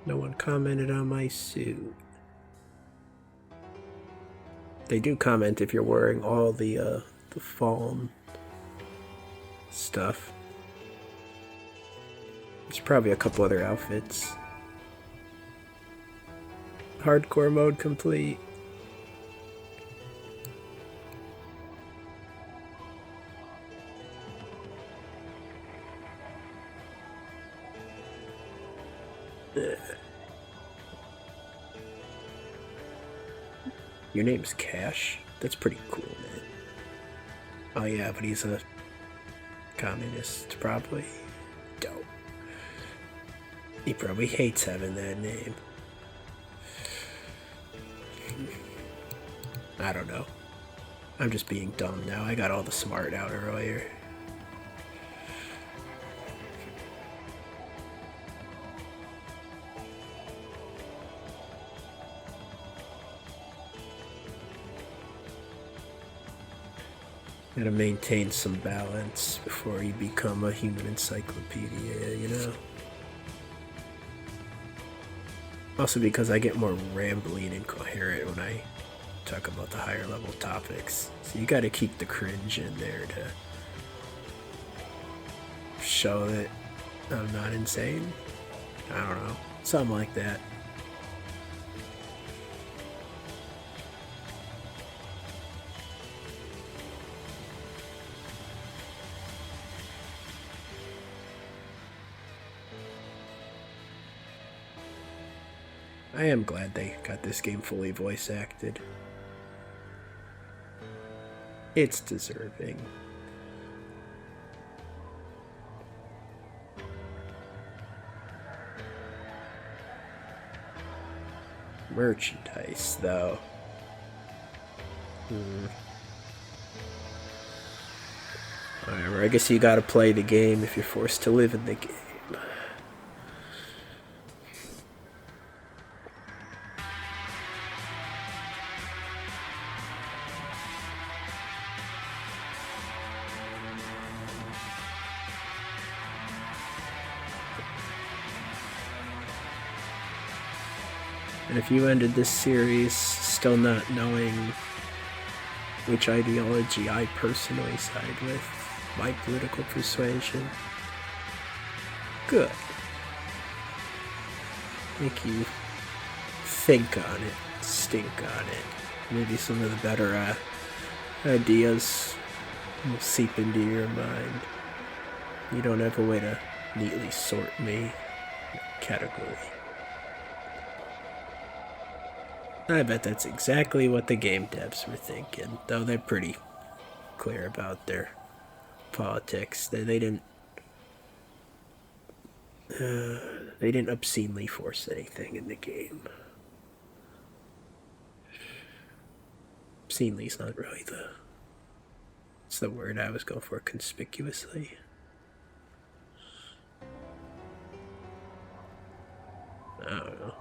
No one commented on my suit. They do comment if you're wearing all the fallen stuff. There's probably a couple other outfits. Hardcore mode complete. Your name's Cash? That's pretty cool, man. Oh yeah, but he's a communist, probably. Dope. He probably hates having that name. I don't know. I'm just being dumb now. I got all the smart out earlier. Gotta maintain some balance before you become a human encyclopedia, you know? Also because I get more rambly and incoherent when I talk about the higher level topics. So you gotta keep the cringe in there to show that I'm not insane. I don't know. Something like that. I am glad they got this game fully voice acted. It's deserving. Merchandise, though. Whatever, I guess you gotta play the game if you're forced to live in the game. And if you ended this series still not knowing which ideology I personally side with, my political persuasion, good. Make you think on it, stink on it. Maybe some of the better ideas will seep into your mind. You don't have a way to neatly sort me category. I bet that's exactly what the game devs were thinking, though they're pretty clear about their politics. They didn't obscenely force anything in the game. Obscenely's not really it's the word I was going for, conspicuously. I don't know.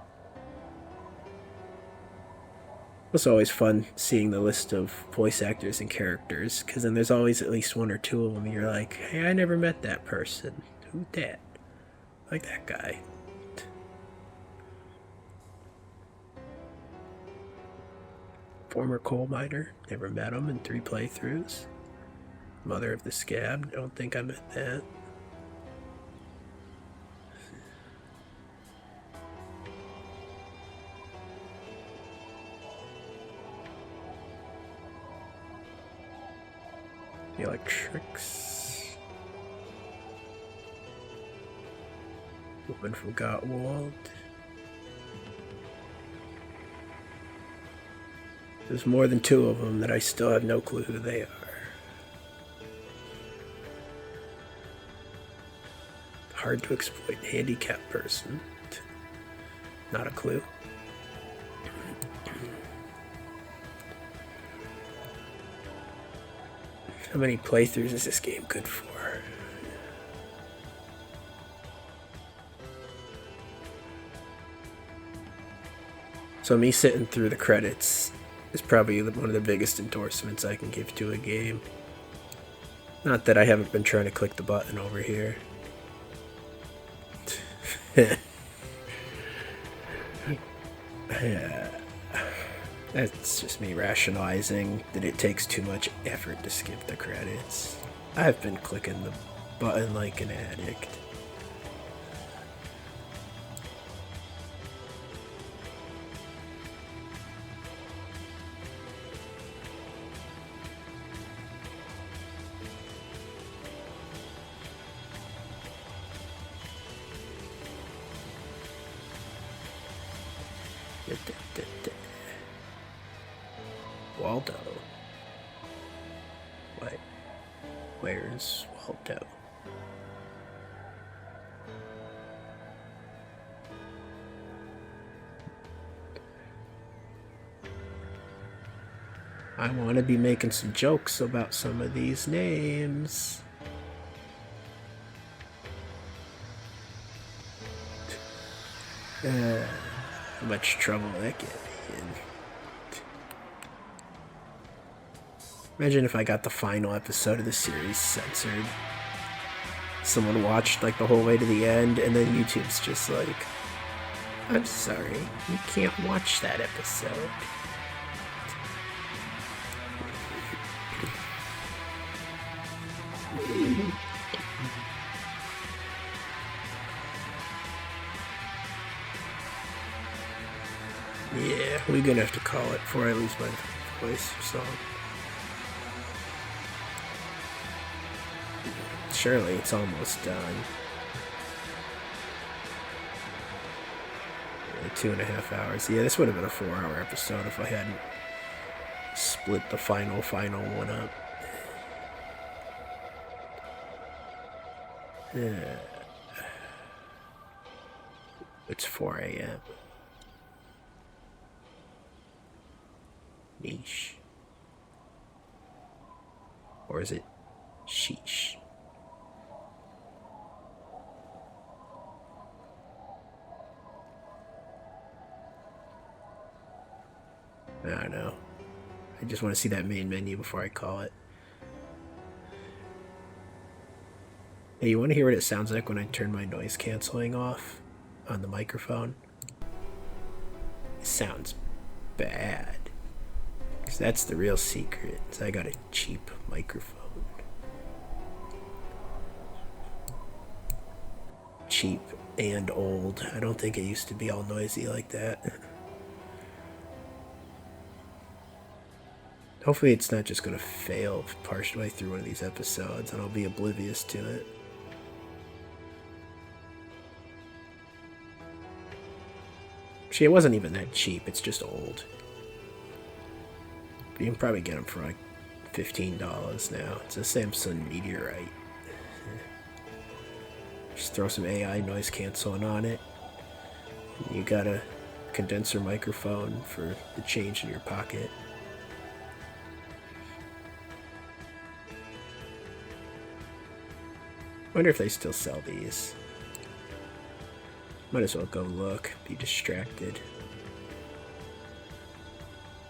It's always fun seeing the list of voice actors and characters, because then there's always at least one or two of them you're like, hey, I never met that person. Who's that? Like that guy. Former coal miner, never met him in 3 playthroughs. Mother of the Scab, don't think I met that. The Electrics. Woman from Gottwald. There's more than 2 of them that I still have no clue who they are. Hard to exploit handicapped person. Not a clue. How many playthroughs is this game good for? So me sitting through the credits is probably one of the biggest endorsements I can give to a game. Not that I haven't been trying to click the button over here. Yeah. That's just me rationalizing that it takes too much effort to skip the credits. I've been clicking the button like an addict. Waldo. What? Where's Waldo? I want to be making some jokes about some of these names. How much trouble that get me in. Imagine if I got the final episode of the series censored. Someone watched like the whole way to the end, and then YouTube's just like, I'm sorry, you can't watch that episode. Yeah, we're gonna have to call it before I lose my voice or song. Surely it's almost done. Yeah, 2.5 hours. Yeah, this would have been a 4-hour episode if I hadn't split the final one up. Yeah. It's 4 a.m. Niche. Or is it sheesh? I don't know. I just want to see that main menu before I call it. Hey, you want to hear what it sounds like when I turn my noise canceling off on the microphone? It sounds bad. Because that's the real secret. Is I got a cheap microphone. Cheap and old. I don't think it used to be all noisy like that. Hopefully it's not just going to fail partially through one of these episodes and I'll be oblivious to it. Actually, it wasn't even that cheap. It's just old. But you can probably get them for like $15 now. It's a Samsung Meteorite. Just throw some AI noise canceling on it. You got a condenser microphone for the change in your pocket. Wonder if they still sell these. Might as well go look, be distracted.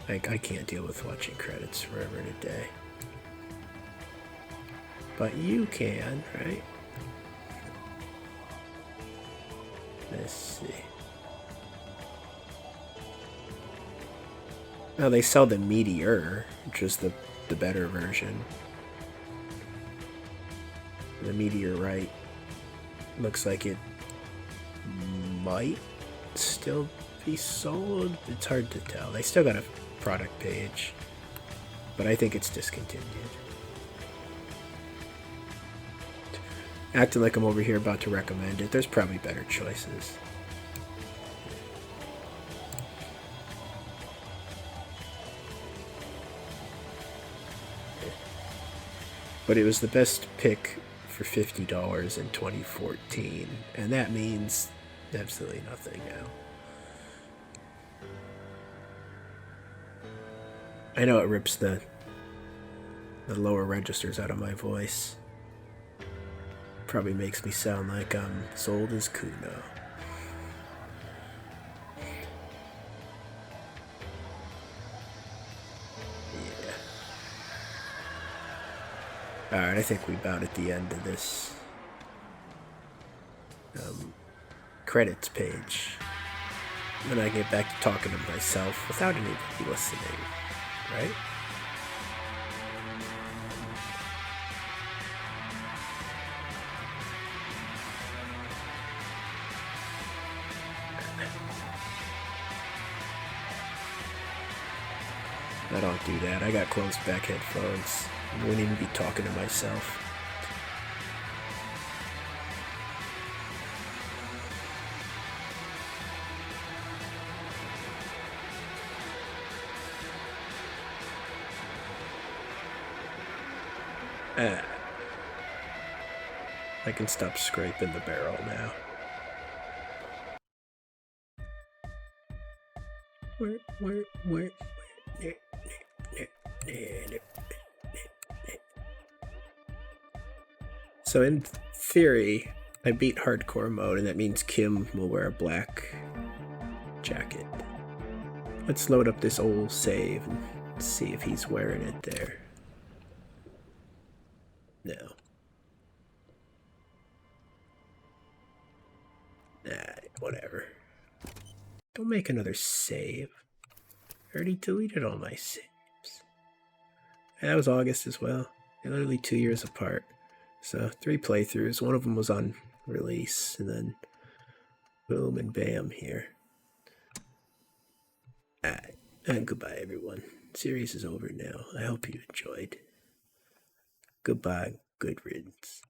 Like, I can't deal with watching credits forever and a day. But you can, right? Let's see. Now they sell the Meteor, which is the better version. The Meteorite looks like it might still be sold. It's hard to tell. They still got a product page, but I think it's discontinued. Acting like I'm over here about to recommend it. There's probably better choices. But it was the best pick for $50 in 2014, and that means absolutely nothing now. I know it rips the lower registers out of my voice. Probably makes me sound like I'm as old as Kuno. Alright, I think we're about at the end of this credits page. Then I get back to talking to myself without anybody listening, right? I don't do that. I got closed back headphones. I wouldn't even be talking to myself. I can stop scraping the barrel now. Where? So in theory, I beat hardcore mode, and that means Kim will wear a black jacket. Let's load up this old save and see if he's wearing it there. No. Whatever. Don't make another save. I already deleted all my saves. That was August as well. They're literally 2 years apart. So 3 playthroughs. One of them was on release, and then boom and bam here. Alright, and goodbye everyone. Series is over now. I hope you enjoyed. Goodbye, good riddance.